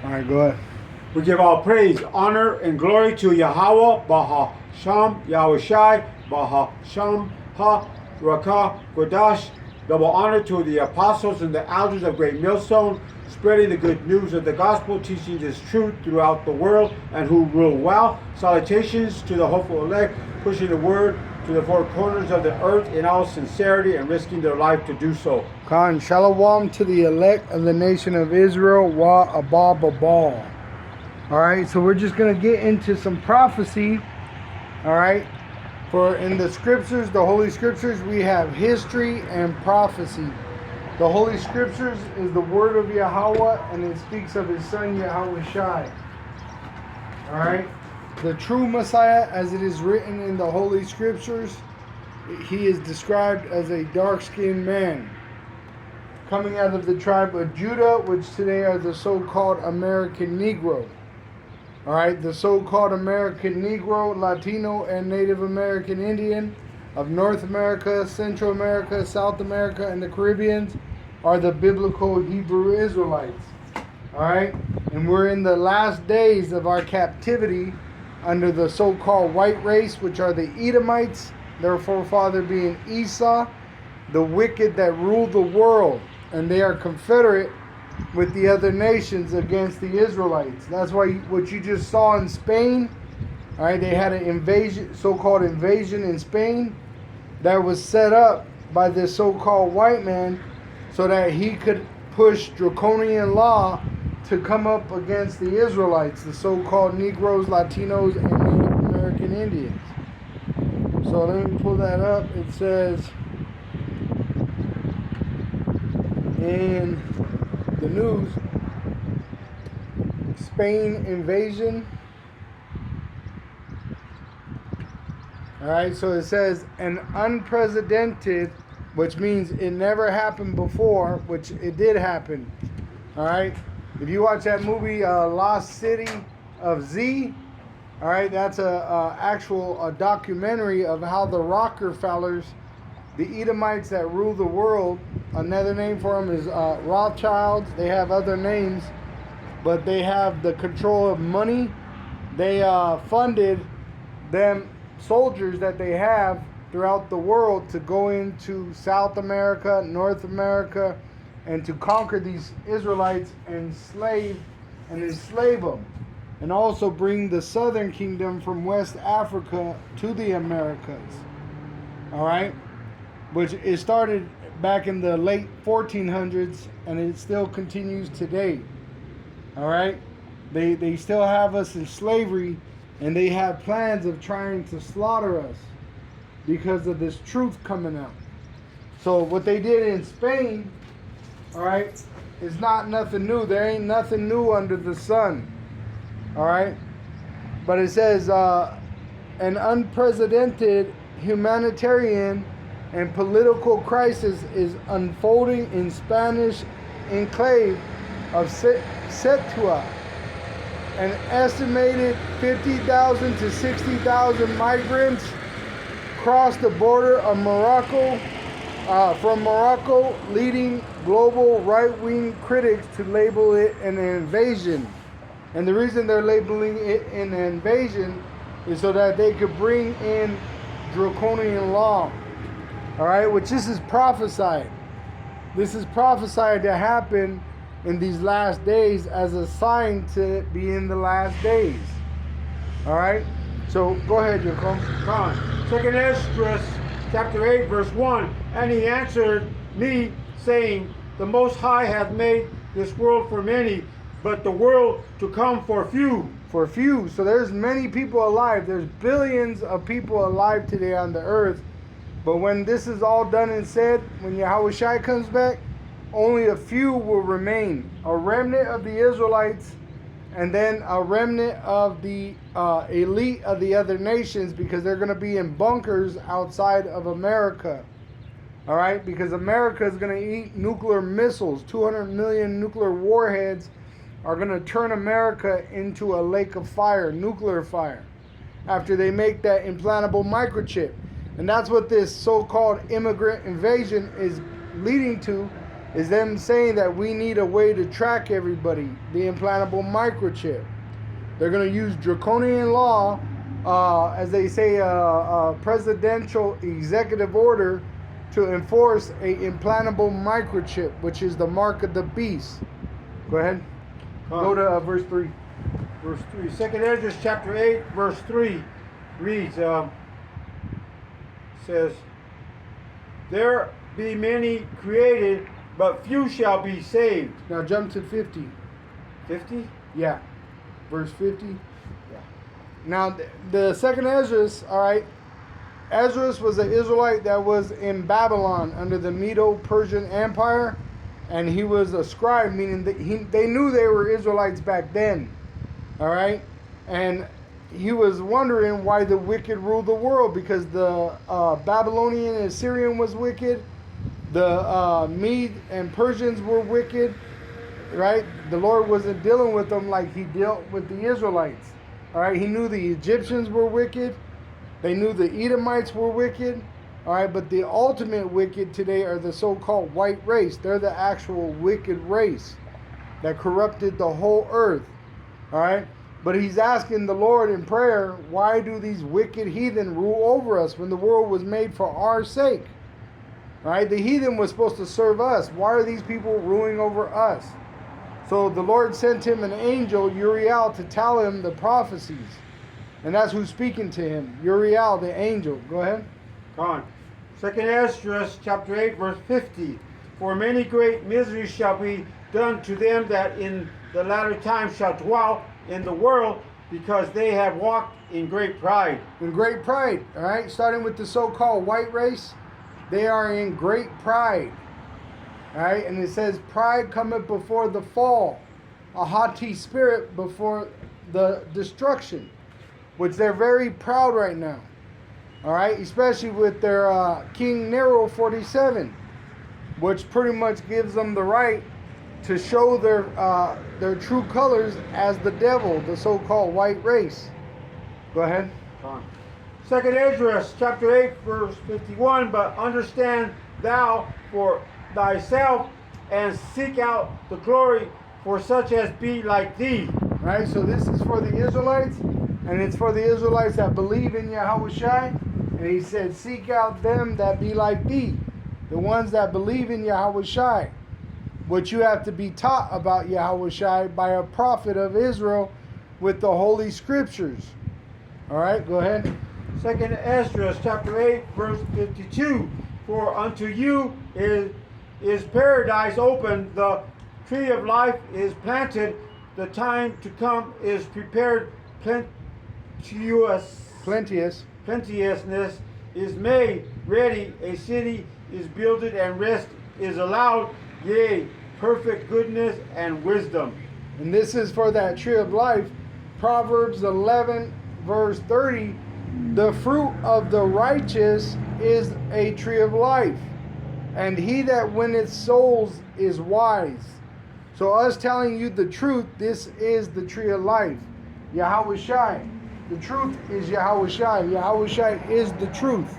All right, go ahead. We give all praise, honor, and glory to Yahweh, Baha Sham, Yahushai, Baha Sham, Ha, Rakah, Kodash. Double honor to the apostles and the elders of Great Millstone, spreading the good news of the gospel, teaching this truth throughout the world, and who rule well. Salutations to the hopeful elect, pushing the word to the four corners of the earth in all sincerity and risking their life to do so. Khan, shalom to the elect of the nation of Israel, wa abba babal. All right, so we're just going to get into some prophecy. All right, for in the scriptures, the Holy Scriptures, we have history and prophecy. The Holy Scriptures is the word of Yahweh, and it speaks of his son Yahushai. All right, the true Messiah, as it is written in the Holy Scriptures, he is described as a dark-skinned man coming out of the tribe of Judah, which today are the so-called American Negro. All right, the so-called American Negro, Latino, and Native American Indian of North America, Central America, South America, and the Caribbean are the biblical Hebrew Israelites. All right, and we're in the last days of our captivity under the so-called white race, which are the Edomites, their forefather being Esau, the wicked that rule the world, and they are confederate with the other nations against the Israelites. That's why what you just saw in Spain, all right, they had an invasion, so-called invasion in Spain, that was set up by this so-called white man so that he could push draconian law to come up against the Israelites, the so-called Negroes, Latinos, and Native American Indians. So let me pull that up. It says in the news, Spain invasion. All right, so it says an unprecedented, which means it never happened before, which it did happen. All right, if you watch that movie Lost City of Z, all right, that's a documentary of how the Rockefellers, the Edomites that rule the world, another name for them is Rothschilds. They have other names, but they have the control of money. They funded them soldiers that they have throughout the world to go into South America, North America, and to conquer these Israelites and enslave them. And also bring the southern kingdom from West Africa to the Americas. All right? Which it started back in the late 1400s, and it still continues today. All right? They still have us in slavery, and they have plans of trying to slaughter us because of this truth coming out. So what they did in Spain, all right, is not nothing new. There ain't nothing new under the sun. All right? But it says an unprecedented humanitarian and political crisis is unfolding in Spanish enclave of Ceuta. An estimated 50,000 to 60,000 migrants crossed the border of Morocco, from Morocco, leading global right-wing critics to label it an invasion. And the reason they're labeling it an invasion is so that they could bring in draconian law. All right, which this is prophesied. This is prophesied to happen in these last days as a sign to be in the last days. All right, so go ahead, Jacob. Second Esdras, chapter 8, verse 1. And he answered me, saying, the Most High hath made this world for many, but the world to come for few. For few. So there's many people alive. There's billions of people alive today on the earth. But when this is all done and said, when Yahushai comes back, only a few will remain. A remnant of the Israelites, and then a remnant of the elite of the other nations, because they're going to be in bunkers outside of America. All right? Because America is going to eat nuclear missiles. 200 million nuclear warheads are going to turn America into a lake of fire, nuclear fire, after they make that implantable microchip. And that's what this so-called immigrant invasion is leading to, is them saying that we need a way to track everybody, the implantable microchip. They're going to use draconian law, as they say, a presidential executive order to enforce a implantable microchip, which is the mark of the beast. Go ahead. Go to verse 3. Verse 3. 2nd Ezra chapter 8, verse 3 reads, says, there be many created, but few shall be saved. Now jump to 50. 50? Yeah. Verse 50. Yeah. Now, the second Ezra, all right, Ezra was an Israelite that was in Babylon under the Medo-Persian Empire, and he was a scribe, meaning that they knew they were Israelites back then, all right? And he was wondering why the wicked ruled the world, because the Babylonian and Assyrian was wicked, the Mede and Persians were wicked, right? The Lord wasn't dealing with them like he dealt with the Israelites. All right, he knew the Egyptians were wicked. They knew the Edomites were wicked. All right, but the ultimate wicked today are the so-called white race. They're the actual wicked race that corrupted the whole earth. All right, but he's asking the Lord in prayer, why do these wicked heathen rule over us when the world was made for our sake? All right, the heathen was supposed to serve us. Why are these people ruling over us? So the Lord sent him an angel, Uriel, to tell him the prophecies. And that's who's speaking to him, Uriel, the angel. Go ahead. On. 2nd Ezra chapter 8, verse 50. For many great miseries shall be done to them that in the latter time shall dwell in the world, because they have walked in great pride. In great pride, all right? Starting with the so-called white race, they are in great pride. All right, and it says, pride cometh before the fall, a haughty spirit before the destruction, which they're very proud right now. All right, especially with their King Nero 47, which pretty much gives them the right to show their true colors as the devil, the so-called white race. Go ahead. 2nd Ezra chapter 8, verse 51. But understand thou for thyself, and seek out the glory for such as be like thee. Right, so this is for the Israelites, and it's for the Israelites that believe in Yahushua. And he said, seek out them that be like thee, the ones that believe in Yahushua. Which you have to be taught about Yahushua by a prophet of Israel with the Holy Scriptures. All right, go ahead. 2nd Ezra chapter 8, verse 52. For unto you is paradise open, the tree of life is planted, the time to come is prepared, plenteousness is made ready, a city is builded, and rest is allowed, yea, perfect goodness and wisdom. And this is for that tree of life. Proverbs 11, verse 30, the fruit of the righteous is a tree of life, and he that winneth souls is wise. So us telling you the truth, this is the tree of life. Yahushua. The truth is Yahushua. Yahushua is the truth.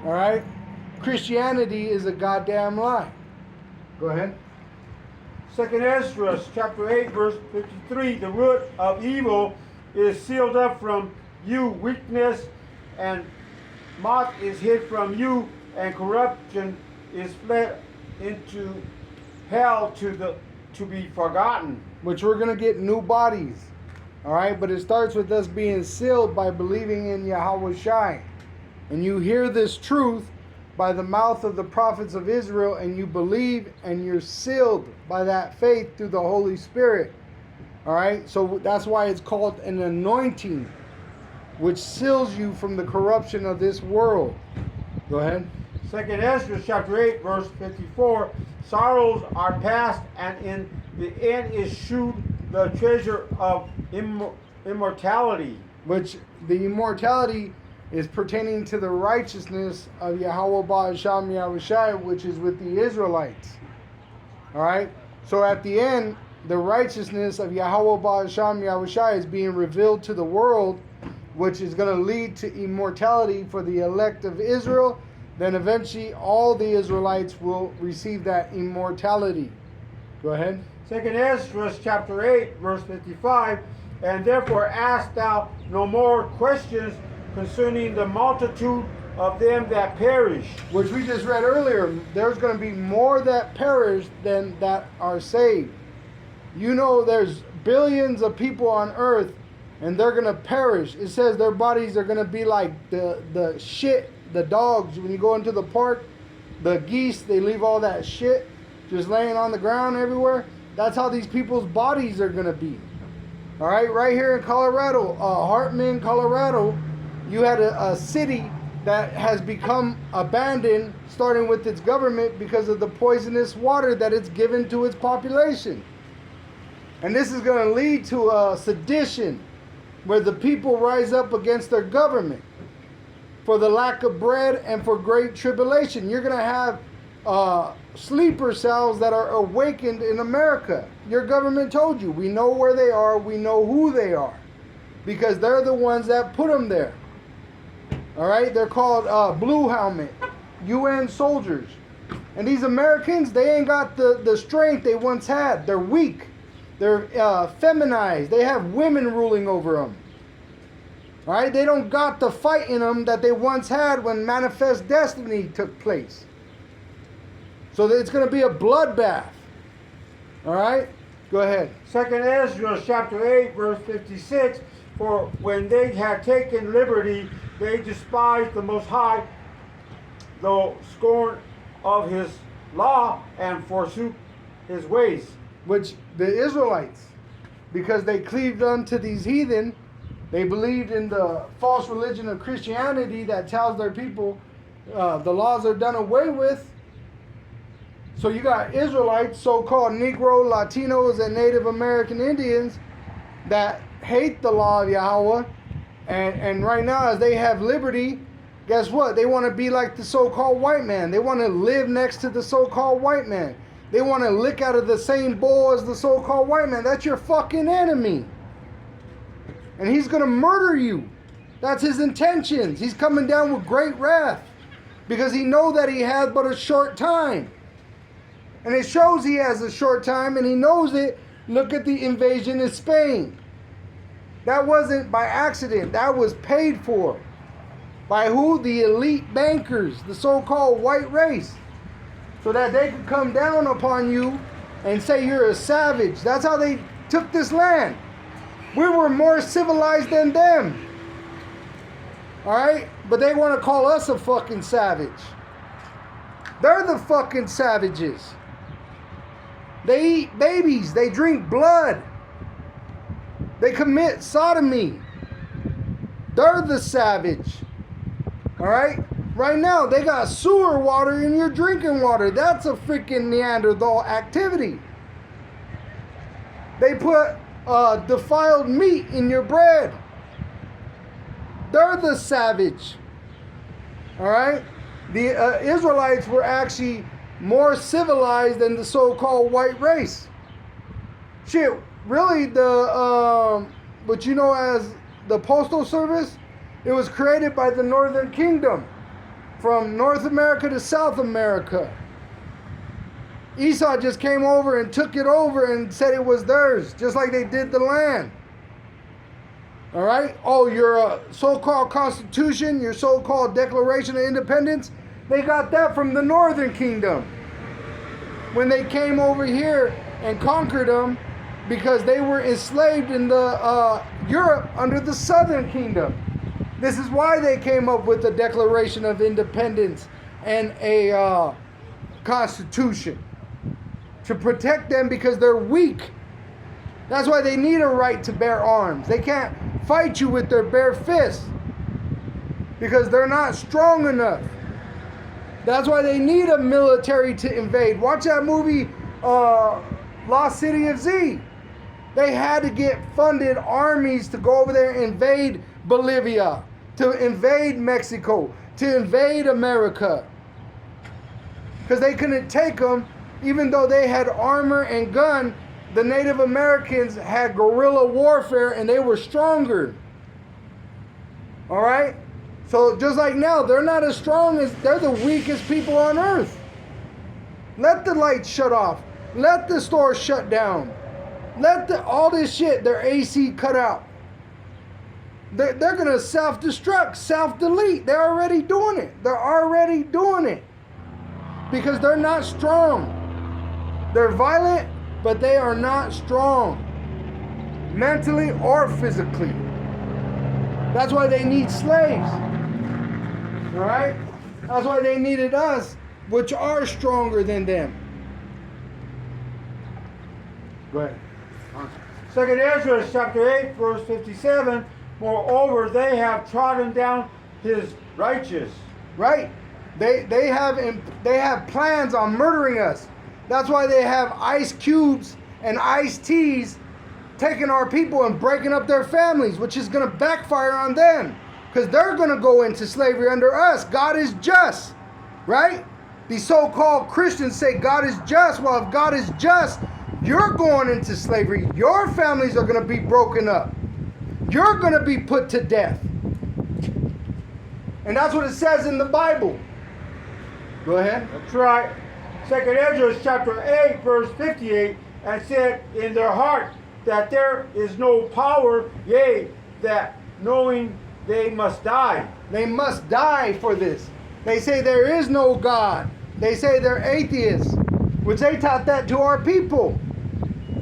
All right? Christianity is a goddamn lie. Go ahead. 2nd Ezra chapter 8, verse 53. The root of evil is sealed up from you, weakness, and moth is hid from you, and corruption is fled into hell to be forgotten. Which we're going to get new bodies. All right, but it starts with us being sealed by believing in Yahushua. And you hear this truth by the mouth of the prophets of Israel, and you believe, and you're sealed by that faith through the Holy Spirit. All right, so that's why it's called an anointing, which seals you from the corruption of this world. Go ahead. 2nd Ezra chapter 8, verse 54. Sorrows are past, and in the end is shewed the treasure of immortality. Which the immortality is pertaining to the righteousness of Yahweh Ba'asham Yahushua, which is with the Israelites. All right? So at the end, the righteousness of Yahweh Ba'asham Yahushua is being revealed to the world, which is going to lead to immortality for the elect of Israel then eventually all the Israelites will receive that immortality. Go ahead. 2nd Ezra chapter 8, verse 55, and therefore ask thou no more questions concerning the multitude of them that perish. Which we just read earlier. There's going to be more that perish than that are saved. You know there's billions of people on earth and they're going to perish. It says their bodies are going to be like the shit, the dogs. When you go into the park, the geese, they leave all that shit just laying on the ground everywhere. That's how these people's bodies are going to be. All right, right here in Colorado, Hartman, Colorado, you had a city that has become abandoned, starting with its government because of the poisonous water that it's given to its population. And this is going to lead to a sedition where the people rise up against their government for the lack of bread and for great tribulation. You're going to have sleeper cells that are awakened in America. Your government told you. We know where they are. We know who they are. Because they're the ones that put them there. All right? They're called Blue Helmet, UN soldiers. And these Americans, they ain't got the strength they once had. They're weak. They're feminized. They have women ruling over them. All right? They don't got the fight in them that they once had when Manifest Destiny took place. So it's going to be a bloodbath. All right? Go ahead. 2nd Ezra chapter 8, verse 56, for when they had taken liberty, they despised the Most High, though scorn of his law, and forsook his ways. Which the Israelites, because they cleaved unto these heathen, they believed in the false religion of Christianity that tells their people the laws are done away with. So you got Israelites, so-called Negro, Latinos, and Native American Indians that hate the law of Yahweh. And right now, as they have liberty, guess what? They want to be like the so-called white man. They want to live next to the so-called white man. They want to lick out of the same bowl as the so-called white man. That's your fucking enemy. And he's going to murder you. That's his intentions. He's coming down with great wrath because he knows that he has but a short time. And it shows he has a short time, and he knows it. Look at the invasion of Spain. That wasn't by accident. That was paid for. By who? The elite bankers, the so-called white race. So that they could come down upon you and say you're a savage. That's how they took this land. We were more civilized than them. All right? But they want to call us a fucking savage. They're the fucking savages. They eat babies. They drink blood. They commit sodomy. They're the savage. All right? Right now, they got sewer water in your drinking water. That's a freaking Neanderthal activity. They put defiled meat in your bread. They're the savage. All right? The Israelites were actually more civilized than the so-called white race. Shit, really, what you know as the Postal Service, it was created by the Northern Kingdom, from North America to South America. Esau just came over and took it over and said it was theirs, just like they did the land. All right? Oh, your so-called Constitution, your so-called Declaration of Independence, they got that from the Northern Kingdom when they came over here and conquered them because they were enslaved in the Europe under the Southern Kingdom. This is why they came up with the Declaration of Independence and a Constitution, to protect them because they're weak. That's why they need a right to bear arms. They can't fight you with their bare fists because they're not strong enough. That's why they need a military to invade. Watch that movie, Lost City of Z. They had to get funded armies to go over there and invade Bolivia, to invade Mexico, to invade America. Because they couldn't take them, even though they had armor and gun. The Native Americans had guerrilla warfare and they were stronger. All right? So just like now, they're not as strong as, they're the weakest people on earth. Let the lights shut off. Let the stores shut down. Let all this shit, their AC cut out. They're going to self-destruct, self-delete. They're already doing it. They're already doing it. Because they're not strong. They're violent, but they are not strong. Mentally or physically. That's why they need slaves. Alright? That's why they needed us, which are stronger than them. Go ahead. 2nd Ezra chapter 8, verse 57. Moreover, they have trodden down his righteous. Right? They have plans on murdering us. That's why they have ice cubes and iced teas taking our people and breaking up their families, which is going to backfire on them. Because they're going to go into slavery under us. God is just. Right? These so-called Christians say God is just. Well, if God is just, you're going into slavery. Your families are going to be broken up. You're going to be put to death. And that's what it says in the Bible. Go ahead. That's right. 2nd Ezra chapter 8, verse 58, and said in their heart that there is no power, yea, that knowing they must die. They must die for this. They say there is no God. They say they're atheists, which they taught that to our people.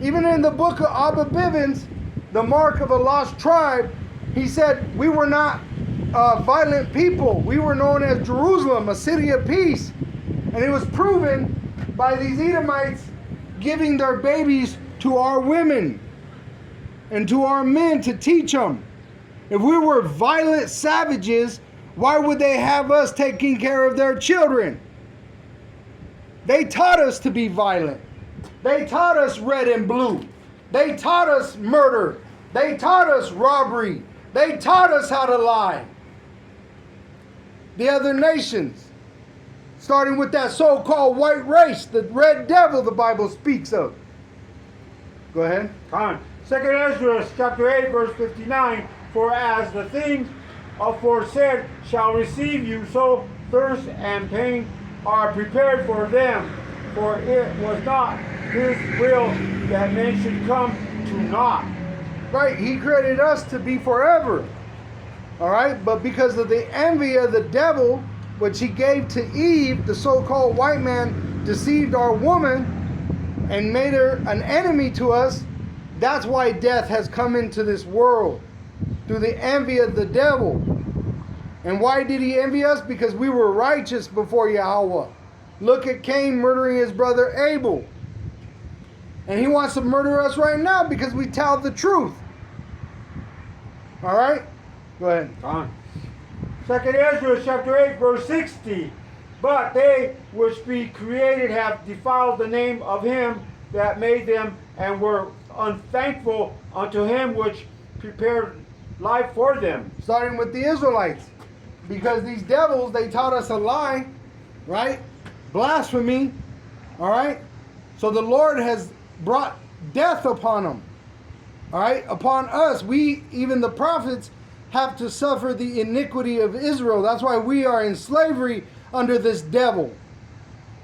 Even in the book of Abba Bivens, the mark of a lost tribe, he said we were not violent people. We were known as Jerusalem, a city of peace. And it was proven by these Edomites giving their babies to our women and to our men to teach them. If we were violent savages, why would they have us taking care of their children? They taught us to be violent. They taught us red and blue. They taught us murder. They taught us robbery. They taught us how to lie. The other nations, starting with that so-called white race, the red devil the Bible speaks of. Go ahead. 2nd Ezra chapter 8, verse 59, for as the things aforesaid shall receive you, so thirst and pain are prepared for them. For it was not his will that men should come to naught. Right, he created us to be forever. All right, but because of the envy of the devil, which he gave to Eve, the so-called white man deceived our woman and made her an enemy to us. That's why death has come into this world, through the envy of the devil. And why did he envy us? Because we were righteous before Yahweh. Look at Cain murdering his brother Abel. And he wants to murder us right now because we tell the truth. All right? Go ahead. 2nd Ezra chapter 8, verse 60. But they which be created have defiled the name of him that made them, and were unthankful unto him which prepared life for them. Starting with the Israelites. Because these devils, they taught us a lie, right? Blasphemy, all right? So the Lord has brought death upon them, all right? Upon us, we, even the prophets, have to suffer the iniquity of Israel. That's why we are in slavery under this devil.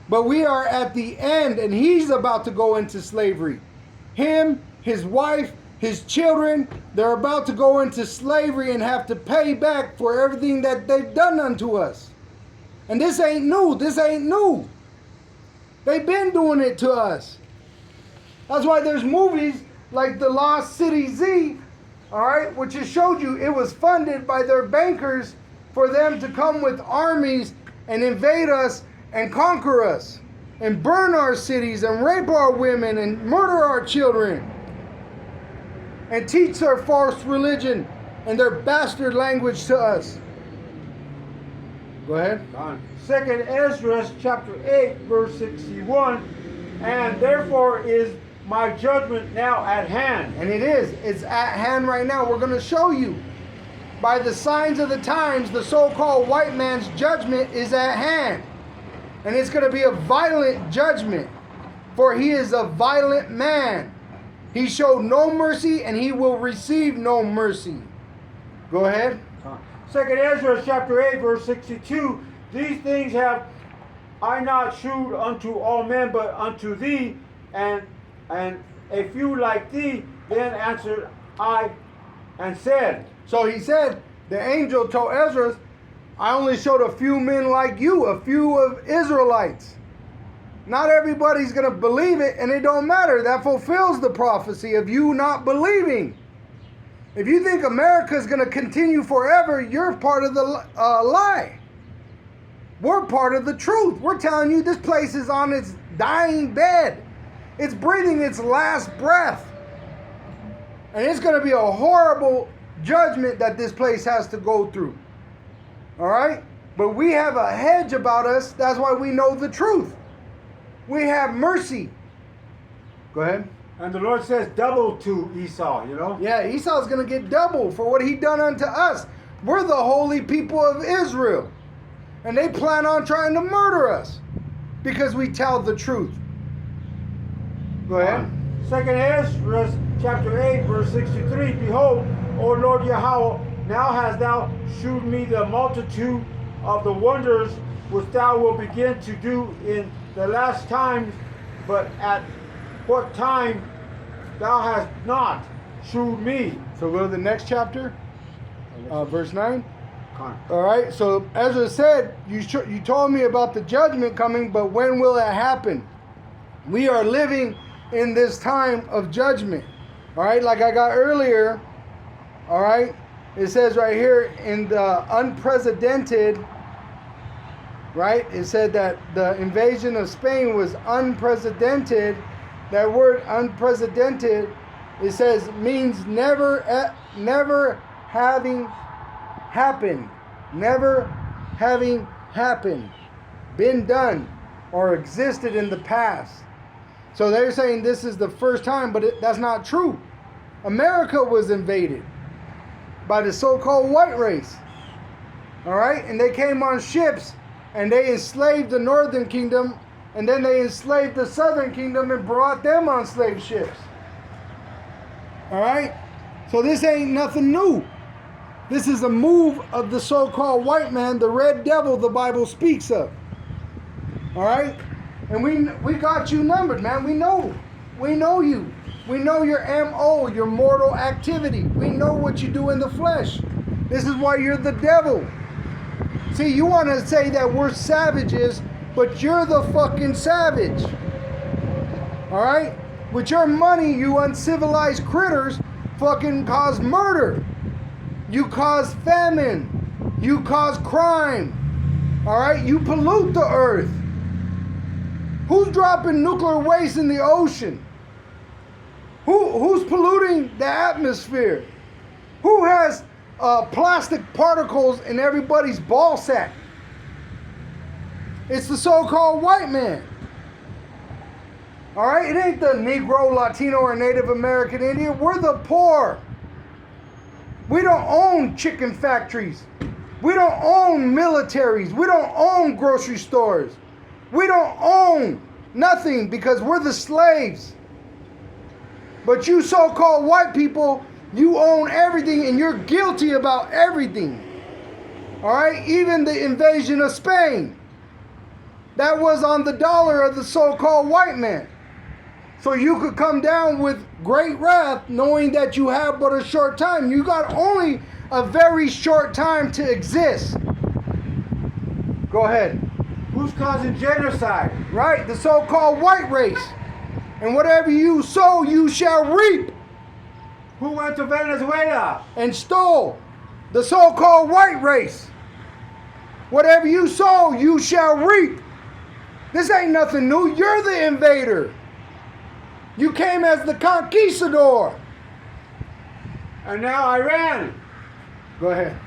But we are at the end, and he's about to go into slavery. Him, his wife, his children, they're about to go into slavery and have to pay back for everything that they've done unto us. And this ain't new. This ain't new. They've been doing it to us. That's why there's movies like The Lost City Z, all right, which has showed you it was funded by their bankers for them to come with armies and invade us and conquer us and burn our cities and rape our women and murder our children and teach their false religion and their bastard language to us. Go ahead. 2nd Ezra chapter 8, verse 61. And therefore is my judgment now at hand. And it is. It's at hand right now. We're going to show you. By the signs of the times, the so-called white man's judgment is at hand. And it's going to be a violent judgment. For he is a violent man. He showed no mercy, and he will receive no mercy. Go ahead. Second Ezra chapter 8 verse 62. These things have I not shewed unto all men, but unto thee, and a few like thee. Then answered I and said. So he said, the angel told Ezra, I only showed a few men like you, a few of Israelites. Not everybody's going to believe it, and it don't matter. That fulfills the prophecy of you not believing. If you think America is going to continue forever, you're part of the lie. We're part of the truth. We're telling you this place is on its dying bed. It's breathing its last breath. And it's going to be a horrible judgment that this place has to go through. All right? But we have a hedge about us. That's why we know the truth. We have mercy. Go ahead. And the Lord says double to Esau, you know? Yeah, Esau's going to get double for what he done unto us. We're the holy people of Israel. And they plan on trying to murder us because we tell the truth. Go ahead. Second Ezra chapter 8 verse 63. Behold, O Lord Yahweh, now hast thou shewed me the multitude of the wonders which thou wilt begin to do in the last times, but at what time thou hast not shewed me. So go to the next chapter, verse 9. All right, so Ezra said, you told me about the judgment coming, but when will it happen? We are living in this time of judgment. All right, like I got earlier, all right, it says right here in the unprecedented, right, it said that the invasion of Spain was unprecedented. That word unprecedented, it says, means never having happened, never having happened, been done, or existed in the past. So they're saying this is the first time, but that's not true. America was invaded by the so-called white race. All right, and they came on ships and they enslaved the northern kingdom, and then they enslaved the southern kingdom and brought them on slave ships. All right, so this ain't nothing new. This is a move of the so-called white man, the red devil the Bible speaks of. All right? And we got you numbered, man. We know you. We know your MO, your mortal activity. We know what you do in the flesh. This is why you're the devil. See, you want to say that we're savages, but you're the fucking savage. All right? With your money, you uncivilized critters fucking cause murder. You cause famine. You cause crime. All right? You pollute the earth. Who's dropping nuclear waste in the ocean? Who's polluting the atmosphere? Who has plastic particles in everybody's ball sack? It's the so-called white man. All right? It ain't the Negro, Latino, or Native American Indian. We're the poor. We don't own chicken factories. We don't own militaries. We don't own grocery stores. We don't own nothing because we're the slaves. But you so-called white people, you own everything and you're guilty about everything. All right? Even the invasion of Spain. That was on the dollar of the so-called white man. So you could come down with great wrath knowing that you have but a short time. You got only a very short time to exist. Go ahead. Who's causing genocide? Right, the so-called white race. And whatever you sow, you shall reap. Who went to Venezuela and stole? The so-called white race. Whatever you sow, you shall reap. This ain't nothing new. You're the invader. You came as the conquistador. And now Iran. Go ahead.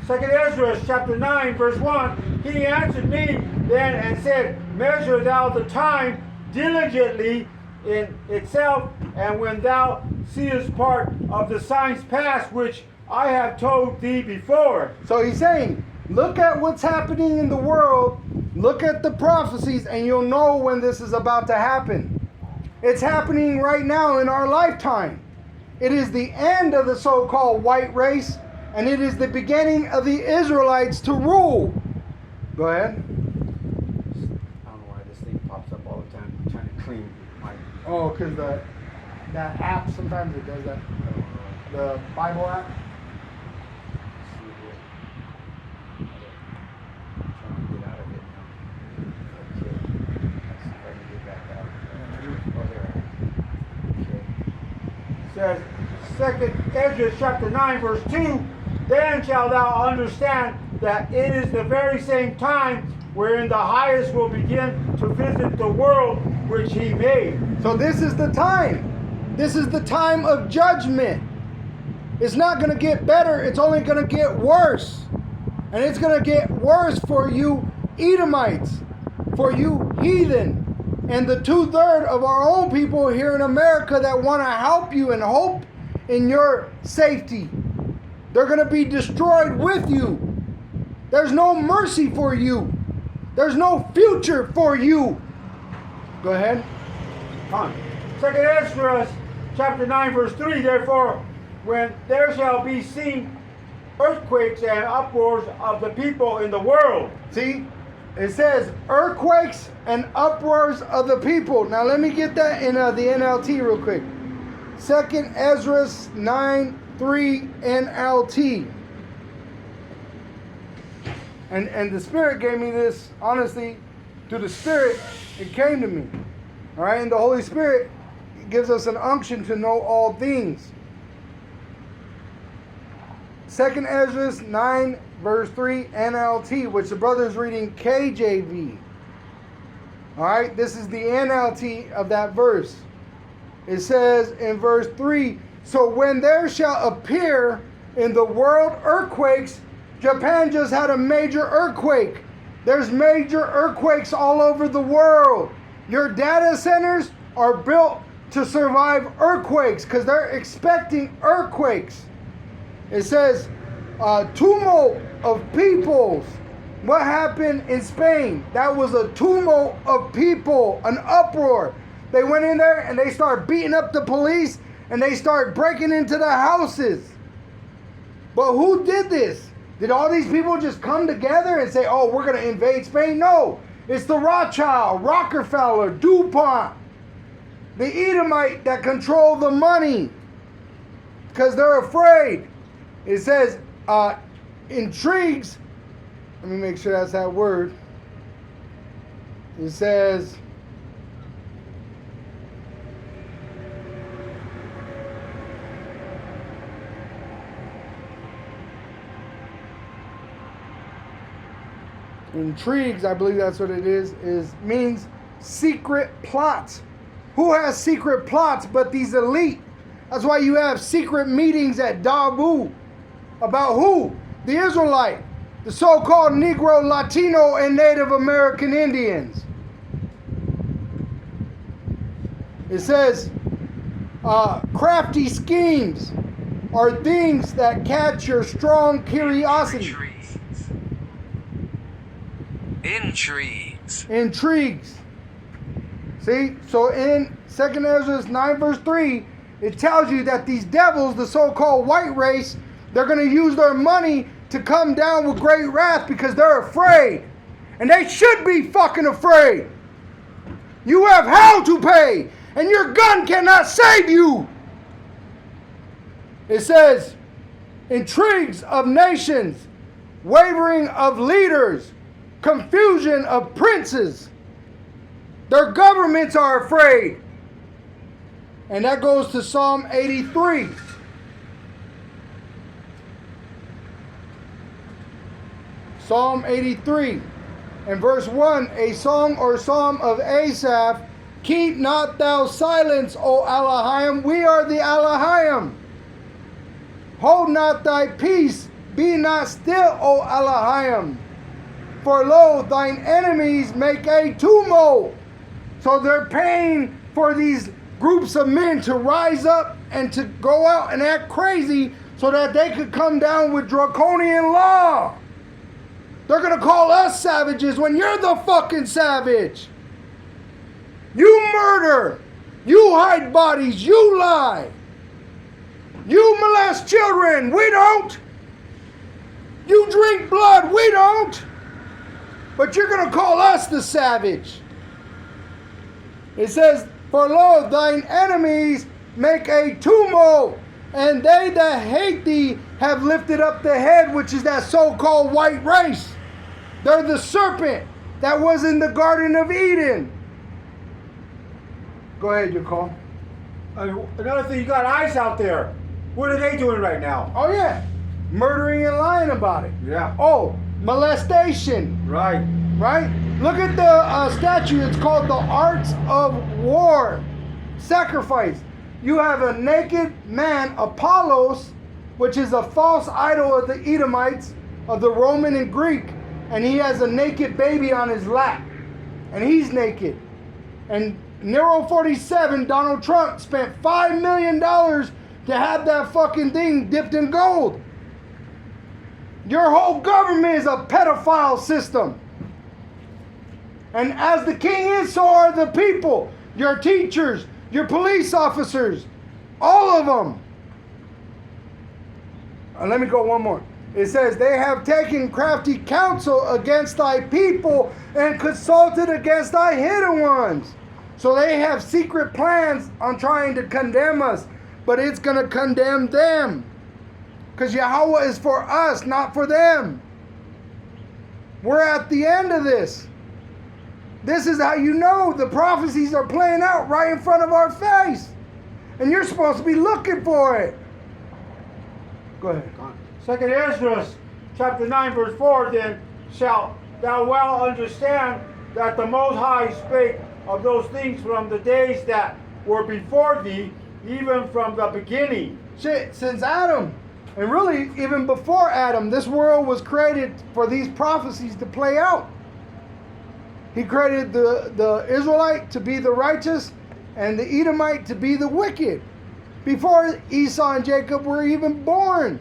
Second Ezra chapter 9 verse 1. He answered me then and said, measure thou the time diligently in itself, and when thou seest part of the signs pass, which I have told thee before. So he's saying, look at what's happening in the world, look at the prophecies, and you'll know when this is about to happen. It's happening right now in our lifetime. It is the end of the so-called white race, and it is the beginning of the Israelites to rule. Go ahead. I don't know why this thing pops up all the time. I'm trying to clean my. Oh, because that app, sometimes it does that. The Bible app. Says, 2nd Ezra chapter 9 verse 2, then shalt thou understand that it is the very same time wherein the highest will begin to visit the world which he made. So this is the time. This is the time of judgment. It's not going to get better. It's only going to get worse. And it's going to get worse for you Edomites, for you heathen, and the 2/3 of our own people here in America that want to help you and hope in your safety. They're going to be destroyed with you. There's no mercy for you. There's no future for you. Go ahead. Come on. 2nd Ezra chapter 9 verse 3, therefore, when there shall be seen earthquakes and uproars of the people in the world. See, it says earthquakes and uproars of the people. Now let me get that in the NLT real quick. 2nd Ezra 9:3 NLT. And the Spirit gave me this, honestly, through the Spirit, it came to me. All right, and the Holy Spirit gives us an unction to know all things. 2nd Ezra 9 verse 3 NLT, which the brother is reading KJV. All right, this is the NLT of that verse. It says in verse 3, so when there shall appear in the world earthquakes, Japan just had a major earthquake. There's major earthquakes all over the world. Your data centers are built to survive earthquakes because they're expecting earthquakes. It says, tumult of peoples. What happened in Spain? That was a tumult of people, an uproar. They went in there and they started beating up the police and they started breaking into the houses. But who did this? Did all these people just come together and say, oh, we're going to invade Spain? No. It's the Rothschild, Rockefeller, DuPont, the Edomite that control the money because they're afraid. It says, intrigues. Let me make sure that's that word. It says, intrigues, I believe that's what it is means secret plots. Who has secret plots but these elite? That's why you have secret meetings at Dabu. About who? The Israelite, the so-called Negro, Latino, and Native American Indians. It says, crafty schemes are things that catch your strong curiosity. Intrigues. See, so in 2nd Ezra 9 verse 3, it tells you that these devils, the so-called white race, they're going to use their money to come down with great wrath because they're afraid. And they should be fucking afraid. You have hell to pay, and your gun cannot save you. It says, intrigues of nations, wavering of leaders, confusion of princes. Their governments are afraid. And that goes to Psalm 83. Psalm 83 and verse 1, a song or psalm of Asaph. Keep not thou silence, O Elohim. We are the Elohim. Hold not thy peace. Be not still, O Elohim. For lo, thine enemies make a tumult. So they're paying for these groups of men to rise up and to go out and act crazy so that they could come down with draconian law. They're going to call us savages when you're the fucking savage. You murder. You hide bodies. You lie. You molest children. We don't. You drink blood, we don't. But you're going to call us the savage. It says, for lo, thine enemies make a tumult, and they that hate thee have lifted up the head, which is that so-called white race. They're the serpent that was in the Garden of Eden. Go ahead, your call. Another thing, you got ICE out there. What are they doing right now? Oh, yeah. Murdering and lying about it. Yeah. Oh, molestation. Right. Right? Look at the statue. It's called the Arts of War. Sacrifice. You have a naked man, Apollos, which is a false idol of the Edomites, of the Roman and Greek. And he has a naked baby on his lap. And he's naked. And Nero 47, Donald Trump, spent $5 million to have that fucking thing dipped in gold. Your whole government is a pedophile system. And as the king is, so are the people. Your teachers, your police officers, all of them. Let me go one more. It says, they have taken crafty counsel against thy people and consulted against thy hidden ones. So they have secret plans on trying to condemn us, but it's going to condemn them. Because Yahweh is for us, not for them. We're at the end of this. This is how you know the prophecies are playing out right in front of our face. And you're supposed to be looking for it. Go ahead. 2nd Ezra, chapter 9, verse 4, then shalt thou well understand that the Most High spake of those things from the days that were before thee, even from the beginning. Shit, since Adam, and really even before Adam, this world was created for these prophecies to play out. He created the Israelite to be the righteous and the Edomite to be the wicked. Before Esau and Jacob were even born.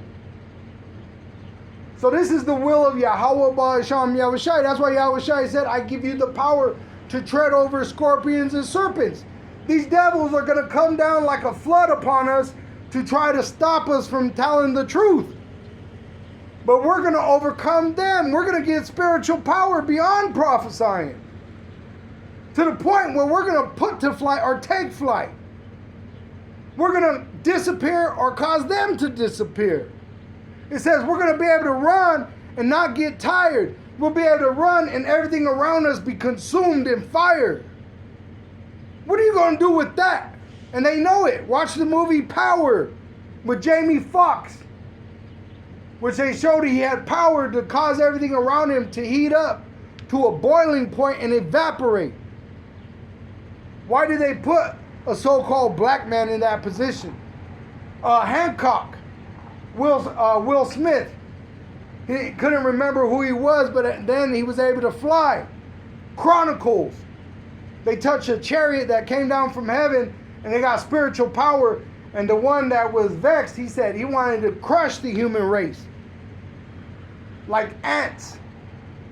So this is the will of Yahweh Ba'asham Yahushai. That's why Yahushai said, I give you the power to tread over scorpions and serpents. These devils are going to come down like a flood upon us to try to stop us from telling the truth. But we're going to overcome them. We're going to get spiritual power beyond prophesying. To the point where we're going to put to flight or take flight. We're going to disappear or cause them to disappear. It says we're going to be able to run and not get tired. We'll be able to run and everything around us be consumed in fire. What are you going to do with that? And they know it. Watch the movie Power with Jamie Foxx, which they showed he had power to cause everything around him to heat up to a boiling point and evaporate. Why did they put a so-called black man in that position? Hancock, Will Smith. He couldn't remember who he was, but then he was able to fly. Chronicles. They touched a chariot that came down from heaven, and they got spiritual power. And the one that was vexed, he said he wanted to crush the human race. Like ants.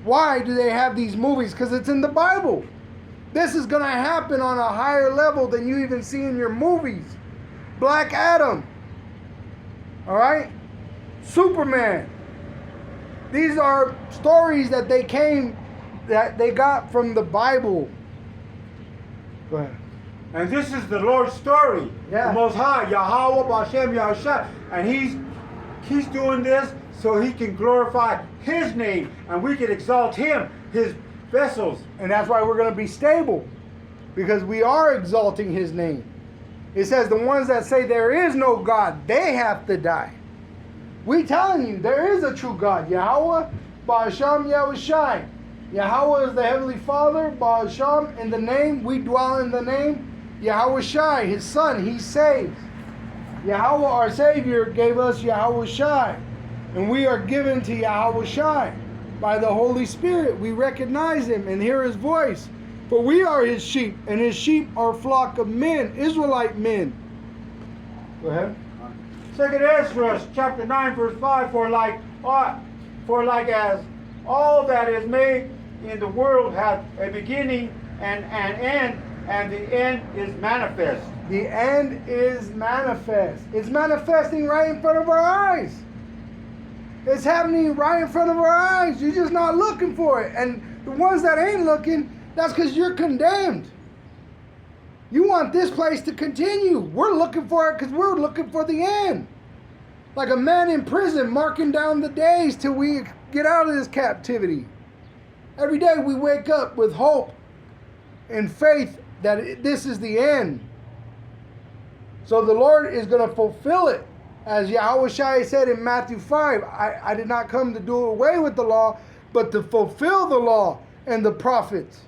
Why do they have these movies? Because it's in the Bible. This is going to happen on a higher level than you even see in your movies. Black Adam. All right? Superman. These are stories that they got from the Bible. Go ahead. And this is the Lord's story. Yeah. The Most High, Yahweh, Ba'ashem, Yahushua. And he's doing this so he can glorify his name and we can exalt him, his vessels. And that's why we're going to be stable. Because we are exalting his name. It says the ones that say there is no God, they have to die. We telling you, there is a true God. Yahweh, Ba'asham, Yahushai. Yahweh is the Heavenly Father. Ba'asham, in the name, we dwell in the name. Yahushai, his son, he saves. Yahweh, our Savior, gave us Yahushai. And we are given to Yahushai. By the Holy Spirit, we recognize him and hear his voice. For we are his sheep, and his sheep are a flock of men, Israelite men. Go ahead. 2nd Ezra, chapter 9, verse 5, for like as all that is made in the world hath a beginning and an end, and the end is manifest. The end is manifest. It's manifesting right in front of our eyes. It's happening right in front of our eyes. You're just not looking for it. And the ones that ain't looking, that's because you're condemned. You want this place to continue. We're looking for it because we're looking for the end. Like a man in prison marking down the days till we get out of this captivity. Every day we wake up with hope and faith that this is the end. So the Lord is going to fulfill it. As Yahushua said in Matthew 5, I did not come to do away with the law, but to fulfill the law and the prophets.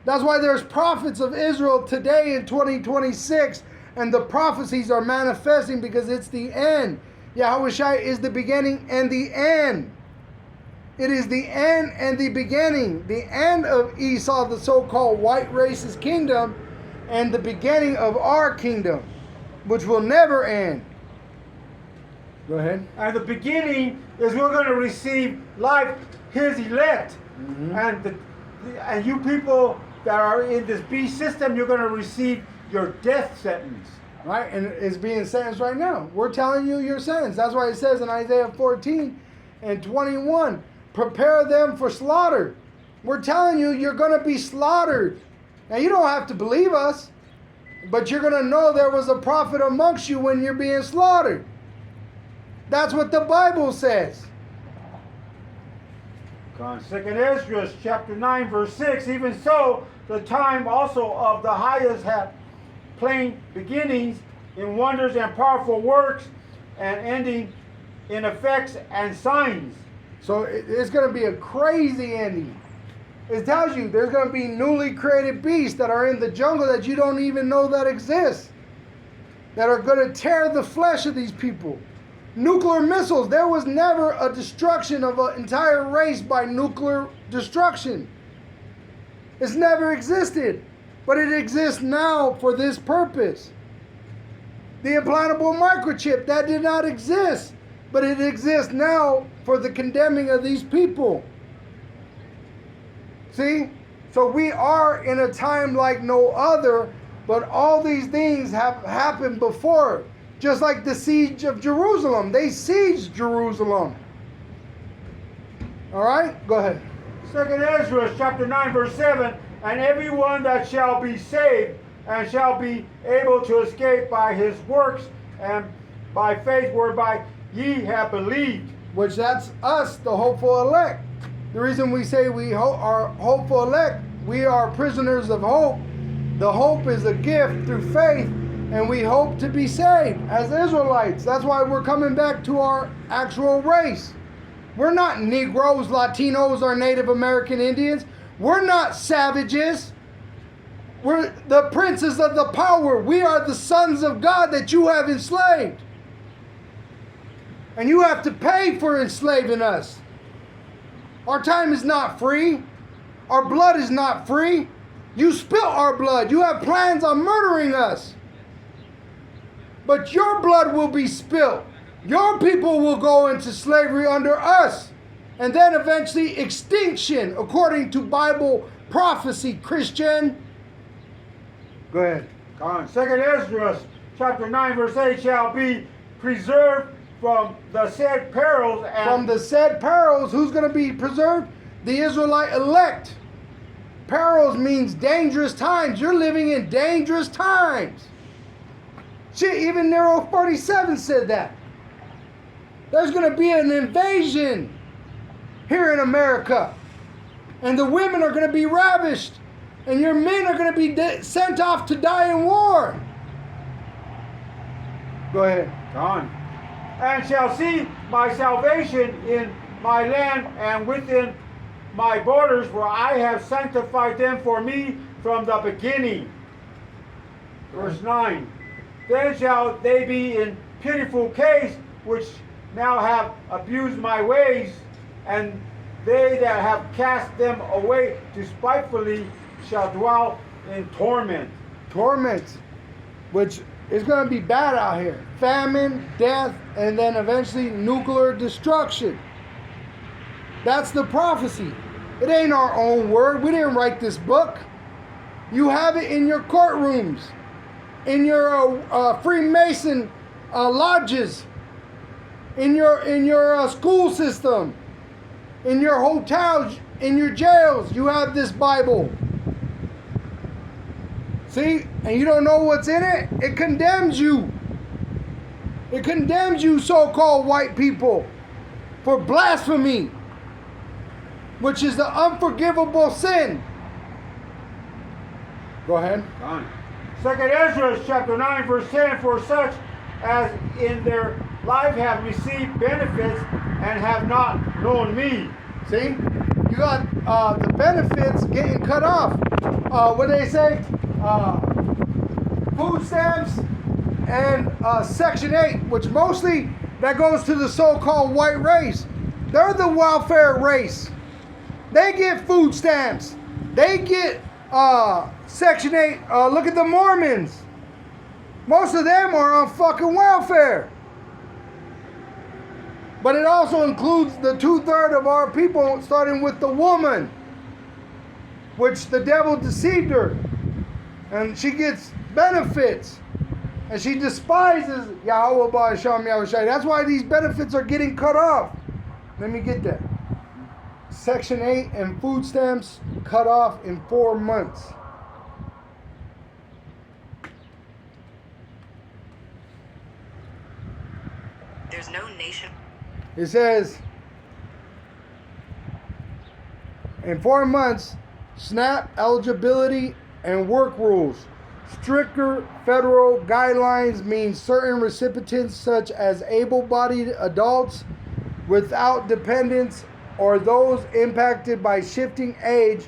That's why there's prophets of Israel today in 2026, and the prophecies are manifesting because it's the end. Yahushua is the beginning and the end. It is the end and the beginning. The end of Esau, the so-called white race's kingdom, and the beginning of our kingdom, which will never end. Go ahead. And the beginning is we're going to receive life, his elect. Mm-hmm. And you people that are in this beast system, you're going to receive your death sentence. Right, and it's being sentenced right now. We're telling you your sentence. That's why it says in Isaiah 14 and 21, prepare them for slaughter. We're telling you you're going to be slaughtered. Now you don't have to believe us, but you're going to know there was a prophet amongst you when you're being slaughtered. That's what the Bible says. On 2nd Ezra chapter 9 verse 6, even so the time also of the highest hath plain beginnings in wonders and powerful works, and ending in effects and signs. So it's going to be a crazy ending. It tells you there's going to be newly created beasts that are in the jungle that you don't even know that exist, that are going to tear the flesh of these people. Nuclear missiles. There was never a destruction of an entire race by nuclear destruction. It's never existed. But it exists now for this purpose. The implantable microchip, that did not exist. But it exists now for the condemning of these people. See? So we are in a time like no other, but all these things have happened before. Just like the siege of Jerusalem. They sieged Jerusalem. All right? Go ahead. 2nd Ezra chapter 9 verse 7, and everyone that shall be saved and shall be able to escape by his works and by faith whereby ye have believed. Which that's us, the hopeful elect. The reason we say we are hopeful elect, we are prisoners of hope. The hope is a gift through faith. And we hope to be saved as Israelites. That's why we're coming back to our actual race. We're not Negroes, Latinos, or Native American Indians. We're not savages. We're the princes of the power. We are the sons of God that you have enslaved. And you have to pay for enslaving us. Our time is not free. Our blood is not free. You spilt our blood. You have plans on murdering us. But your blood will be spilled. Your people will go into slavery under us. And then eventually extinction, according to Bible prophecy, Christian. Go ahead. On 2nd Ezra chapter 9 verse 8, shall be preserved from the said perils. And from the said perils, who's going to be preserved? The Israelite elect. Perils means dangerous times. You're living in dangerous times. Shit, even Nero 47 said that. There's going to be an invasion here in America. And the women are going to be ravished. And your men are going to be sent off to die in war. Go ahead. On. And shall see my salvation in my land and within my borders, where I have sanctified them for me from the beginning. Verse 9. Then shall they be in pitiful case, which now have abused my ways, and they that have cast them away despitefully shall dwell in torment. Torment, which is going to be bad out here. Famine, death, and then eventually nuclear destruction. That's the prophecy. It ain't our own word. We didn't write this book. You have it in your courtrooms, in your Freemason lodges, in your school system, in your hotels, in your jails, you have this Bible. See? And you don't know what's in it? It condemns you. It condemns you, so-called white people, for blasphemy, which is the unforgivable sin. Go ahead. Done. 2nd Ezra chapter 9 verse 10, for such as in their life have received benefits and have not known me. See? You got the benefits getting cut off. What do they say? Food stamps and Section 8, which mostly that goes to the so-called white race. They're the welfare race. They get food stamps. They get Section 8. Look at the Mormons. Most of them are on fucking welfare. But it also includes the 2/3 of our people, starting with the woman, which the devil deceived her. And she gets benefits. And she despises Yahweh Ba'asham Yahushai. That's why these benefits are getting cut off. Let me get that. Section 8 and food stamps cut off in 4 months. There's no nation. It says, in 4 months, SNAP eligibility and work rules. Stricter federal guidelines mean certain recipients, such as able-bodied adults without dependents or those impacted by shifting age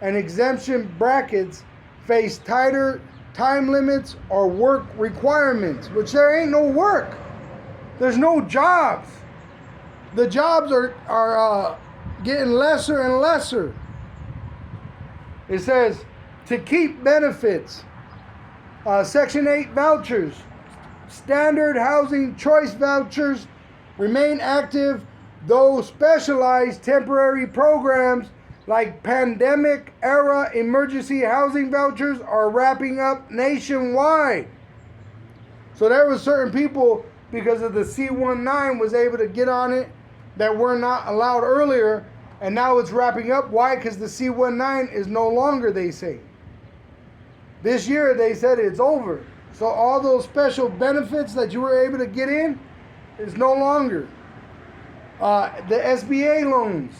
and exemption brackets, face tighter time limits or work requirements, which there ain't no work. There's no jobs. The jobs are getting lesser and lesser. It says to keep benefits, Section 8 vouchers, standard housing choice vouchers remain active, though specialized temporary programs like pandemic era emergency housing vouchers are wrapping up nationwide. So there were certain people, because of the C-19, was able to get on it that were not allowed earlier, and now it's wrapping up. Why? Because the C-19 is no longer, they say. This year they said it's over. So all those special benefits that you were able to get in is no longer. The SBA loans,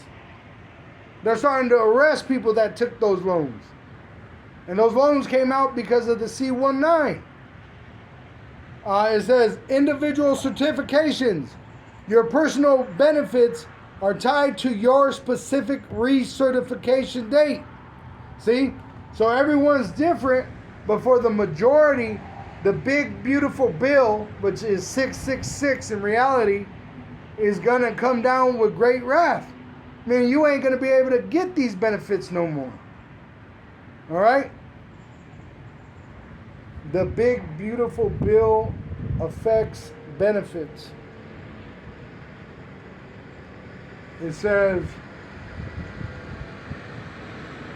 they're starting to arrest people that took those loans. And those loans came out because of the C-19. It says individual certifications. Your personal benefits are tied to your specific recertification date. See? So everyone's different, but for the majority, the big beautiful bill, which is 666 in reality, is going to come down with great wrath. Meaning you ain't going to be able to get these benefits no more. All right? The big beautiful bill affects benefits. It says,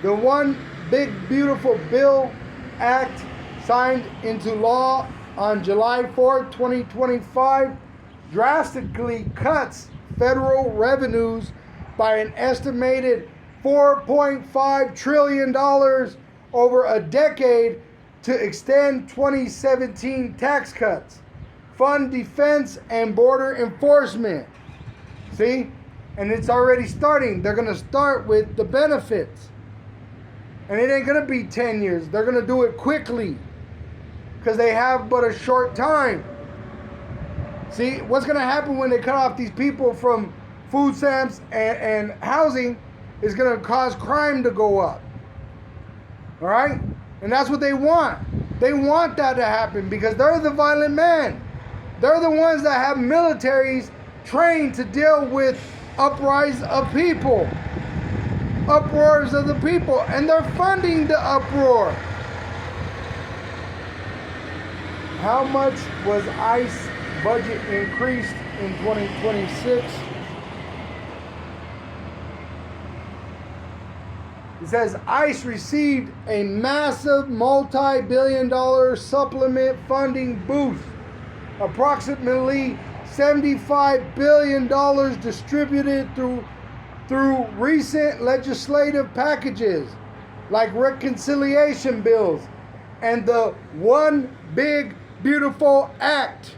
the one big beautiful bill act signed into law on July 4, 2025 drastically cuts federal revenues by an estimated $4.5 trillion over a decade to extend 2017 tax cuts, fund defense and border enforcement. See? And it's already starting. They're going to start with the benefits. And it ain't going to be 10 years. They're going to do it quickly because they have but a short time. See, what's going to happen when they cut off these people from food stamps and housing is going to cause crime to go up. All right? And that's what they want. They want that to happen because they're the violent men. They're the ones that have militaries trained to deal with uprisings of people. Uproars of the people. And they're funding the uproar. How much was ICE budget increased in 2026? It says ICE received a massive multi-billion-dollar supplement funding boost. Approximately $75 billion distributed through recent legislative packages like reconciliation bills and the One Big Beautiful Act.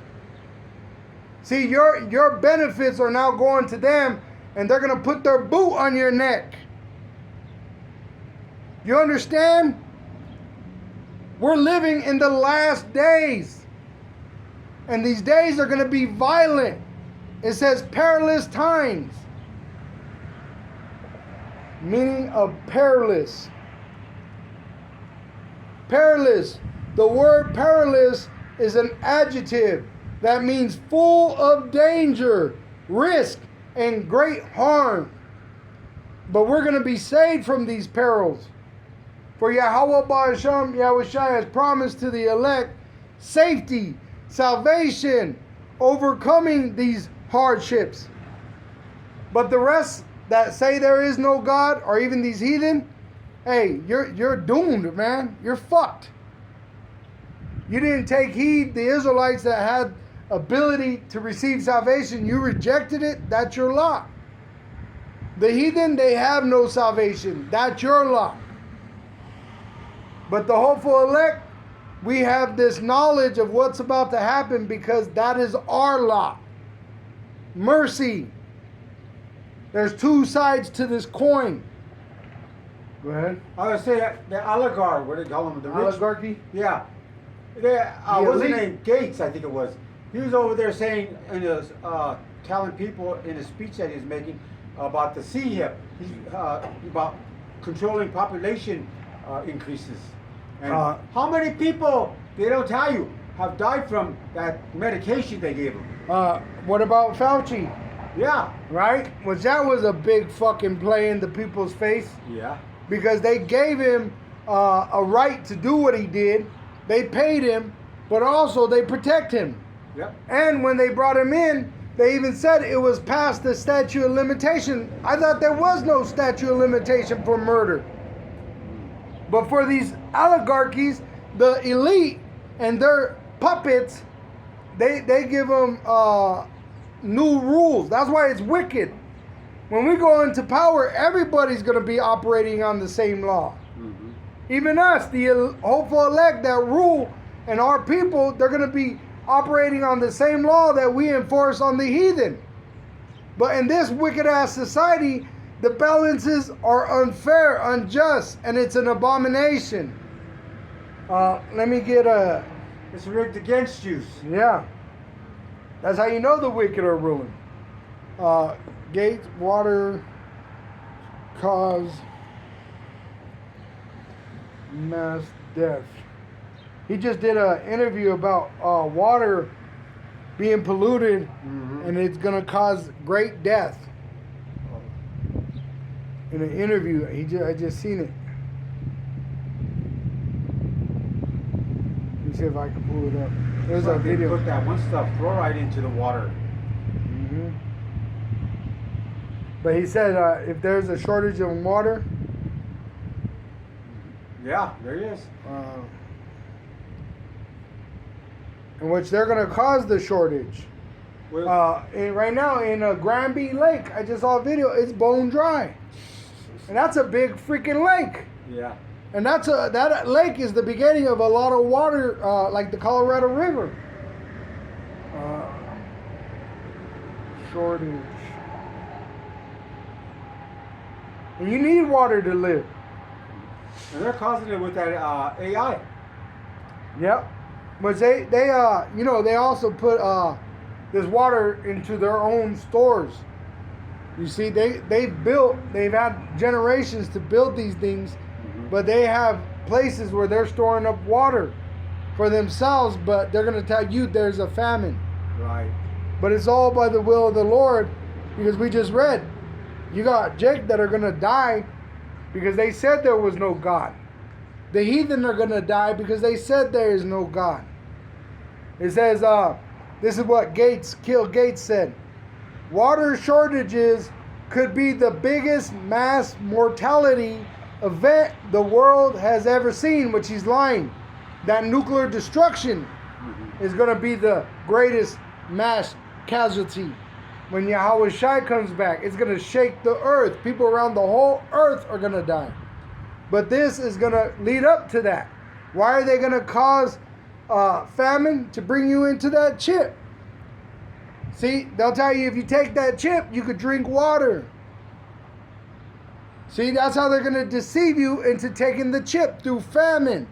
See, your benefits are now going to them, and they're going to put their boot on your neck. You understand? We're living in the last days. And these days are going to be violent. It says perilous times. Meaning of perilous. Perilous. The word perilous is an adjective that means full of danger, risk, and great harm. But we're going to be saved from these perils. For Yahweh Ba'asham Yahushua has promised to the elect safety, salvation, overcoming these hardships. But the rest that say there is no God, or even these heathen, hey, you're doomed, man. You're fucked. You didn't take heed. The Israelites that had ability to receive salvation, you rejected it. That's your lot. The heathen, they have no salvation. That's your lot. But the hopeful elect, we have this knowledge of what's about to happen because that is our lot. Mercy. There's two sides to this coin. Go ahead. I would say the oligarch, what do they call him? The rich. Oligarchy? Yeah. What's his name? Gates, I think it was. He was over there saying, telling people in a speech that he's making about the CHIP. He's about controlling population increases. And how many people, they don't tell you, have died from that medication they gave him? What about Fauci? Yeah. Right? Which that was a big fucking play in the people's face. Yeah. Because they gave him a right to do what he did. They paid him, but also they protect him. Yep. And when they brought him in, they even said it was past the statute of limitation. I thought there was no statute of limitation for murder. But for these oligarchies, the elite and their puppets, they give them new rules. That's why it's wicked. When we go into power, everybody's going to be operating on the same law. Mm-hmm. Even us, the hopeful elect that rule, and our people, they're going to be operating on the same law that we enforce on the heathen. But in this wicked-ass society, the balances are unfair, unjust, and it's an abomination. Let me get a... It's rigged against you. Yeah. That's how you know the wicked are ruling. Gates, water, cause mass death. He just did an interview about water being polluted, and it's going to cause great death. In an interview, I just seen it. Let me see if I can pull it up. There's a video. Put that one stuff, fluoride into the water. Mm-hmm. But he said if there's a shortage of water. Yeah, there he is. In which they're going to cause the shortage. Right now in Granby Lake, I just saw a video, it's bone dry. And that's a big freaking lake. Yeah. And that lake is the beginning of a lot of water, like the Colorado River. Shortage. And you need water to live. And they're causing it with that AI. Yep. But they also put this water into their own stores. You see, they've had generations to build these things, but they have places where they're storing up water for themselves, but they're going to tell you there's a famine. Right. But it's all by the will of the Lord, because we just read, you got Jake that are going to die because they said there was no God. The heathen are going to die because they said there is no God. It says, this is what Bill Gates said. Water shortages could be the biggest mass mortality event the world has ever seen, which he's lying. That nuclear destruction is going to be the greatest mass casualty. When Yahweh Shai comes back, it's going to shake the earth. People around the whole earth are going to die. But this is going to lead up to that. Why are they going to cause famine? To bring you into that chip. See, they'll tell you if you take that chip, you could drink water. See, that's how they're going to deceive you into taking the chip, through famine.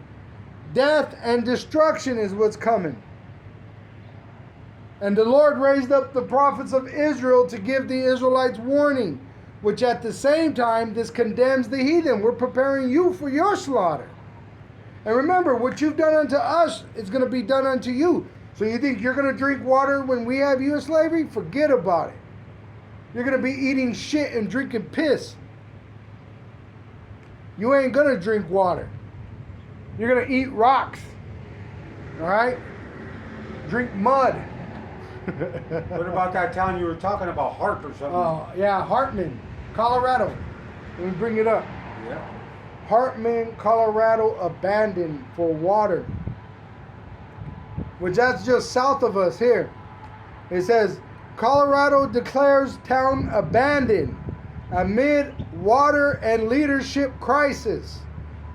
Death and destruction is what's coming. And the Lord raised up the prophets of Israel to give the Israelites warning, which at the same time, this condemns the heathen. We're preparing you for your slaughter. And remember, what you've done unto us is going to be done unto you. So you think you're going to drink water when we have you in slavery? Forget about it. You're going to be eating shit and drinking piss. You ain't going to drink water. You're going to eat rocks. All right? Drink mud. What about that town you were talking about, Hart or something? Oh, yeah, Hartman, Colorado. Let me bring it up. Yeah. Hartman, Colorado, abandoned for water. Which that's just south of us here. It says, Colorado declares town abandoned amid water and leadership crisis,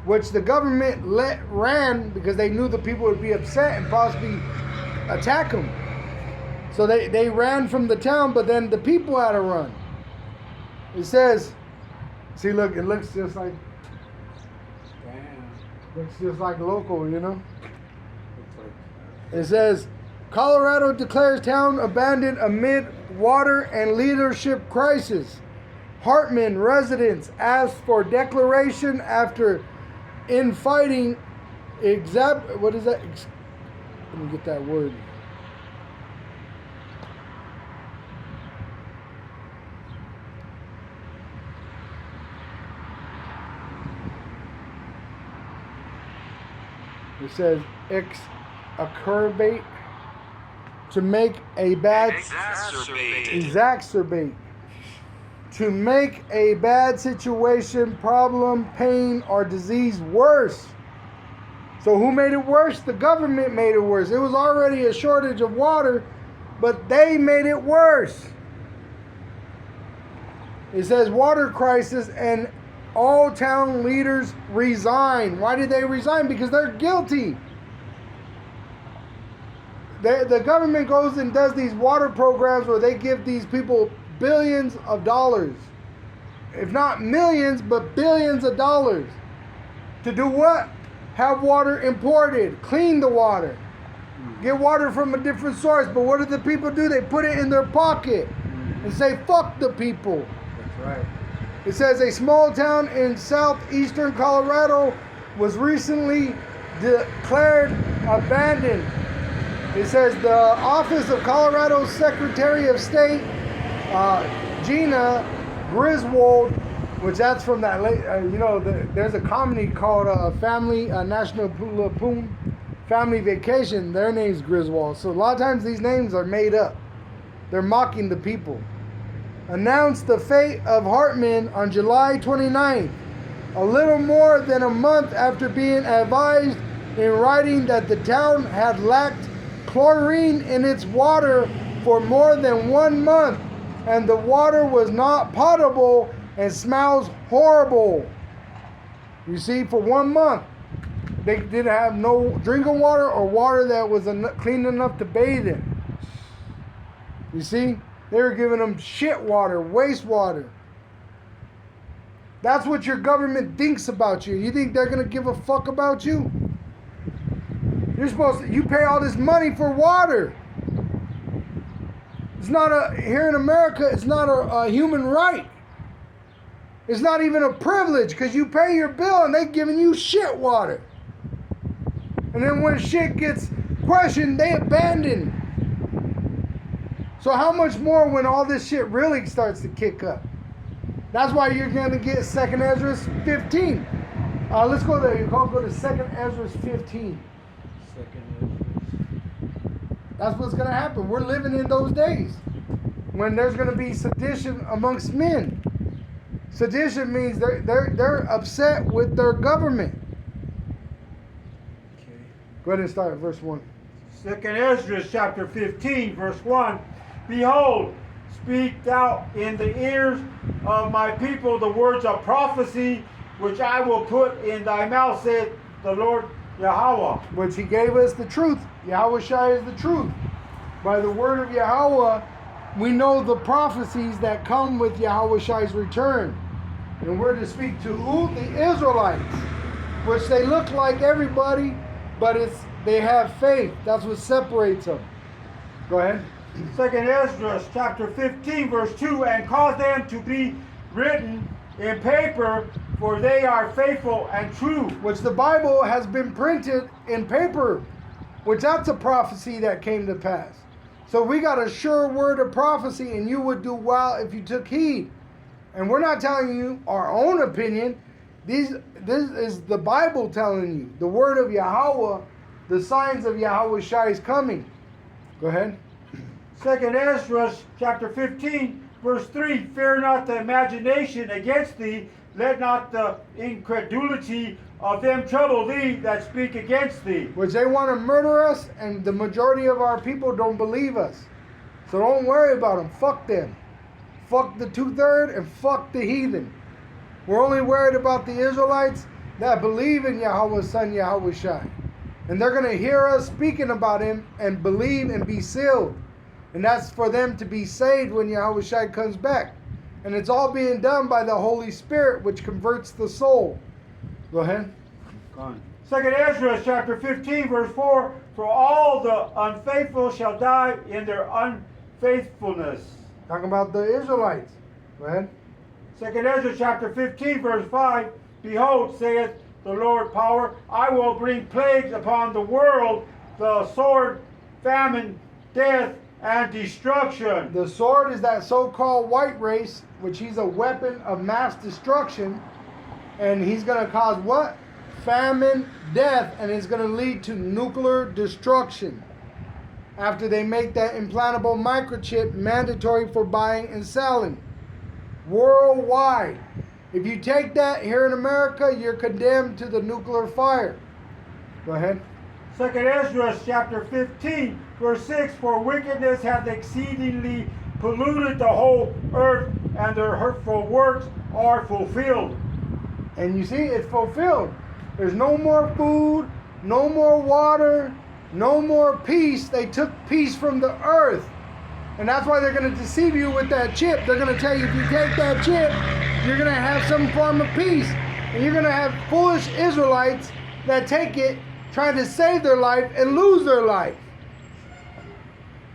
which the government ran because they knew the people would be upset and possibly attack them. So they ran from the town, but then the people had to run. It says, see, look, it looks just like, looks just like local, you know? It says, Colorado declares town abandoned amid water and leadership crisis. Hartman residents asked for declaration after infighting. What is that? Let me get that word. It says exacerbate, to make a bad exacerbate, to make a bad situation, problem, pain, or disease worse. So who made it worse? The government made it worse. It was already a shortage of water, but they made it worse. It says water crisis and all town leaders resign. Why did they resign? Because they're guilty. The government goes and does these water programs where they give these people billions of dollars. If not millions, but billions of dollars. To do what? Have water imported. Clean the water. Get water from a different source. But what do the people do? They put it in their pocket and say, fuck the people. That's right. It says a small town in southeastern Colorado was recently declared abandoned. It says the Office of Colorado's Secretary of State, Gina Griswold, which that's from that, there's a comedy called National Lampoon Family Vacation. Their name's Griswold. So a lot of times these names are made up. They're mocking the people. Announced the fate of Hartman on July 29th, a little more than a month after being advised in writing that the town had lacked chlorine in its water for more than 1 month, and the water was not potable and smells horrible. You see, for 1 month, they didn't have no drinking water or water that was clean enough to bathe in. You see? They were giving them shit water, wastewater. That's what your government thinks about you. You think they're going to give a fuck about you? You pay all this money for water. It's not here in America, it's not a human right. It's not even a privilege because you pay your bill and they're giving you shit water. And then when shit gets questioned, they abandon. So how much more when all this shit really starts to kick up? That's why you're going to get 2nd Ezra 15. Let's go there. You go to 2nd Ezra 15. That's what's going to happen. We're living in those days when there's going to be sedition amongst men. Sedition means they're upset with their government. Okay. Go ahead and start at verse 1. 2nd Ezra chapter 15, verse 1. Behold, speak thou in the ears of my people the words of prophecy, which I will put in thy mouth, saith the Lord Yahweh. Which he gave us the truth. Yahweh Shai is the truth. By the word of Yahweh, we know the prophecies that come with Yahweh Shai's return. And we're to speak to who? The Israelites. Which they look like everybody, but they have faith. That's what separates them. Go ahead. 2nd Ezra chapter 15 verse 2, and cause them to be written in paper, for they are faithful and true. Which the Bible has been printed in paper, which that's a prophecy that came to pass. So we got a sure word of prophecy, and you would do well if you took heed. And we're not telling you our own opinion. This is the Bible telling you. The word of Yahweh, the signs of Yahweh Shai is coming. Go ahead. 2nd Ezra chapter 15 verse 3, fear not the imagination against thee, let not the incredulity of them trouble thee that speak against thee. Which they want to murder us, and the majority of our people don't believe us. So don't worry about them. Fuck them. Fuck the 2/3 and fuck the heathen. We're only worried about the Israelites that believe in Yahweh's Son, Yahweh Shai. And they're going to hear us speaking about him and believe and be sealed. And that's for them to be saved when Yahweh Shai comes back. And it's all being done by the Holy Spirit, which converts the soul. Go ahead. 2nd Ezra chapter 15 verse 4, for all the unfaithful shall die in their unfaithfulness. Talking about the Israelites. Go ahead. 2nd Ezra chapter 15 verse 5, behold, saith the Lord power, I will bring plagues upon the world, the sword, famine, death, and destruction. The sword is that so-called white race, which he's a weapon of mass destruction. And he's going to cause what? Famine, death, and it's going to lead to nuclear destruction. After they make that implantable microchip mandatory for buying and selling. Worldwide. If you take that here in America, you're condemned to the nuclear fire. Go ahead. 2nd Ezra chapter 15 verse 6, for wickedness hath exceedingly polluted the whole earth, and their hurtful works are fulfilled. And you see, it's fulfilled. There's no more food, no more water, no more peace. They took peace from the earth. And that's why they're going to deceive you with that chip. They're going to tell you if you take that chip, you're going to have some form of peace. And you're going to have foolish Israelites that take it, trying to save their life and lose their life.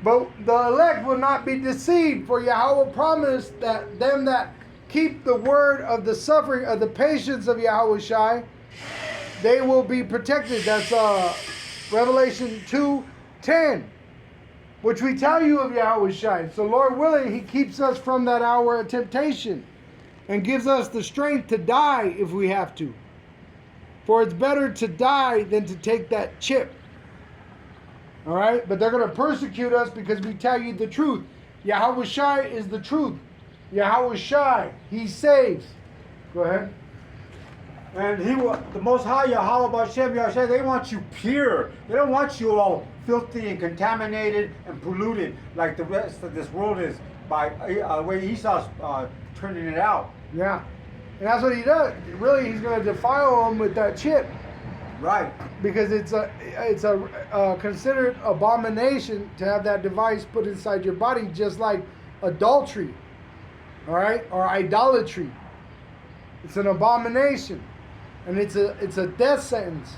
But the elect will not be deceived, for Yahweh promised that them that keep the word of the suffering of the patience of Yahweh Shai, they will be protected. That's Revelation 2:10, which we tell you of Yahweh Shai. So Lord willing, he keeps us from that hour of temptation and gives us the strength to die if we have to. For it's better to die than to take that chip. All right? But they're going to persecute us because we tell you the truth. Yahweh Shai is the truth. Yahweh Shai, he saves. Go ahead. And he will, the Most High Yahweh Bashem Yahshua, they want you pure. They don't want you all filthy and contaminated and polluted like the rest of this world is by the way Esau's turning it out. Yeah. And that's what he does. Really, he's going to defile them with that chip. Right. Because it's a considered abomination to have that device put inside your body, just like adultery. All right? Or idolatry. It's an abomination. And it's a death sentence.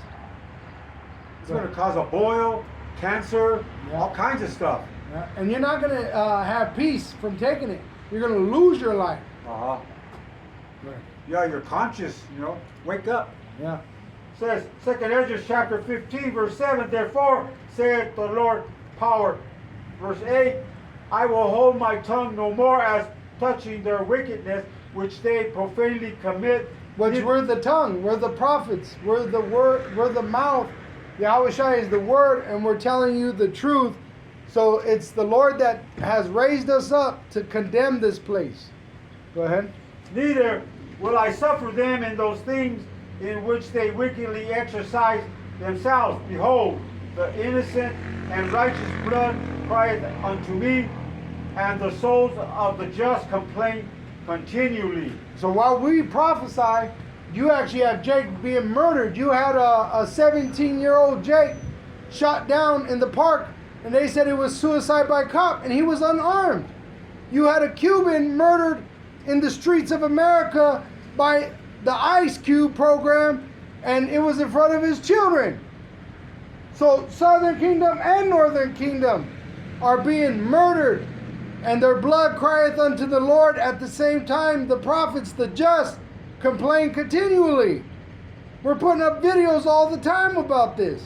It's going to cause a boil, cancer, all kinds of stuff. Yeah. And you're not going to have peace from taking it. You're going to lose your life. Uh-huh. Right. Yeah, you're conscious, wake up. Yeah. Says 2nd Ezra chapter 15 verse 7, therefore saith the Lord power. Verse 8, I will hold my tongue no more as touching their wickedness which they profanely commit. Which we're the tongue, we're the prophets, we're the word, we're the mouth. Yahweh Shai is the word, and we're telling you the truth. So it's the Lord that has raised us up to condemn this place. Go ahead. Neither will I suffer them in those things in which they wickedly exercise themselves. Behold, the innocent and righteous blood crieth unto me, and the souls of the just complain continually. So while we prophesy, you actually have Jake being murdered. You had a 17-year-old Jake shot down in the park, and they said it was suicide by cop, and he was unarmed. You had a Cuban murdered in the streets of America by the Ice Cube program, and it was in front of his children. So Southern Kingdom and Northern Kingdom are being murdered, and their blood crieth unto the Lord. At the same time, the prophets, the just, complain continually. We're putting up videos all the time about this.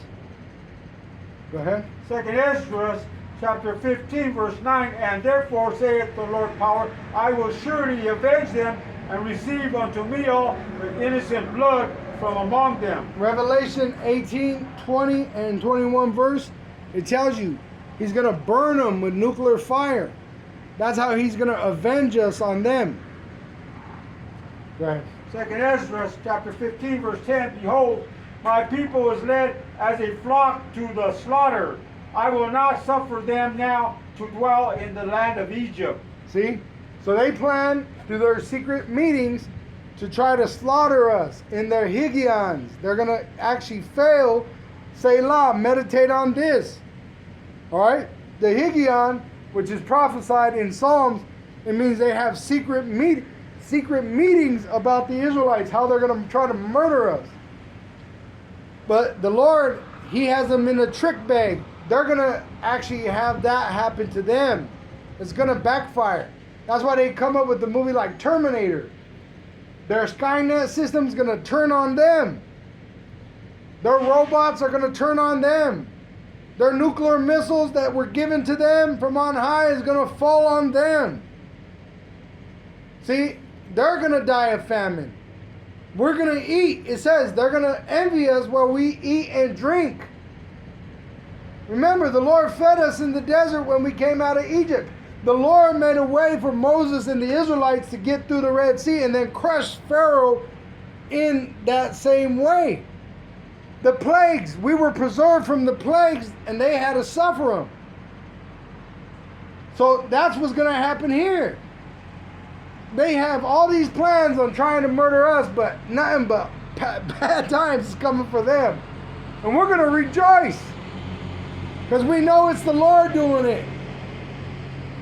Go ahead. Second Ezra chapter 15 verse 9, and therefore saith the Lord power, I will surely avenge them and receive unto me all the innocent blood from among them. Revelation 18, 20, and 21 verse, it tells you he's going to burn them with nuclear fire. That's how he's going to avenge us on them. Go ahead. Second Ezra chapter 15 verse 10, behold, my people is led as a flock to the slaughter. I will not suffer them now to dwell in the land of Egypt. See? So they plan through their secret meetings to try to slaughter us in their Higions. They're going to actually fail. Selah, meditate on this. All right? The Higion, which is prophesied in Psalms, it means they have secret meetings about the Israelites, how they're going to try to murder us. But the Lord, he has them in a trick bag. They're going to actually have that happen to them. It's going to backfire. That's why they come up with the movie like Terminator. Their Skynet system's going to turn on them. Their robots are going to turn on them. Their nuclear missiles that were given to them from on high is going to fall on them. See, they're going to die of famine. We're going to eat. It says they're going to envy us while we eat and drink. Remember, the Lord fed us in the desert when we came out of Egypt. The Lord made a way for Moses and the Israelites to get through the Red Sea and then crush Pharaoh in that same way. The plagues, we were preserved from the plagues and they had to suffer them. So that's what's going to happen here. They have all these plans on trying to murder us, but nothing but bad times is coming for them. And we're going to rejoice because we know it's the Lord doing it.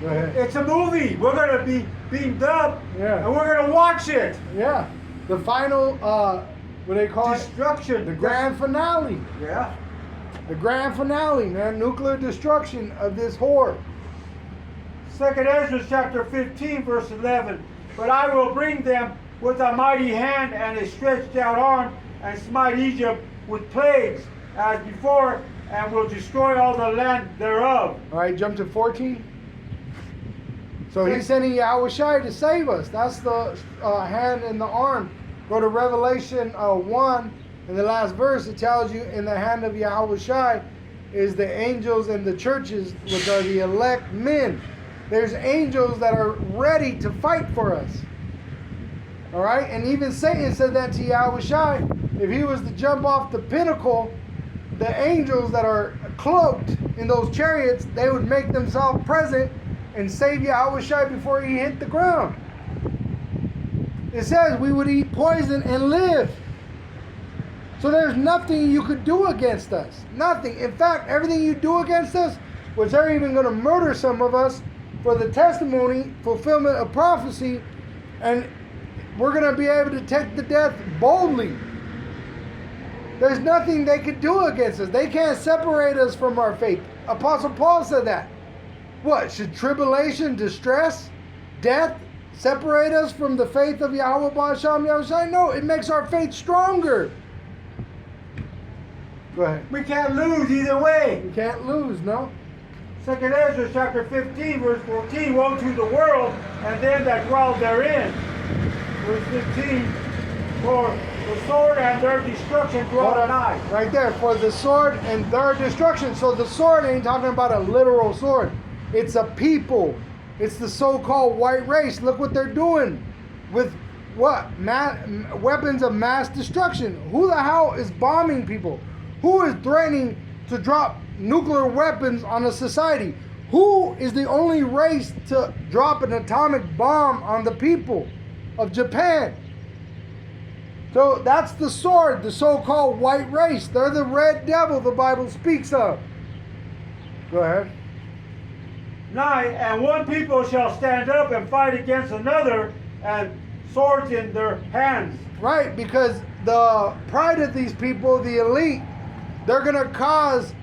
Go ahead. It's a movie. We're going to be beamed up, Yeah. and we're going to watch it. Yeah. The final, what do they call it? Destruction. The grand finale. Yeah. The grand finale, man. Nuclear destruction of this horde. Second Ezra chapter 15 verse 11. But I will bring them with a mighty hand and a stretched out arm, and smite Egypt with plagues as before, and will destroy all the land thereof. All right, jump to 14. So he's sending Yahushua to save us. That's the hand and the arm. Go to Revelation 1, in the last verse, it tells you in the hand of Yahushua is the angels and the churches, which are the elect men. There's angels that are ready to fight for us. All right? And even Satan said that to Yahushua. If he was to jump off the pinnacle, the angels that are cloaked in those chariots, they would make themselves present and save Yahushua before he hit the ground. It says we would eat poison and live. So there's nothing you could do against us. Nothing. In fact, everything you do against us, which they're even going to murder some of us for the testimony, fulfillment of prophecy, and we're going to be able to take the death boldly. There's nothing they could do against us. They can't separate us from our faith. Apostle Paul said that. What? Should tribulation, distress, death separate us from the faith of Yahweh Ba'asham Yahushua? No, it makes our faith stronger. Go ahead. We can't lose either way. You can't lose, no? Second Ezra chapter 15 verse 14. Woe to the world and them that dwell therein. Verse 15. For the sword and their destruction dwell nigh. Right there. For the sword and their destruction. So the sword ain't talking about a literal sword. It's a people. It's the so-called white race. Look what they're doing with what? Weapons of mass destruction. Who the hell is bombing people? Who is threatening to drop nuclear weapons on a society? Who is the only race to drop an atomic bomb on the people of Japan? So that's the sword, the so-called white race. They're the red devil the Bible speaks of. Go ahead. 9, and one people shall stand up and fight against another, and swords in their hands. Right, because the pride of these people, the elite, they're going to cause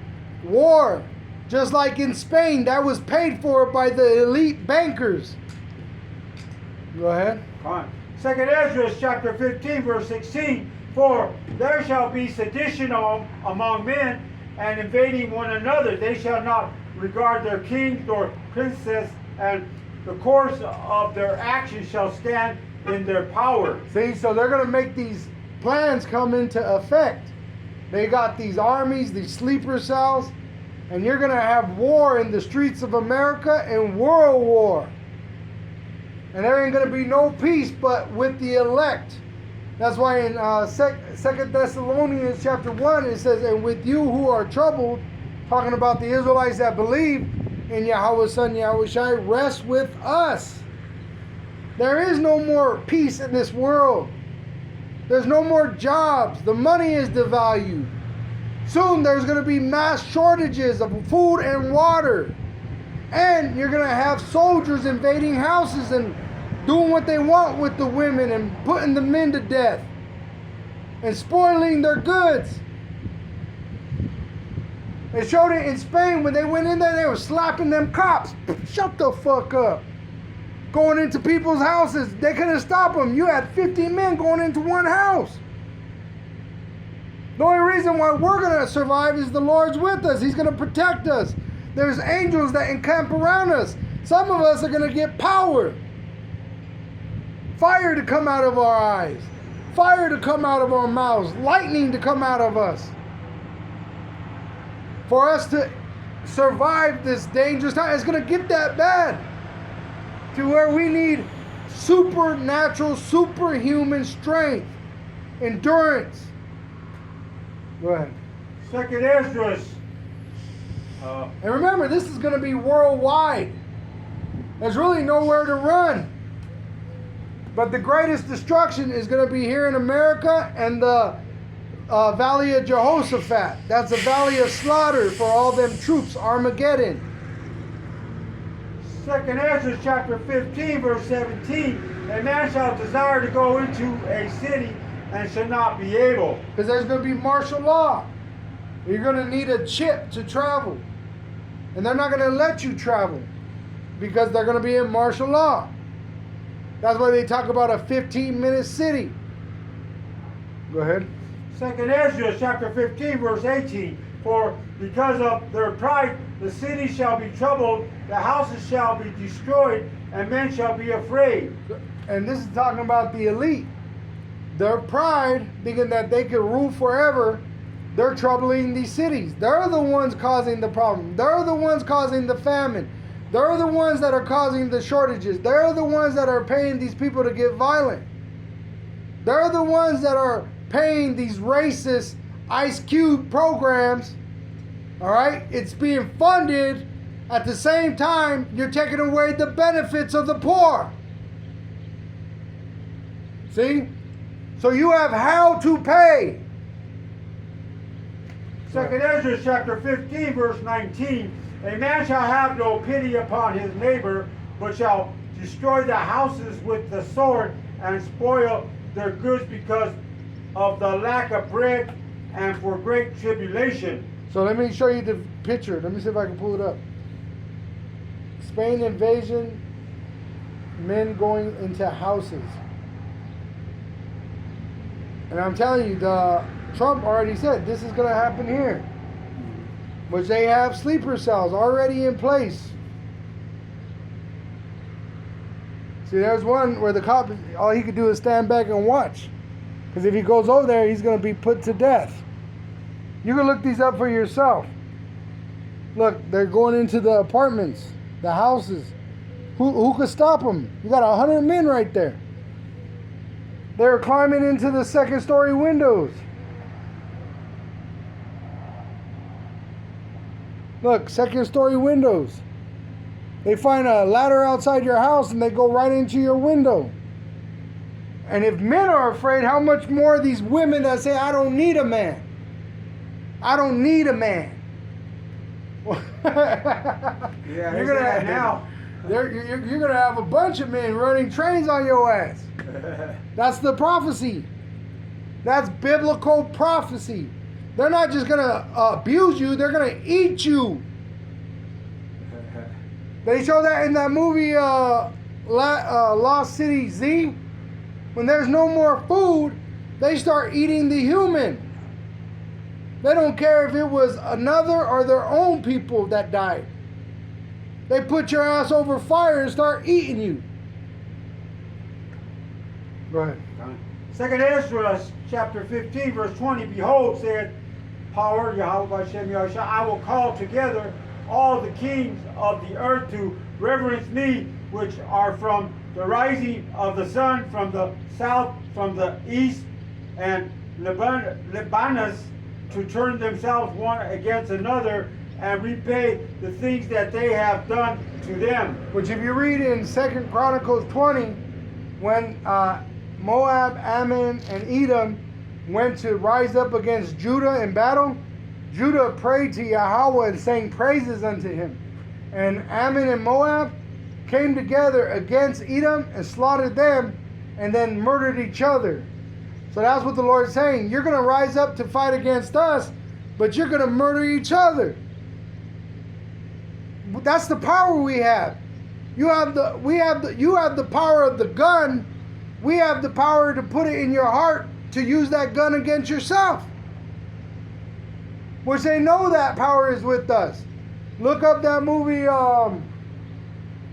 war. Just like in Spain, that was paid for by the elite bankers. Go ahead. Fine. 2nd Ezra chapter 15 verse 16, for there shall be sedition among men, and invading one another. They shall not regard their kings nor princes, and the course of their actions shall stand in their power. See, so they're going to make these plans come into effect. They got these armies, these sleeper cells, and you're going to have war in the streets of America and world war. And there ain't going to be no peace but with the elect. That's why in 2 Thessalonians chapter 1 it says, and with you who are troubled, talking about the Israelites that believe in Yahweh's Son Yahushai, rest with us. There is no more peace in this world. There's no more jobs. The money is devalued. Soon there's going to be mass shortages of food and water. And you're going to have soldiers invading houses and doing what they want with the women and putting the men to death and spoiling their goods. They showed it in Spain when they went in there, they were slapping them cops. Shut the fuck up. Going into people's houses. They couldn't stop them. You had 50 men going into one house. The only reason why we're going to survive is the Lord's with us. He's going to protect us. There's angels that encamp around us. Some of us are going to get power. Fire to come out of our eyes. Fire to come out of our mouths. Lightning to come out of us. For us to survive this dangerous time, it's going to get that bad. To where we need supernatural, superhuman strength, endurance. Go ahead. 2nd Ezra. And remember, this is going to be worldwide. There's really nowhere to run. But the greatest destruction is going to be here in America and the Valley of Jehoshaphat. That's a valley of slaughter for all them troops, Armageddon. 2nd Ezra chapter 15 verse 17, a man shall desire to go into a city and shall not be able. Because there's going to be martial law. You're going to need a chip to travel. And they're not going to let you travel because they're going to be in martial law. That's why they talk about a 15-minute city. Go ahead. 2nd Ezra chapter 15 verse 18, for because of their pride the city shall be troubled, the houses shall be destroyed, and men shall be afraid. And this is talking about the elite. Their pride, thinking that they could rule forever, they're troubling these cities. They're the ones causing the problem. They're the ones causing the famine. They're the ones that are causing the shortages. They're the ones that are paying these people to get violent. They're the ones that are paying these racist Ice Cube programs. All right? It's being funded. At the same time, you're taking away the benefits of the poor. See? So you have how to pay. 2nd Ezra chapter 15 verse 19, a man shall have no pity upon his neighbor, but shall destroy the houses with the sword and spoil their goods because of the lack of bread and for great tribulation. So let me show you the picture. Let me see if I can pull it up. Spain invasion, men going into houses. And I'm telling you, Trump already said this is going to happen here. Which they have sleeper cells already in place. See, there's one where the cop, all he could do is stand back and watch. Because if he goes over there, he's going to be put to death. You can look these up for yourself. Look, they're going into the apartments, the houses. Who could stop them? You got 100 men right there. They're climbing into the second-story windows. Look, second-story windows. They find a ladder outside your house and they go right into your window. And if men are afraid, how much more these women that say, I don't need a man. I don't need a man. Yeah, you're gonna have, now. you're gonna have a bunch of men running trains on your ass. That's the prophecy. That's biblical prophecy. They're not just gonna abuse you; they're gonna eat you. They show that in that movie, Lost City Z. When there's no more food, they start eating the human. They don't care if it was another or their own people that died. They put your ass over fire and start eating you. Go ahead. Second Ezra chapter 15 verse 20, behold, said power, Yahweh Hashem Yahushua, I will call together all the kings of the earth to reverence me, which are from the rising of the sun, from the south, from the east, and Lebanus, to turn themselves one against another and repay the things that they have done to them. Which if you read in 2 Chronicles 20, when Moab, Ammon, and Edom went to rise up against Judah in battle, Judah prayed to Yahweh and sang praises unto him. And Ammon and Moab came together against Edom and slaughtered them and then murdered each other. So that's what the Lord's saying. You're going to rise up to fight against us, but you're going to murder each other. That's the power we have. You have the power of the gun. We have the power to put it in your heart to use that gun against yourself. Which they know that power is with us. Look up that movie,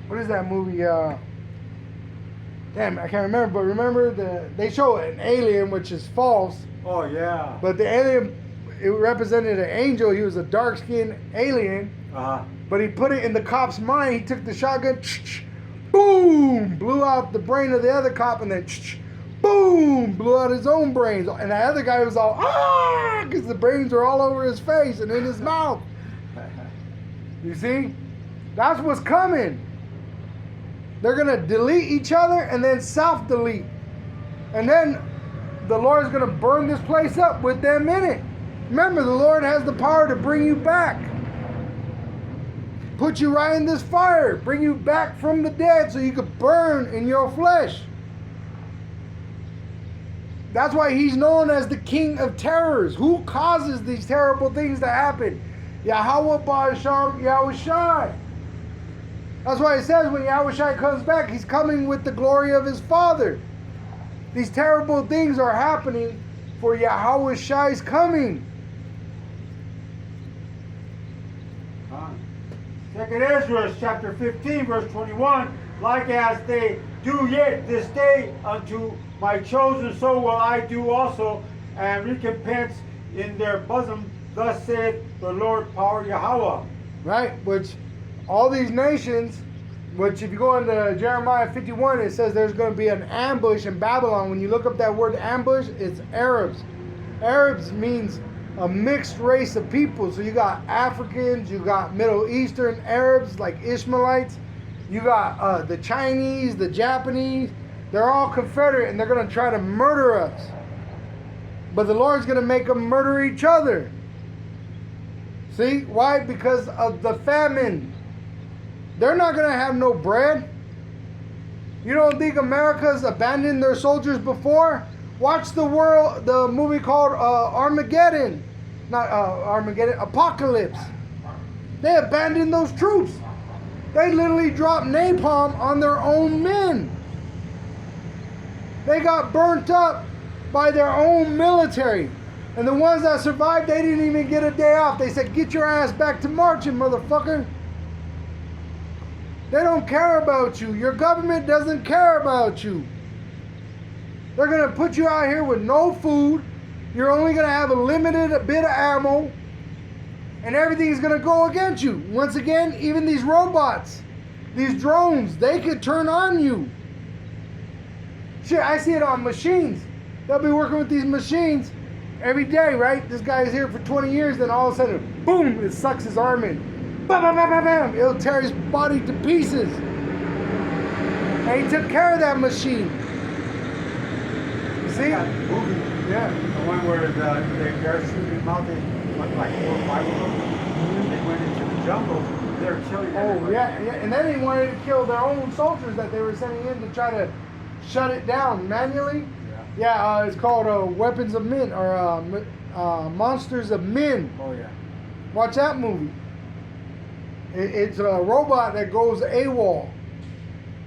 what is that movie? Damn, I can't remember, but remember they show an alien, which is false. Oh yeah. But the alien, it represented an angel. He was a dark-skinned alien. Uh-huh. But he put it in the cop's mind. He took the shotgun, boom, blew out the brain of the other cop, and then boom, blew out his own brains. And the other guy was all, because the brains were all over his face and in his mouth. You see? That's what's coming. They're going to delete each other and then self-delete. And then the Lord's going to burn this place up with them in it. Remember, the Lord has the power to bring you back. Put you right in this fire. Bring you back from the dead so you could burn in your flesh. That's why he's known as the King of Terrors. Who causes these terrible things to happen? Yahweh Ba'asham Yahushai. That's why it says when Yahushai comes back, he's coming with the glory of his Father. These terrible things are happening for Yahushai's coming. Second Ezra chapter 15 verse 21, like as they do yet this day unto my chosen, so will I do also, and recompense in their bosom. Thus saith the Lord power Yahweh. Right, which all these nations, which if you go into Jeremiah 51, it says there's going to be an ambush in Babylon. When you look up that word ambush, it's Arabs. Arabs means a mixed race of people. So you got Africans, you got Middle Eastern Arabs like Ishmaelites, you got the Chinese, the Japanese. They're all confederate and they're going to try to murder us. But the Lord's going to make them murder each other. See? Why? Because of the famine. They're not going to have no bread. You don't think America's abandoned their soldiers before? Watch the movie called Armageddon. Not Armageddon, Apocalypse. They abandoned those troops. They literally dropped napalm on their own men. They got burnt up by their own military. And the ones that survived, they didn't even get a day off. They said, get your ass back to marching, motherfucker. They don't care about you. Your government doesn't care about you. They're going to put you out here with no food. You're only going to have a limited bit of ammo. And everything's going to go against you. Once again, even these robots, these drones, they could turn on you. Shit, I see it on machines. They'll be working with these machines every day, right? This guy is here for 20 years, then all of a sudden, boom, it sucks his arm in. bam, bam, bam, bam, bam. It'll tear his body to pieces. And he took care of that machine. You see? That movie, Yeah. the one where they parachuted him out, they went like 4 or 5 of them, and they went into the jungle. They're killing Oh, everybody. yeah. And then they wanted to kill their own soldiers that they were sending in to try to shut it down manually. Yeah, it's called Weapons of Men, or Monsters of Men. Oh yeah. Watch that movie. It's a robot that goes AWOL.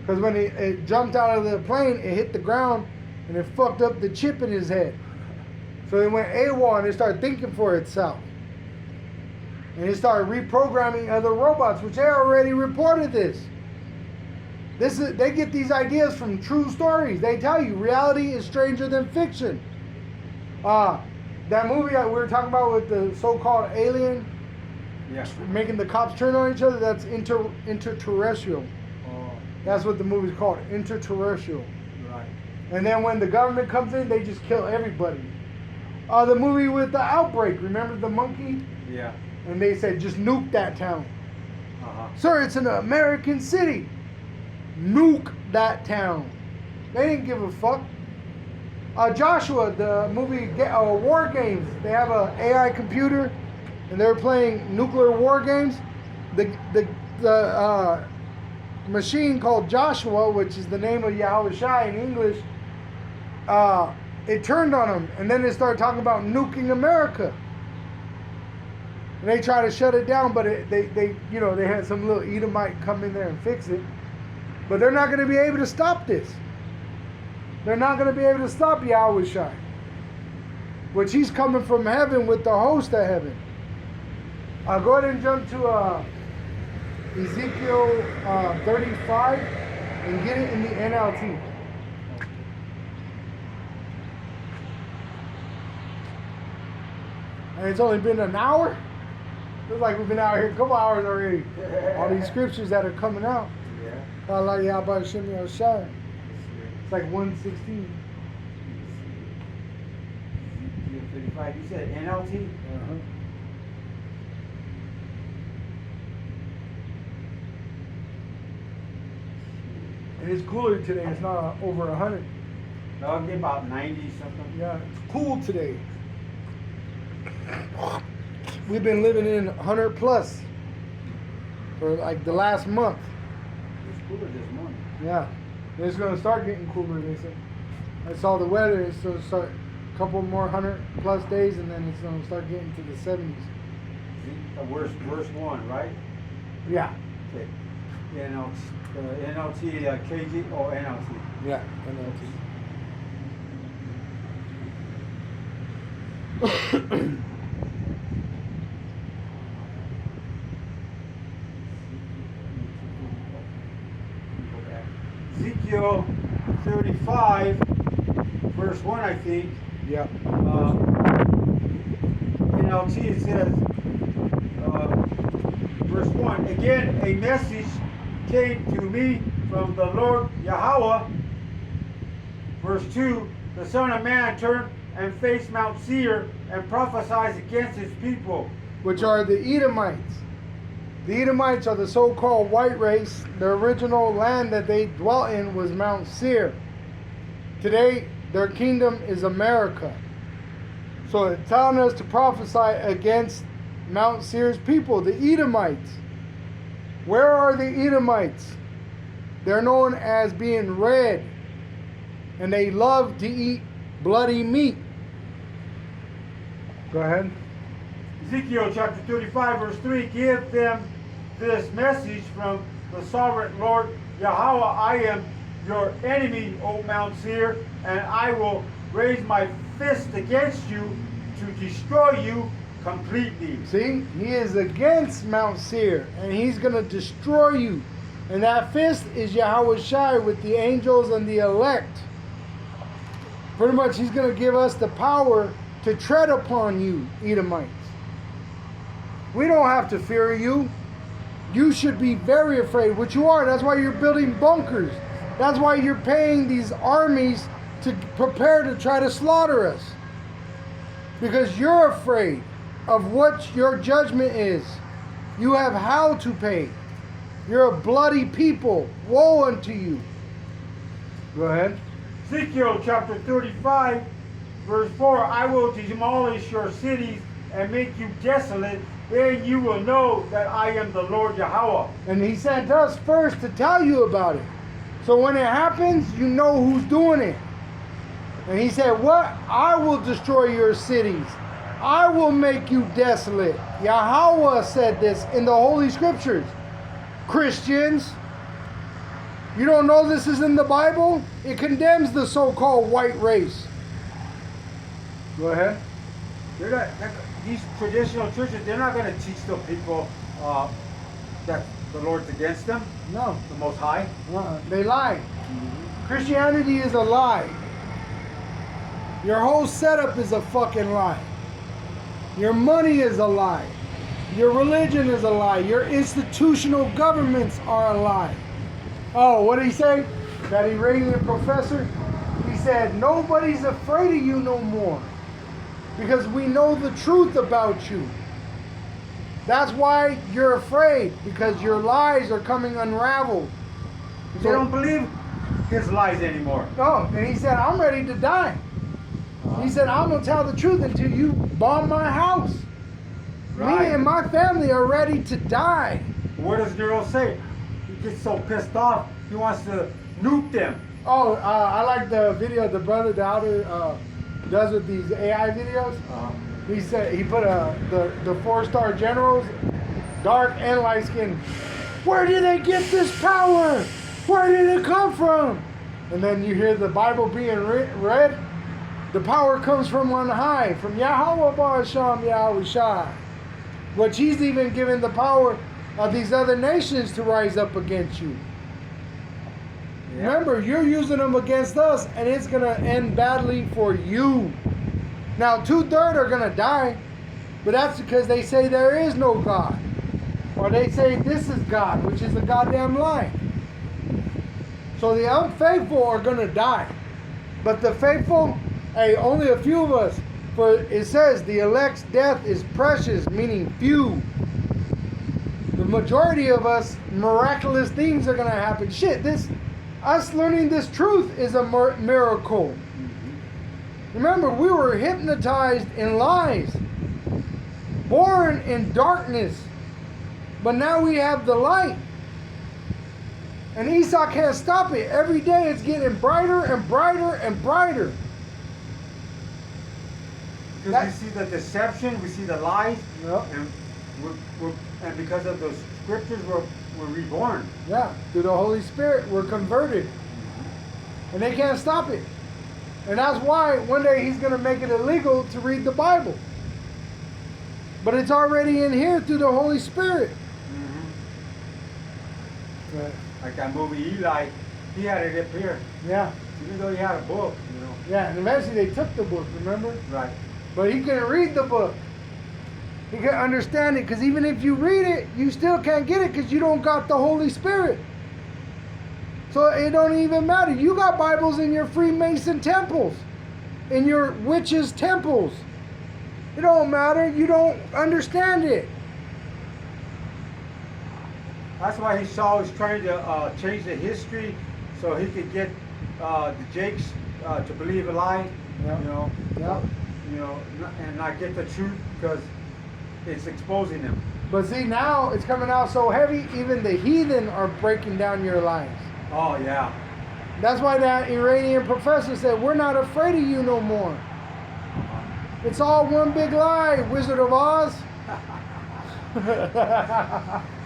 Because when it jumped out of the plane, it hit the ground and it fucked up the chip in his head. So it went AWOL and it started thinking for itself. And it started reprogramming other robots, which they already reported this. They get these ideas from true stories. They tell you reality is stranger than fiction. That movie that we were talking about with the so-called alien Yeah. making the cops turn on each other, that's interterrestrial. Oh, That's what the movie's called, interterrestrial. right. And then when the government comes in, they just kill everybody. The movie with the outbreak, remember the monkey? Yeah. And they said, just nuke that town. Uh-huh. Sir, it's an American city. Nuke that town. They didn't give a fuck. Joshua, the movie War Games, they have an AI computer and they're playing nuclear war games. The machine called Joshua, which is the name of Yahweh Shai in English, it turned on them, and then they started talking about nuking America. And they tried to shut it down, but they had some little Edomite come in there and fix it. But they're not going to be able to stop this. They're not going to be able to stop Yahweh Shai, which he's coming from heaven with the host of heaven. Go ahead and jump to Ezekiel 35 and get it in the NLT. And it's only been an hour? Looks like we've been out here a couple hours already. All these scriptures that are coming out. Yeah. Allah Yahweh Shem Yahushua. It's like 116. Ezekiel 35. You said NLT? Uh-huh. And it's cooler today. It's not over 100. That'll be about 90 something. Yeah, it's cool today. We've been living in 100 plus for like the last month. It's cooler this morning. Yeah, it's gonna start getting cooler. They say. I saw the weather. It's gonna start a couple more 100 plus days, and then it's gonna start getting to the 70s. The worst one, right? Yeah, Okay. NLT KG or NLT? yeah, NLT. Ezekiel 35, verse 1, I think. Yeah. NLT, it says, verse 1, again, a message came to me from the Lord Yahweh. Verse 2, the Son of Man turned and faced Mount Seir and prophesied against his people. Which are the Edomites. The Edomites are the so-called white race. The original land that they dwelt in was Mount Seir. Today, their kingdom is America. So it's telling us to prophesy against Mount Seir's people, the Edomites. Where are the Edomites? They're known as being red, and they love to eat bloody meat. Go ahead. Ezekiel chapter 35, verse 3, give them this message from the sovereign Lord Yahweh, I am your enemy, O Mount Seir, and I will raise my fist against you to destroy you completely. See, he is against Mount Seir, and he's going to destroy you. And that fist is Yahweh Shai with the angels and the elect. Pretty much, he's going to give us the power to tread upon you, Edomites. We don't have to fear you. You should be very afraid, which you are. That's why you're building bunkers. That's why you're paying these armies to prepare to try to slaughter us. Because you're afraid of what your judgment is. You have how to pay. You're a bloody people. Woe unto you. Go ahead. Ezekiel chapter 35, verse 4, I will demolish your cities and make you desolate. Then you will know that I am the Lord Yahweh. And he sent us first to tell you about it. So when it happens, you know who's doing it. And he said, what? I will destroy your cities. I will make you desolate. Yahweh said this in the Holy Scriptures. Christians, you don't know this is in the Bible? It condemns the so-called white race. Go ahead. These traditional churches, they're not going to teach the people that the Lord's against them, No. the Most High. They lie. Christianity is a lie. Your whole setup is a fucking lie. Your money is a lie. Your religion is a lie. Your institutional governments are a lie. Oh, what did he say? That Iranian professor? He said, nobody's afraid of you no more. Because we know the truth about you. That's why you're afraid. Because your lies are coming unraveled. They don't believe his lies anymore. No, and he said, I'm ready to die. He said, I'm going to tell the truth until you bomb my house. Right. Me and my family are ready to die. What does Nero say? He gets so pissed off, he wants to nuke them. Oh, I like the video the brother Dowder does with these AI videos. He said he put the 4-star generals, dark and light skin. Where did they get this power? Where did it come from? And then you hear the Bible being read. The power comes from on high, from Yahweh Ba'asham Yahweh Shai. Which he's even given the power of these other nations to rise up against you. Yeah. Remember, you're using them against us, and it's going to end badly for you. Now, 2/3 are going to die, but that's because they say there is no God. Or they say this is God, which is a goddamn lie. So the unfaithful are going to die. But the faithful, hey, only a few of us. For it says the elect's death is precious, meaning few. The majority of us, miraculous things are going to happen. Shit, us learning this truth is a miracle. Remember, we were hypnotized in lies, born in darkness, but now we have the light. And Esau can't stop it. Every day it's getting brighter and brighter and brighter. Because we see the deception, we see the lies, Yep. and because of those scriptures, we're reborn. Yeah, through the Holy Spirit, we're converted. And they can't stop it. And that's why one day he's going to make it illegal to read the Bible. But it's already in here through the Holy Spirit. Right. Like that movie Eli, he had it up here. Yeah, Even though he had a book, yeah. And eventually they took the book, remember? Right. But he couldn't read the book. He couldn't understand it, because even if you read it, you still can't get it because you don't got the Holy Spirit. So it don't even matter. You got Bibles in your Freemason temples, in your witches' temples. It don't matter. You don't understand it. That's why he's always trying to change the history so he could get the Jakes to believe a lie, Yeah. Yeah. And not get the truth because it's exposing them. But see, now it's coming out so heavy, even the heathen are breaking down your lies. Oh yeah. That's why that Iranian professor said, we're not afraid of you no more. It's all one big lie, Wizard of Oz.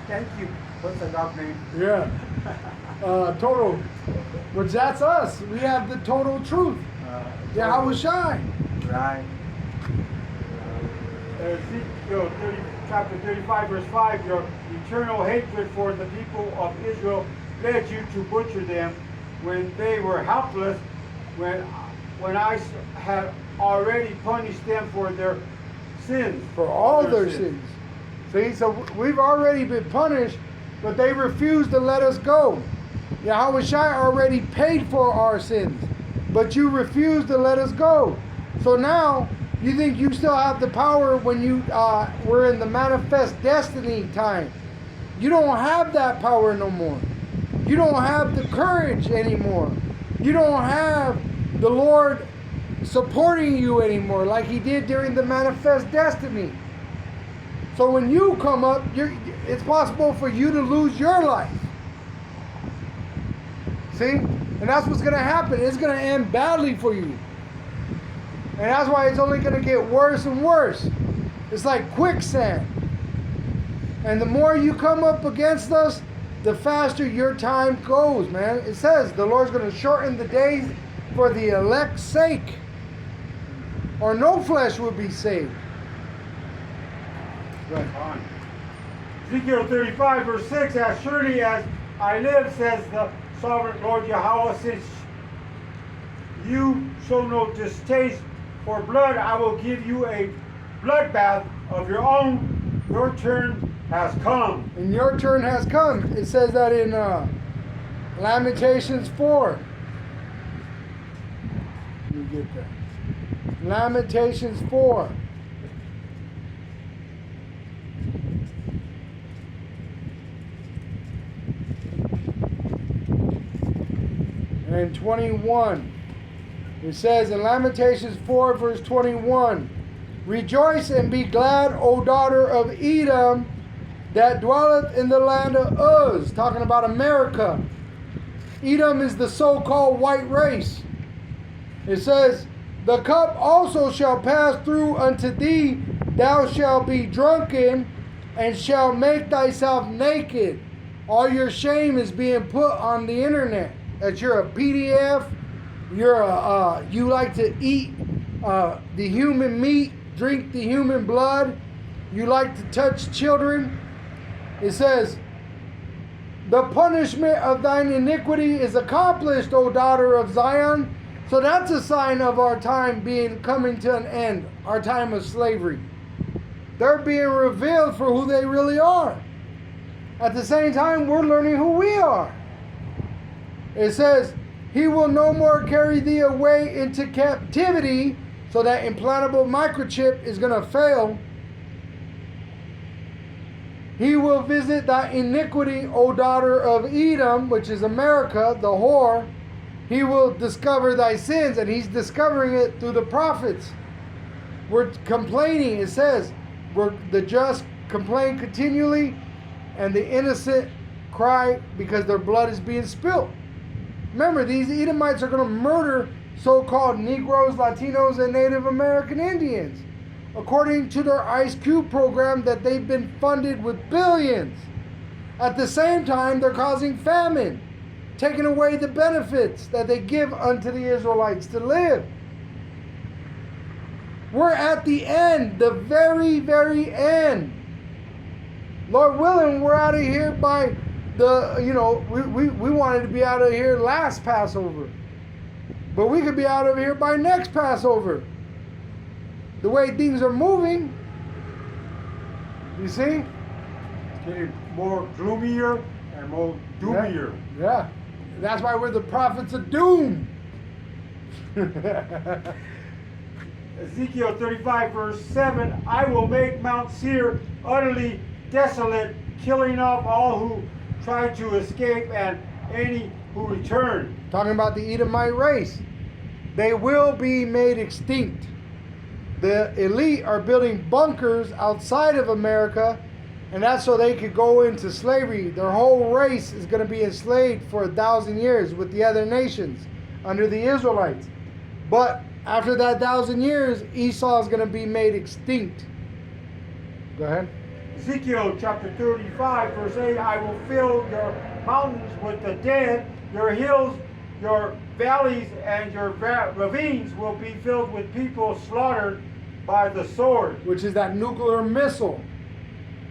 Thank you. What's the dog name? Yeah. Total. Which that's us. We have the total truth. Yahweh Shai. Right. Ezekiel chapter 35, verse 5, your eternal hatred for the people of Israel led you to butcher them when they were helpless, when I had already punished them for their sins. For all their sins. See, so we've already been punished, but they refused to let us go. Yahweh Shai already paid for our sins, but you refused to let us go. So now You think you still have the power when you were in the manifest destiny time. You don't have that power no more. You don't have the courage anymore. You don't have the Lord supporting you anymore like he did during the manifest destiny. So when you come up, it's possible for you to lose your life. See? And that's what's going to happen. It's going to end badly for you. And that's why it's only going to get worse and worse. It's like quicksand. And the more you come up against us, the faster your time goes, man. It says the Lord's going to shorten the days for the elect's sake, or no flesh will be saved. Right. On. Ezekiel 35, verse 6, as surely as I live, says the sovereign Lord Yahweh, since you show no distaste for blood, I will give you a bloodbath of your own. Your turn has come. And your turn has come. It says that in Lamentations 4. Let me get that. Lamentations 4. And 21. It says in Lamentations 4, verse 21, rejoice and be glad, O daughter of Edom, that dwelleth in the land of Uz. Talking about America. Edom is the so-called white race. It says, the cup also shall pass through unto thee, thou shalt be drunken, and shalt make thyself naked. All your shame is being put on the internet. That you're a PDF, you like to eat the human meat, drink the human blood, you like to touch children. It says, the punishment of thine iniquity is accomplished, O daughter of Zion. So that's a sign of our time coming to an end, our time of slavery. They're being revealed for who they really are. At the same time, we're learning who we are. It says, he will no more carry thee away into captivity, so that implantable microchip is going to fail. He will visit thy iniquity, O daughter of Edom, which is America, the whore. He will discover thy sins, and he's discovering it through the prophets. We're complaining, it says, the just complain continually, and the innocent cry because their blood is being spilt. Remember, these Edomites are going to murder so-called Negroes, Latinos, and Native American Indians, according to their Ice Cube program that they've been funded with billions. At the same time, they're causing famine, taking away the benefits that they give unto the Israelites to live. We're at the end, the very, very end. Lord willing, we're out of here by we wanted to be out of here last Passover. But we could be out of here by next Passover. The way things are moving. You see? It's getting more gloomier and more doomier. Yeah. That's why we're the prophets of doom. Ezekiel 35, verse 7, I will make Mount Seir utterly desolate, killing off all who try to escape and any who return. Talking about the Edomite race. They will be made extinct. The elite are building bunkers outside of America, and that's so they could go into slavery. Their whole race is going to be enslaved for 1,000 years with the other nations under the Israelites. But after that 1,000 years, Esau is going to be made extinct. Go ahead. Ezekiel chapter 35, verse 8, I will fill your mountains with the dead, your hills, your valleys, and your ravines will be filled with people slaughtered by the sword. Which is that nuclear missile.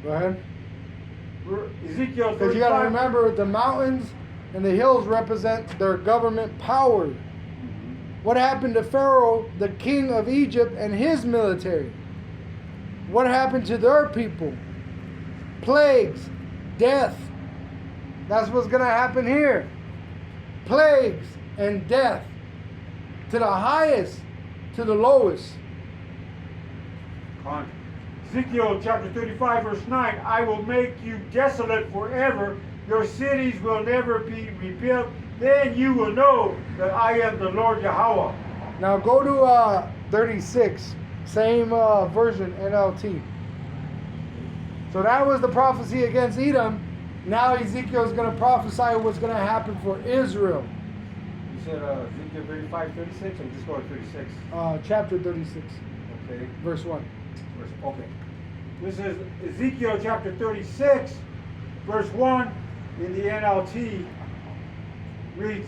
Go ahead. Ezekiel 35. Because you got to remember, the mountains and the hills represent their government power. What happened to Pharaoh, the king of Egypt, and his military? What happened to their people? Plagues, death. That's what's going to happen here. Plagues and death. To the highest, to the lowest. on Ezekiel chapter 35, verse 9, I will make you desolate forever. Your cities will never be rebuilt. Then you will know that I am the Lord Yahweh. Now go to 36, same version, NLT. So that was the prophecy against Edom. Now Ezekiel is going to prophesy what's going to happen for Israel. You said Ezekiel 35, 36, or just go to 36? Chapter 36, Okay. verse 1. Okay. This is Ezekiel chapter 36, verse 1 in the NLT. Reads,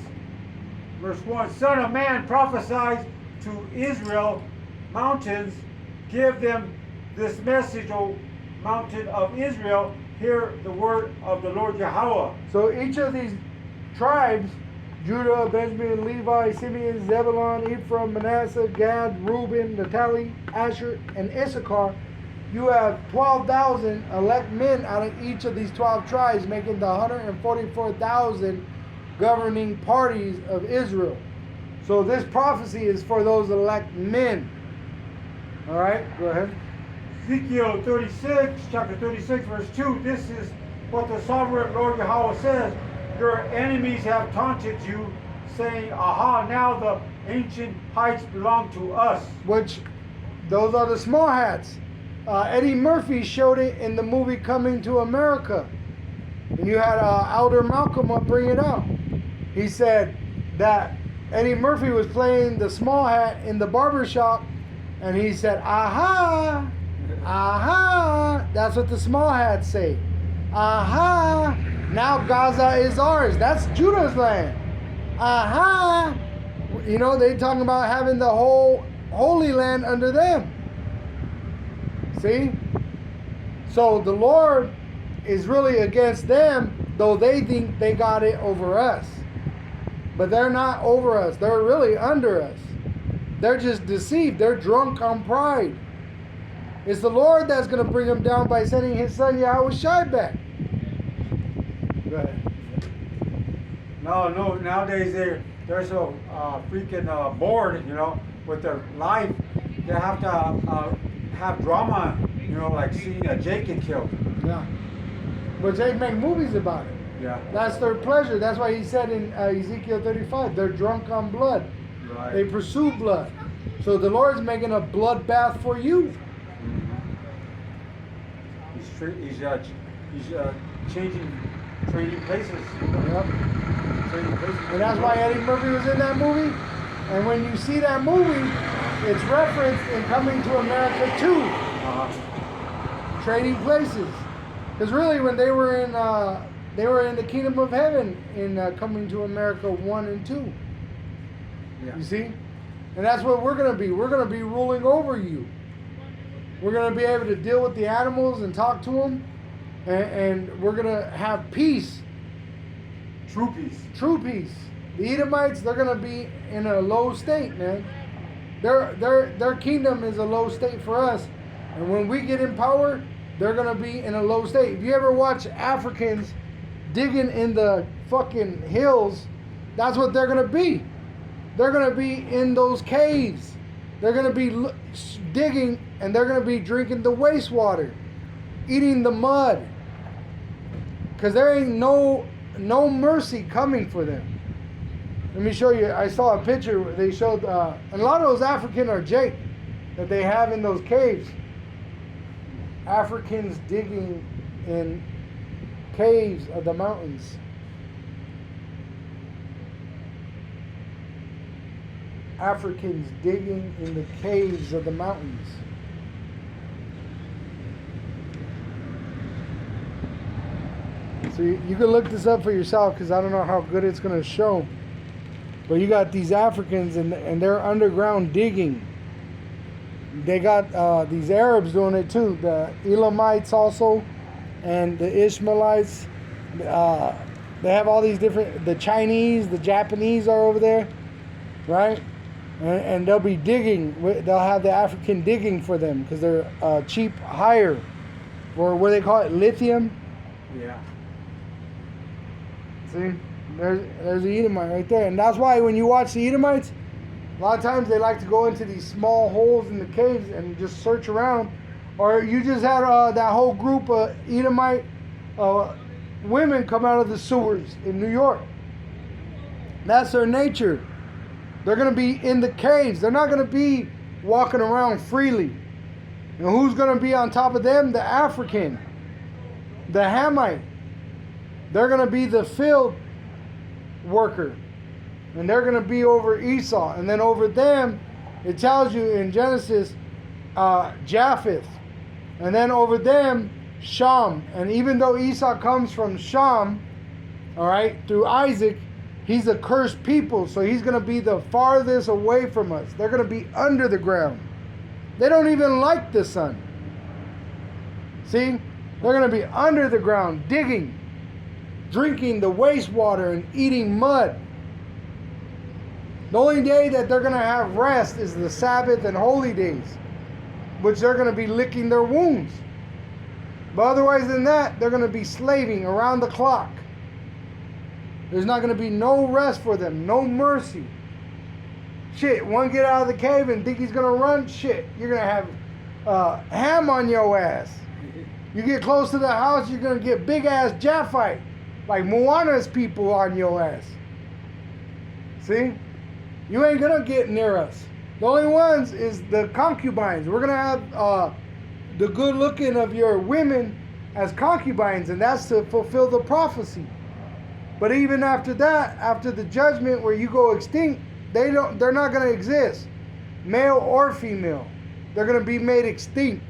verse 1, Son of man, prophesies to Israel mountains, give them this message, O mountain of Israel, hear the word of the Lord Yahweh. So each of these tribes, Judah, Benjamin, Levi, Simeon, Zebulun, Ephraim, Manasseh, Gad, Reuben, Naphtali, Asher, and Issachar, you have 12,000 elect men out of each of these 12 tribes, making the 144,000 governing parties of Israel. So this prophecy is for those elect men. All right, go ahead. Ezekiel 36, chapter 36, verse 2, this is what the sovereign Lord Yahweh says. Your enemies have taunted you, saying, Aha, now the ancient heights belong to us. Which, those are the small hats. Eddie Murphy showed it in the movie Coming to America. And you had Elder Malcolm up bring it out. He said that Eddie Murphy was playing the small hat in the barber shop, and he said, aha, aha. That's what the small hats say. Aha, now Gaza is ours. That's Judah's land. Aha. You know, they talking about having the whole Holy Land under them. See? So the Lord is really against them, though they think they got it over us. But they're not over us. They're really under us. They're just deceived. They're drunk on pride. It's the Lord that's going to bring them down by sending his son Yahweh Shai back. Go ahead. No, nowadays they're so freaking bored, you know, with their life. They have to have drama, you know, like seeing Jake get killed. Yeah. But they make movies about it. Yeah. That's their pleasure. That's why he said in Ezekiel 35, they're drunk on blood. Right. They pursue blood. So the Lord's making a bloodbath for you. He's changing, trading places. Yep. Trading places. And that's why Eddie Murphy was in that movie. And when you see that movie, it's referenced in Coming to America 2, trading places. Because really, when they were in the kingdom of heaven in Coming to America 1 and 2. Yeah. You see? And that's what we're going to be. We're going to be ruling over you. We're going to be able to deal with the animals and talk to them. And we're going to have peace. True peace. True peace. The Edomites, they're going to be in a low state, man. Their kingdom is a low state for us. And when we get in power, they're going to be in a low state. If you ever watch Africans digging in the fucking hills, that's what they're going to be. They're going to be in those caves. They're going to be digging, and they're going to be drinking the wastewater, eating the mud. Because there ain't no mercy coming for them. Let me show you. I saw a picture. They showed, and a lot of those African are Jake that they have in those caves. Africans digging in caves of the mountains. Africans digging in the caves of the mountains. So you can look this up for yourself, because I don't know how good it's going to show. But you got these Africans and they're underground digging. They got these Arabs doing it too. The Elamites also, and the Ishmaelites. They have all these different. The Chinese, the Japanese are over there, right? And they'll be digging. They'll have the African digging for them because they're cheap hire, or what they call it, lithium. Yeah. See, there's the Edomite right there, and that's why when you watch the Edomites, a lot of times they like to go into these small holes in the caves and just search around Or you just had that whole group of Edomite women come out of the sewers in New York. That's their nature. They're going to be in the caves. They're not going to be walking around freely. And who's going to be on top of them? The African, the Hamite. They're going to be the field worker. And they're going to be over Esau. And then over them, it tells you in Genesis, Japheth. And then over them, Sham. And even though Esau comes from Sham, all right, through Isaac, he's a cursed people. So he's going to be the farthest away from us. They're going to be under the ground. They don't even like the sun. See? They're going to be under the ground, digging, drinking the wastewater, and eating mud. The only day that they're going to have rest is the Sabbath and holy days, which they're going to be licking their wounds. But otherwise than that, they're going to be slaving around the clock. There's not going to be no rest for them, no mercy. Shit, one get out of the cave and think he's going to run, shit, you're going to have ham on your ass. You get close to the house, you're going to get big ass Japhite, like Moana's people on your ass. See? You ain't going to get near us. The only ones is the concubines. We're going to have the good looking of your women as concubines, and that's to fulfill the prophecy. But even after that, after the judgment where you go extinct, they're not going to exist, male or female. They're going to be made extinct.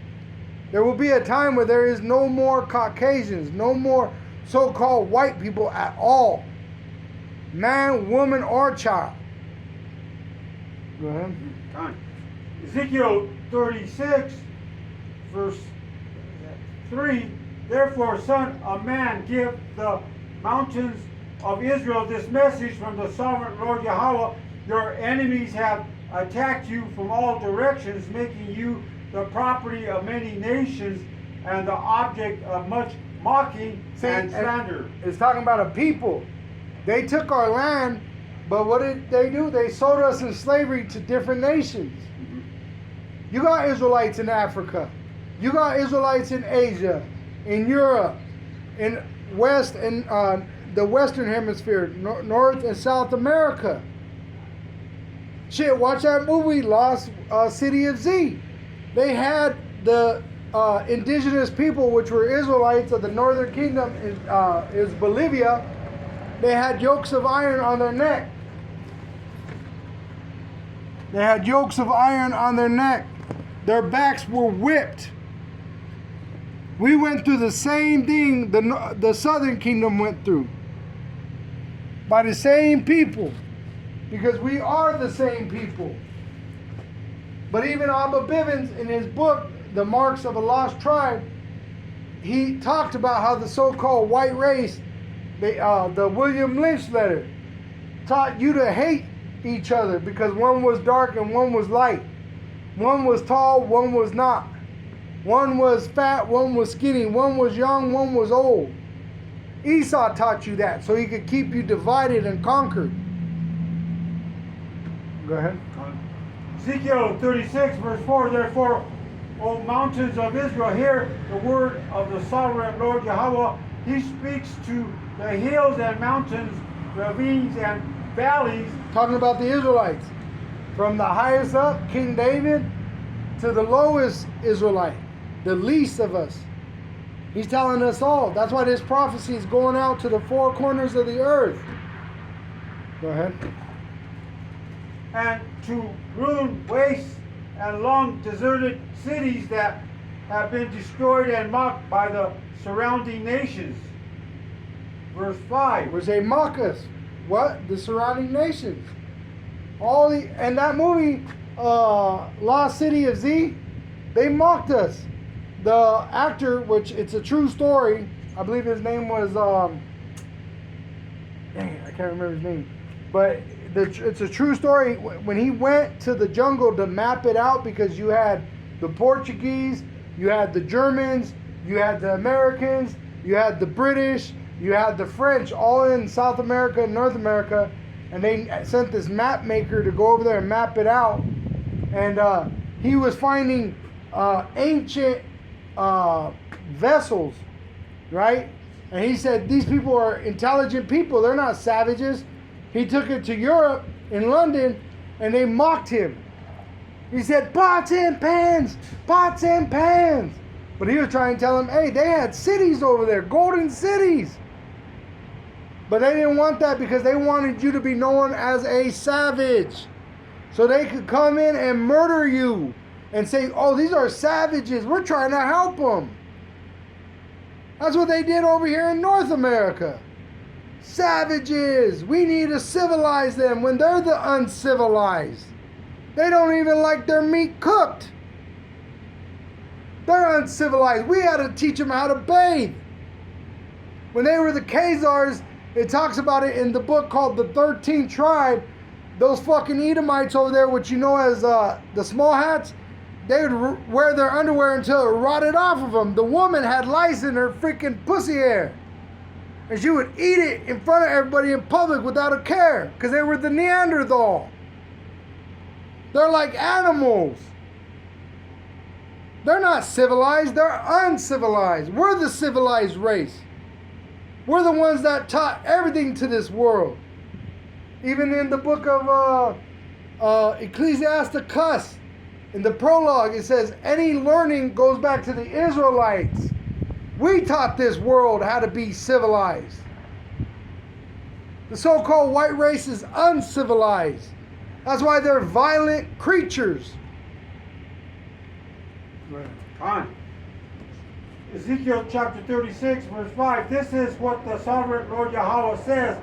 There will be a time where there is no more Caucasians, no more so-called white people at all, man, woman, or child. Go ahead. Ezekiel 36, verse 3. Therefore, son of man, give the mountains of Israel this message from the sovereign Lord Yahweh. Your enemies have attacked you from all directions, making you the property of many nations and the object of much mocking and slander. It's talking about a people. They took our land, but what did they do? They sold us in slavery to different nations. You got Israelites in Africa. You got Israelites in Asia, in Europe, in West and the Western Hemisphere, North and South America. Shit, watch that movie, Lost City of Z. They had the indigenous people, which were Israelites of the Northern Kingdom, is Bolivia. They had yokes of iron on their neck. They had yokes of iron on their neck. Their backs were whipped. We went through the same thing the Southern Kingdom went through. By the same people. Because we are the same people. But even Abba Bivens, in his book, The Marks of a Lost Tribe, he talked about how the so-called white race, the William Lynch letter, taught you to hate each other because one was dark and one was light. One was tall, one was not. One was fat, one was skinny. One was young, one was old. Esau taught you that so he could keep you divided and conquered. Go ahead. Ezekiel 36, verse 4. Therefore, O mountains of Israel, hear the word of the sovereign Lord Yahweh. He speaks to the hills and mountains, ravines and valleys. Talking about the Israelites. From the highest up, King David, to the lowest Israelite, the least of us. He's telling us all. That's why this prophecy is going out to the four corners of the earth. Go ahead. And to ruin waste and long deserted cities that have been destroyed and mocked by the surrounding nations. Verse 5. Where they mock us. What? The surrounding nations. And that movie, Lost City of Z, they mocked us. The actor, which it's a true story, I believe his name was, dang it, I can't remember his name. But it's a true story. When he went to the jungle to map it out, because you had the Portuguese, you had the Germans, you had the Americans, you had the British, you had the French, all in South America and North America, and they sent this map maker to go over there and map it out. And he was finding ancient vessels, right? And he said these people are intelligent people. They're not savages. He took it to Europe in London, and they mocked him. He said, pots and pans, pots and pans. But he was trying to tell them, hey, they had cities over there, golden cities. But they didn't want that because they wanted you to be known as a savage. So they could come in and murder you and say, oh, these are savages. We're trying to help them. That's what they did over here in North America. Savages. We need to civilize them when they're the uncivilized. They don't even like their meat cooked. They're uncivilized. We had to teach them how to bathe. When they were the Khazars, it talks about it in the book called The 13th Tribe. Those fucking Edomites over there, which you know as the small hats, they would wear their underwear until it rotted off of them. The woman had lice in her freaking pussy hair. And she would eat it in front of everybody in public without a care. Because they were the Neanderthal. They're like animals. They're not civilized. They're uncivilized. We're the civilized race. We're the ones that taught everything to this world. Even in the book of Ecclesiasticus, in the prologue, it says, any learning goes back to the Israelites. We taught this world how to be civilized. The so-called white race is uncivilized. That's why they're violent creatures. On. Ezekiel chapter 36, verse 5. This is what the sovereign Lord Yahweh says.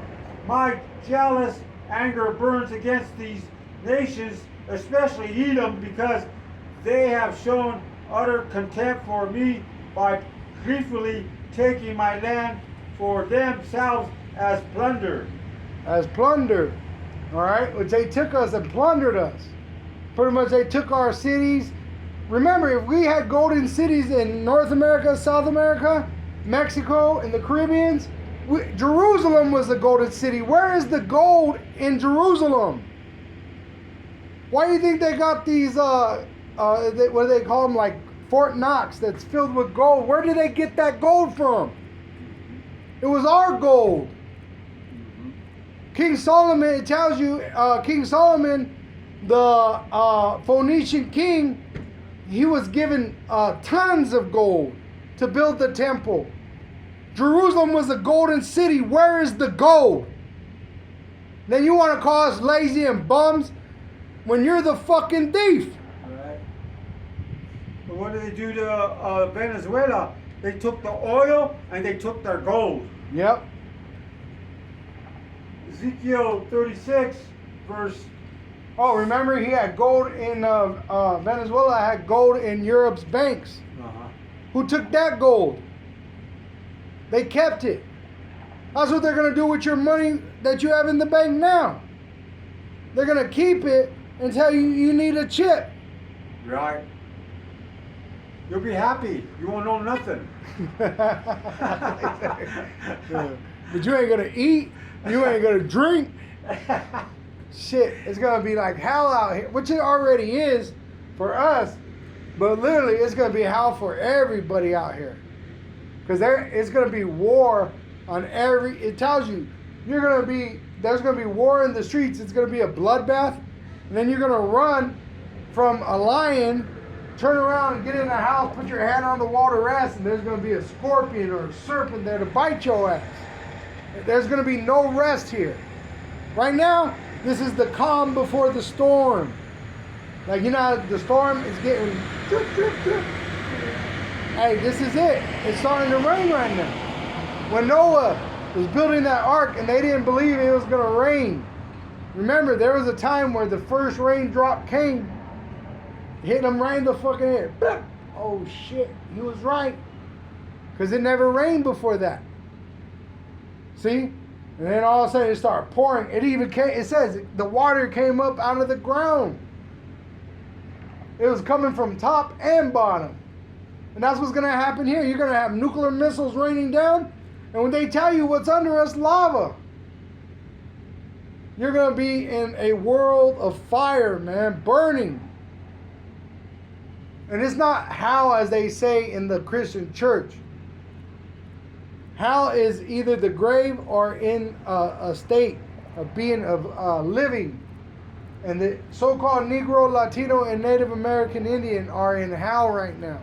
My jealous anger burns against these nations, especially Edom, because they have shown utter contempt for me by gleefully taking my land for themselves as plunder. As plunder. Alright? Which they took us and plundered us. Pretty much they took our cities. Remember, if we had golden cities in North America, South America, Mexico, and the Caribbeans, Jerusalem was the golden city. Where is the gold in Jerusalem? Why do you think they got these, what do they call them, like Fort Knox that's filled with gold? Where did they get that gold from? It was our gold. King Solomon, it tells you, King Solomon, the Phoenician king, he was given tons of gold to build the temple. Jerusalem was a golden city. Where is the gold? Then you want to call us lazy and bums when you're the fucking thief. Right. But what did they do to Venezuela? They took the oil and they took their gold. Yep. Ezekiel 36, verse. Oh, remember he had gold in Venezuela, had gold in Europe's banks. Who took that gold? They kept it. That's what they're going to do with your money that you have in the bank now. They're going to keep it until you need a chip. Right. You'll be happy. You won't know nothing. But you ain't going to eat. You ain't going to drink. Shit, it's going to be like hell out here, which it already is for us. But literally, it's going to be hell for everybody out here. Because it's going to be war on every... It tells you, there's going to be war in the streets. It's going to be a bloodbath. And then you're going to run from a lion, turn around and get in the house, put your hand on the wall to rest, and there's going to be a scorpion or a serpent there to bite your ass. There's going to be no rest here. Right now, this is the calm before the storm. Like, you know, the storm is getting... Drip, drip, drip. Hey, this is it. It's starting to rain right now. When Noah was building that ark and they didn't believe it was going to rain. Remember, there was a time where the first raindrop came, hit them right in the fucking head. Oh, shit. He was right. Because it never rained before that. See? And then all of a sudden it started pouring. It says the water came up out of the ground. It was coming from top and bottom. And that's what's going to happen here. You're going to have nuclear missiles raining down. And when they tell you what's under us, lava. You're going to be in a world of fire, man. Burning. And it's not hell as they say in the Christian church. Hell is either the grave or in a state of being of living. And the so-called Negro, Latino, and Native American Indian are in hell right now.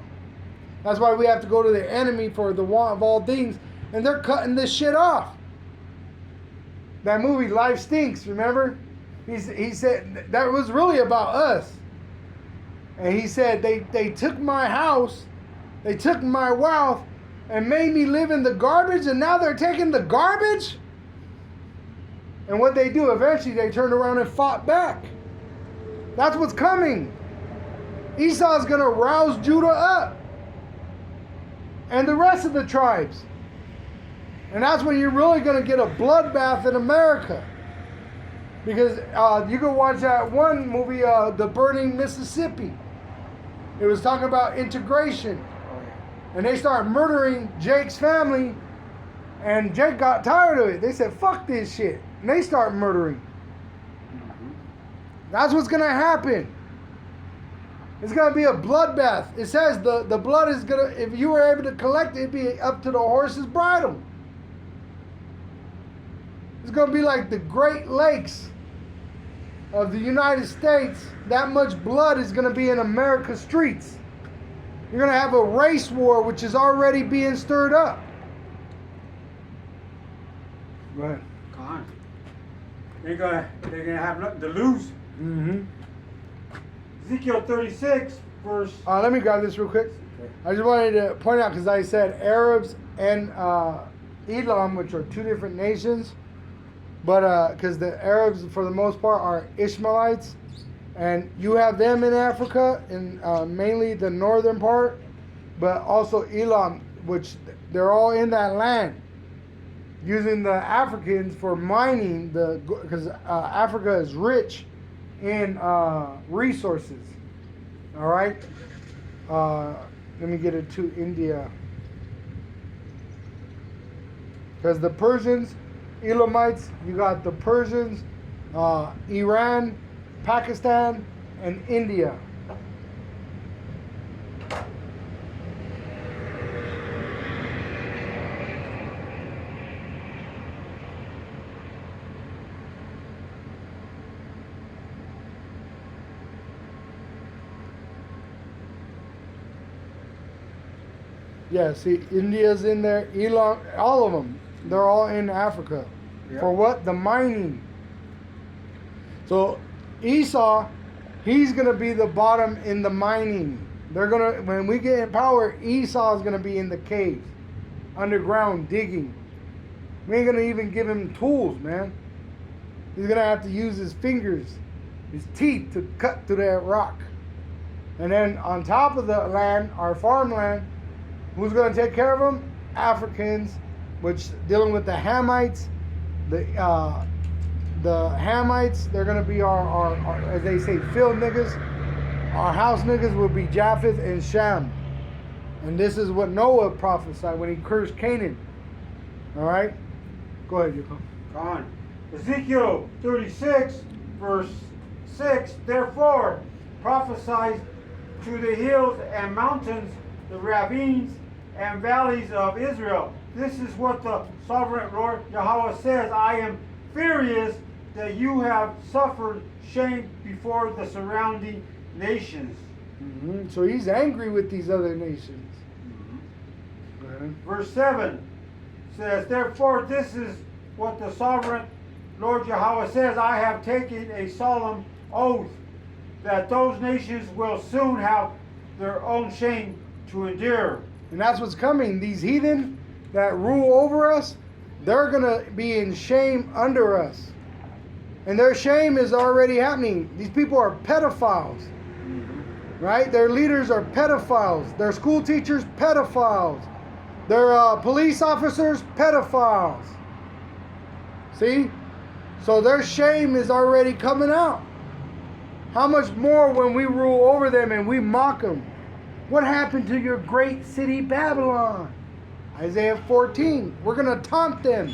That's why we have to go to the enemy for the want of all things. And they're cutting this shit off. That movie, Life Stinks, remember? He said that was really about us. And he said they took my house, they took my wealth, and made me live in the garbage, and now they're taking the garbage? And what they do, eventually they turned around and fought back. That's what's coming. Esau's going to rouse Judah up. And the rest of the tribes. And that's when you're really going to get a bloodbath in America. Because you can watch that one movie, The Burning Mississippi. It was talking about integration. And they start murdering Jake's family. And Jake got tired of it. They said, fuck this shit. And they start murdering. That's what's going to happen. It's going to be a bloodbath. It says the blood is going to, if you were able to collect it, it'd be up to the horse's bridle. It's going to be like the Great Lakes of the United States. That much blood is going to be in America's streets. You're going to have a race war, which is already being stirred up. Go ahead. Come on. They're gonna have nothing to lose. Mm-hmm. Ezekiel 36, verse. Let me grab this real quick. Okay. I just wanted to point out, because I said Arabs and Elam, which are two different nations, but because the Arabs, for the most part, are Ishmaelites, and you have them in Africa, in mainly the northern part, but also Elam, which they're all in that land, using the Africans for mining, because Africa is rich in resources. All right? Let me get it to India. Because the Persians, Elamites, you got the Persians, Iran, Pakistan, and India. Yeah, see, India's in there, Elam, all of them. They're all in Africa. Yeah. For what? The mining. So Esau, he's going to be the bottom in the mining. They're going to, when we get in power, Esau's going to be in the caves, underground, digging. We ain't going to even give him tools, man. He's going to have to use his fingers, his teeth to cut through that rock. And then on top of the land, our farmland, who's going to take care of them? Africans, which dealing with the Hamites. The Hamites, they're going to be our, as they say, field niggas. Our house niggas will be Japheth and Shem. And this is what Noah prophesied when he cursed Canaan. All right? Go ahead, Yuko. Come on. Ezekiel 36, verse 6. Therefore, prophesy to the hills and mountains, the ravines and valleys of Israel. This is what the sovereign Lord Yahweh says. I am furious that you have suffered shame before the surrounding nations. Mm-hmm. So he's angry with these other nations. Verse 7 says, therefore this is what the sovereign Lord Yahweh says, I have taken a solemn oath that those nations will soon have their own shame to endure. And that's what's coming. These heathen that rule over us, they're going to be in shame under us. And their shame is already happening. These people are pedophiles. Right? Their leaders are pedophiles. Their school teachers, pedophiles. Their police officers, pedophiles. See? So their shame is already coming out. How much more when we rule over them and we mock them? What happened to your great city Babylon? Isaiah 14. We're going to taunt them.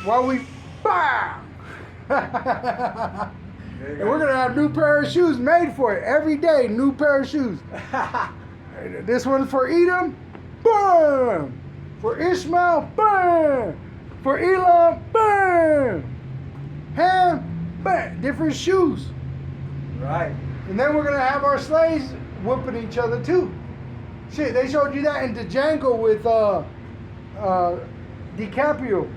While we... BAM! And we're gonna have new pair of shoes made for it every day. New pair of shoes. This one's for Edom, boom. For Ishmael, boom. For Elam, boom. Ham, bam. Different shoes. Right. And then we're gonna have our slaves whooping each other too. Shit, they showed you that in Django with DiCaprio.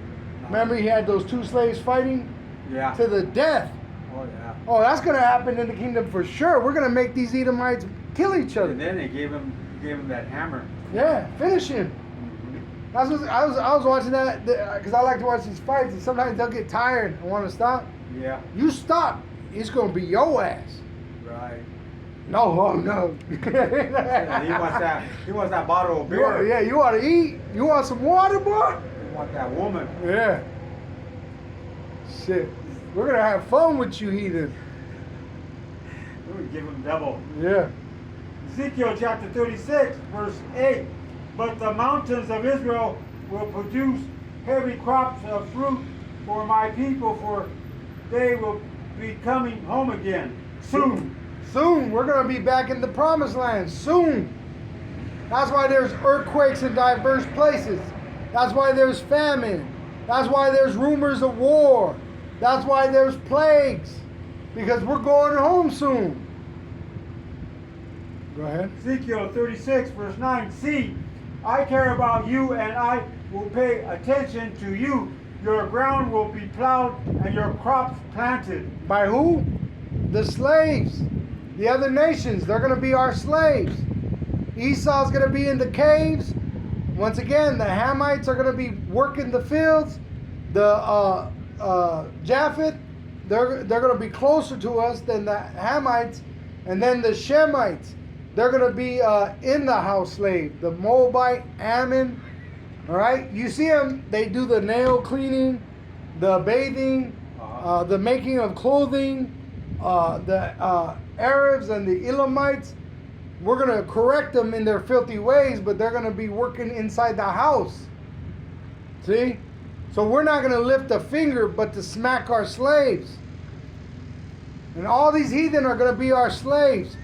Remember he had those two slaves fighting Yeah. to the death. Oh yeah. Oh, that's gonna happen in the kingdom for sure. We're gonna make these Edomites kill each other. And then they gave him that hammer. Yeah, finish him. That's what, I was watching that because I like to watch these fights, and sometimes they'll get tired and want to stop. Yeah. You stop, it's gonna be your ass. Right. No, oh no. Yeah, he wants that bottle of beer. Yeah, you want to eat? You want some water, boy? He wants that woman. Yeah. Shit, we're gonna have fun with you, heathen. We would give him double. Yeah. Ezekiel chapter 36, verse 8. But the mountains of Israel will produce heavy crops of fruit for my people, for they will be coming home again soon. Soon, we're gonna be back in the promised land. Soon. That's why there's earthquakes in diverse places. That's why there's famine. That's why there's rumors of war. That's why there's plagues. Because we're going home soon. Go ahead. Ezekiel 36, verse 9. See, I care about you, and I will pay attention to you. Your ground will be plowed and your crops planted. By who? The slaves. The other nations. They're going to be our slaves. Esau's going to be in the caves. Once again, the Hamites are going to be working the fields. The Japheth, they're going to be closer to us than the Hamites. And then the Shemites, they're going to be in the house slave. The Moabite, Ammon. All right? You see them, they do the nail cleaning, the bathing, the making of clothing. The Arabs and the Elamites, we're going to correct them in their filthy ways, but they're going to be working inside the house. See? So we're not going to lift a finger but to smack our slaves. And all these heathen are going to be our slaves.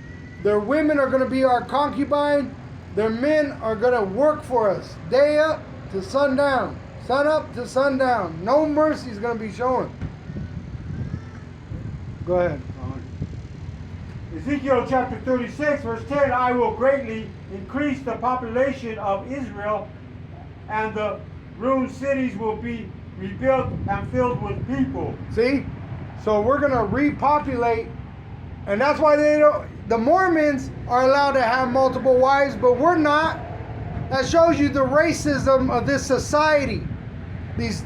Their women are going to be our concubine. Their men are going to work for us day up to sundown. Sun up to sundown. No mercy is going to be shown. Go ahead. Ezekiel chapter 36, verse 10. I will greatly increase the population of Israel, and the ruined cities will be rebuilt and filled with people. See? So we're going to repopulate. And that's why the Mormons are allowed to have multiple wives, but we're not. That shows you the racism of this society. These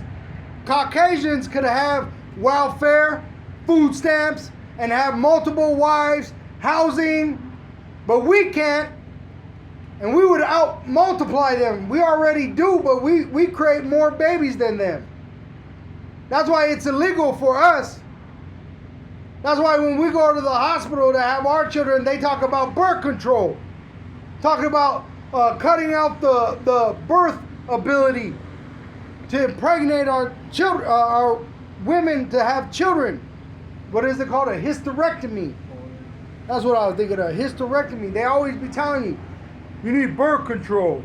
Caucasians could have welfare, food stamps, and have multiple wives, housing, but we can't. And we would out multiply them. We already do, but we create more babies than them. That's why it's illegal for us. That's why when we go to the hospital to have our children, they talk about birth control. Talking about cutting out the birth ability to impregnate our children, our women to have children. What is it called? A hysterectomy. That's what I was thinking of. Hysterectomy. They always be telling you, you need birth control.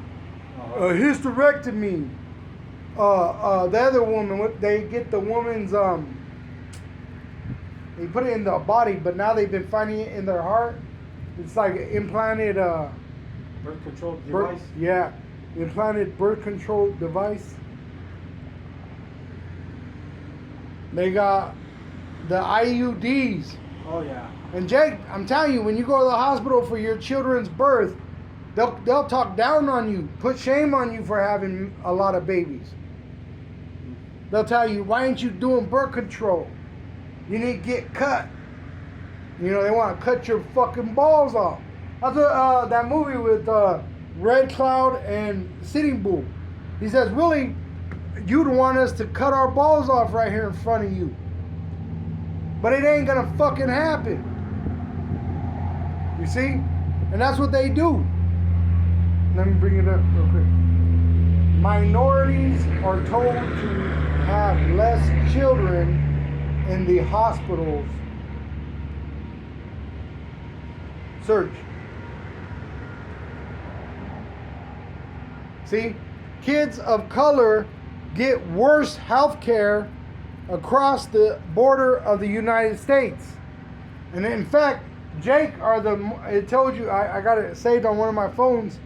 A hysterectomy. The other woman, they get the woman's, they put it in the body, but now they've been finding it in their heart. It's like implanted, Birth control device? Yeah. Implanted birth control device. They got the IUDs. Oh, yeah. And Jake, I'm telling you, when you go to the hospital for your children's birth, they'll talk down on you, put shame on you for having a lot of babies. They'll tell you, why ain't you doing birth control? You need to get cut. You know, they want to cut your fucking balls off. That's what, that movie with Red Cloud and Sitting Bull. He says, really, you'd want us to cut our balls off right here in front of you. But it ain't gonna fucking happen. You see? And that's what they do. Let me bring it up real quick. Minorities are told to have less children in the hospitals Search. See, kids of color get worse health care across the border of the United States. And in fact, Jake it told you, I got it saved on one of my phones,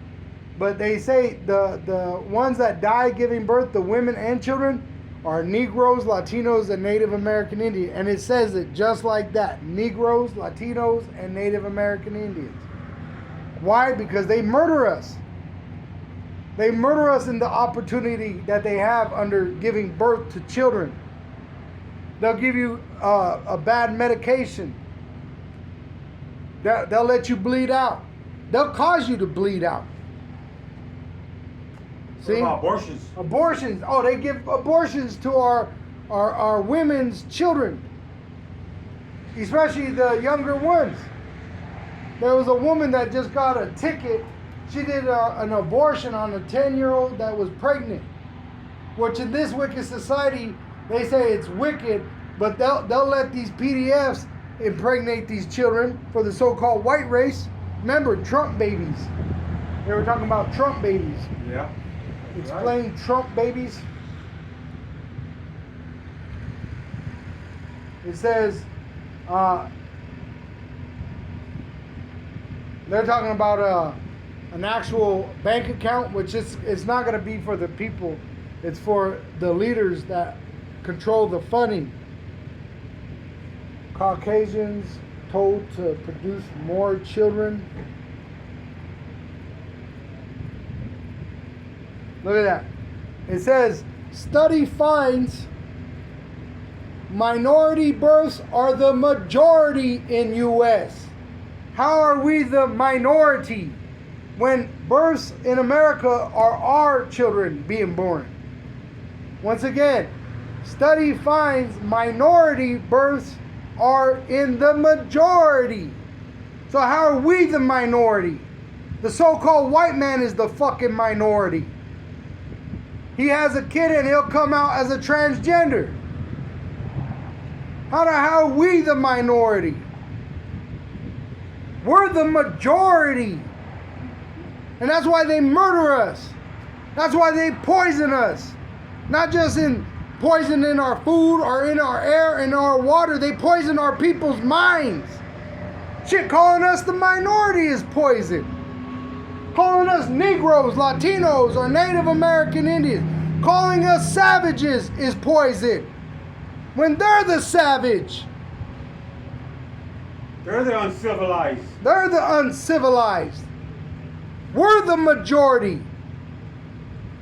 but they say the ones that die giving birth, the women and children, are Negroes, Latinos, and Native American Indians. And it says it just like that. Negroes, Latinos, and Native American Indians. Why? Because they murder us. They murder us in the opportunity that they have under giving birth to children. They'll give you a bad medication. They'll let you bleed out. They'll cause you to bleed out. See? What about abortions? Abortions. Oh, they give abortions to our women's children, especially the younger ones. There was a woman that just got a ticket. She did an abortion on a 10-year-old that was pregnant, which in this wicked society, they say it's wicked, but they'll let these PDFs impregnate these children for the so-called white race. Remember, Trump babies. They were talking about Trump babies. Yeah. Explain Trump babies. It says they're talking about an actual bank account, which it's not going to be for the people. It's for the leaders that control the funding. Caucasians told to produce more children. Look at that. It says, study finds minority births are the majority in U.S. How are we the minority when births in America are our children being born? Once again, study finds minority births are in the majority. So how are we the minority? The so-called white man is the fucking minority. He has a kid and he'll come out as a transgender. How are we the minority? We're the majority. And that's why they murder us. That's why they poison us. Not just in poison in our food or in our air and our water. They poison our people's minds. Shit, calling us the minority is poison. Calling us Negroes, Latinos, or Native American Indians. Calling us savages is poison. When they're the savage. They're the uncivilized. They're the uncivilized. We're the majority.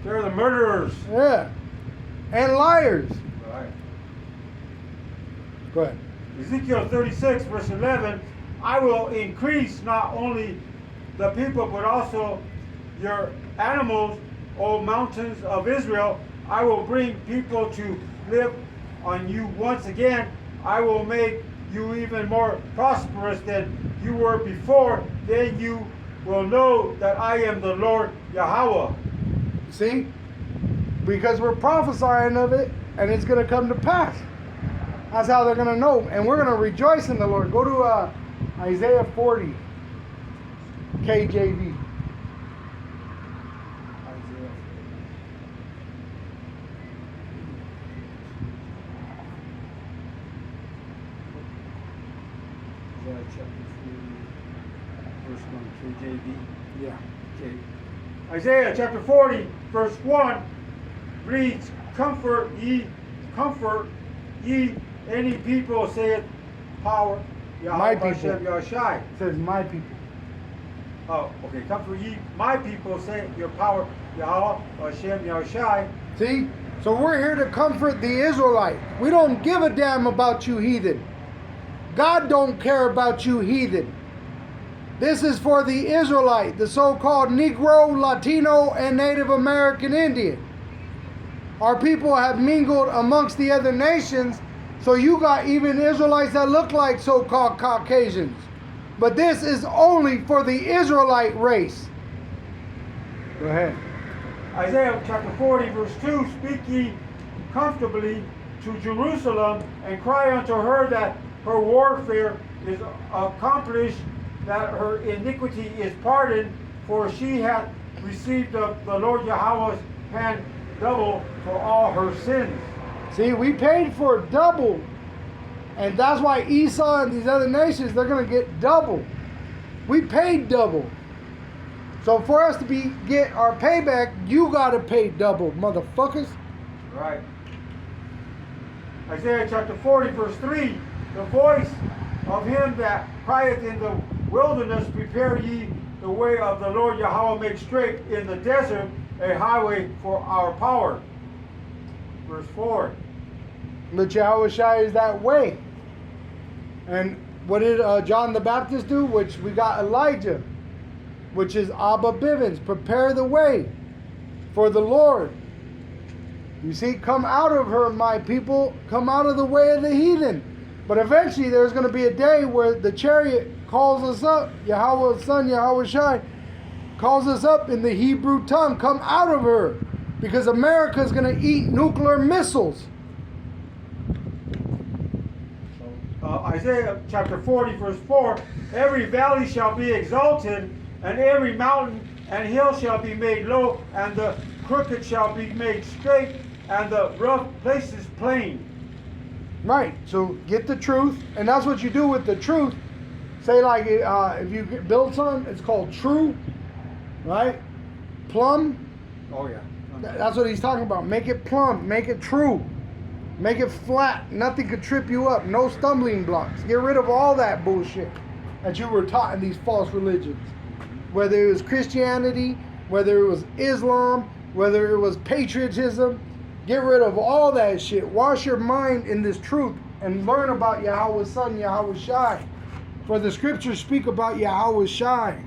They're the murderers. Yeah. And liars. Right. Go ahead. Ezekiel 36, verse 11, I will increase not only the people, but also your animals, O mountains of Israel. I will bring people to live on you once again. I will make you even more prosperous than you were before. Then you will know that I am the Lord Yahweh. See? Because we're prophesying of it, and it's going to come to pass. That's how they're going to know. And we're going to rejoice in the Lord. Go to Isaiah 40, KJV. Isaiah chapter 40, verse 1, KJV. Yeah. Okay. Isaiah chapter 40, verse 1 reads, comfort ye, any people, saith power, My Yahweh people. Hashem Yahushai. It says my people. Oh, okay. Comfort ye, my people, say your power, Yahweh Hashem Yahushai. See? So we're here to comfort the Israelite. We don't give a damn about you heathen. God don't care about you heathen. This is for the Israelite, the so-called Negro, Latino, and Native American Indian. Our people have mingled amongst the other nations, so you got even Israelites that look like so-called Caucasians. But this is only for the Israelite race. Go ahead. Isaiah chapter 40, verse 2, speak ye comfortably to Jerusalem, and cry unto her that her warfare is accomplished, that her iniquity is pardoned, for she hath received of the Lord Yahweh's hand double for all her sins. See, we paid for double. And that's why Esau and these other nations, they're going to get double. We paid double. So for us to get our payback, you got to pay double, motherfuckers. Right. Isaiah chapter 40, verse 3. The voice of him that crieth in the wilderness, prepare ye the way of the Lord Yahweh, make straight in the desert a highway for our power. Verse 4. But Yahushua is that way. And what did John the Baptist do? Which we got Elijah, which is Abba Bivens. Prepare the way for the Lord. You see, come out of her, my people. Come out of the way of the heathen. But eventually there's going to be a day where the chariot calls us up. Yahweh's son, Yahushua, calls us up in the Hebrew tongue. Come out of her. Because America is going to eat nuclear missiles. Isaiah chapter 40, verse 4. Every valley shall be exalted, and every mountain and hill shall be made low, and the crooked shall be made straight, and the rough places plain. Right. So get the truth, and that's what you do with the truth. Say like if you build something, it's called true, right? Plumb. Oh yeah. That's what he's talking about. Make it plumb. Make it true. Make it flat. Nothing could trip you up. No stumbling blocks. Get rid of all that bullshit that you were taught in these false religions. Whether it was Christianity, whether it was Islam, whether it was patriotism. Get rid of all that shit. Wash your mind in this truth and learn about Yahweh's son, Yahushua. For the scriptures speak about Yahushua.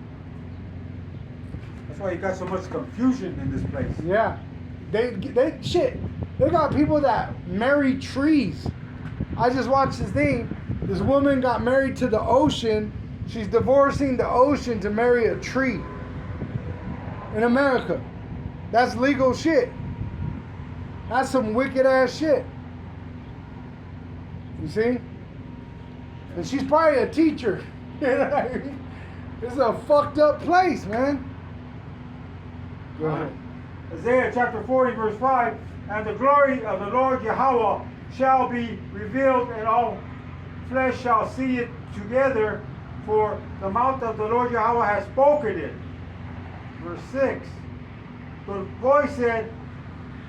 That's why you got so much confusion in this place. Yeah. They got people that marry trees. I just watched this thing. This woman got married to the ocean. She's divorcing the ocean to marry a tree. In America. That's legal shit. That's some wicked ass shit. You see? And she's probably a teacher. You know what I mean? This is a fucked up place, man. Go ahead. Isaiah chapter 40, verse 5. And the glory of the Lord Yahweh shall be revealed, and all flesh shall see it together, for the mouth of the Lord Yahweh has spoken it. Verse 6. The voice said,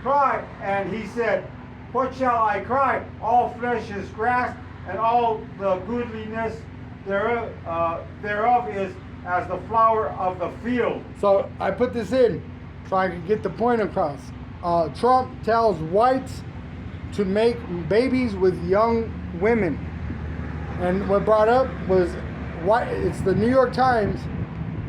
cry, and he said, what shall I cry? All flesh is grass, and all the goodliness thereof is as the flower of the field. So I put this in so I could get the point across. Trump tells whites to make babies with young women. And what brought up was, it's the New York Times.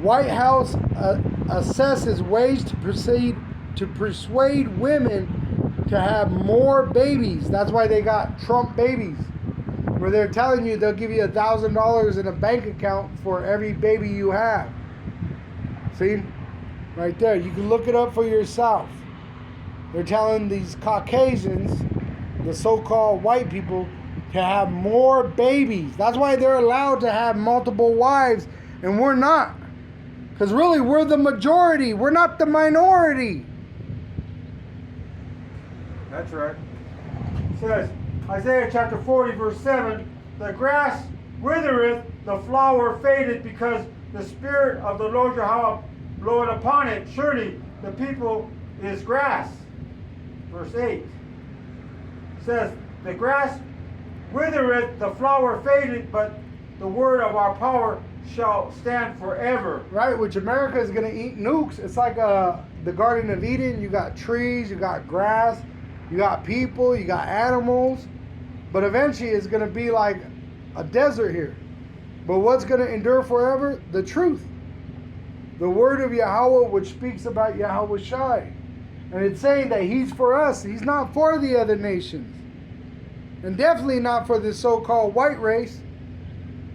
White House assesses ways to persuade women to have more babies. That's why they got Trump babies, where they're telling you they'll give you $1,000 in a bank account for every baby you have. See? Right there. You can look it up for yourself. They're telling these Caucasians, the so-called white people, to have more babies. That's why they're allowed to have multiple wives, and we're not. Because really, we're the majority. We're not the minority. That's right. It says, Isaiah chapter 40, verse 7, the grass withereth, the flower fadeth, because the Spirit of the Lord Yahweh bloweth upon it. Surely the people is grass. Verse 8 says, the grass withereth, the flower fadeth, but the word of our power shall stand forever. Right, which America is going to eat nukes. It's like the Garden of Eden. You got trees, you got grass, you got people, you got animals. But eventually it's going to be like a desert here. But what's going to endure forever? The truth. The word of Yahweh, which speaks about Yahushua. And it's saying that he's for us. He's not for the other nations. And definitely not for this so-called white race.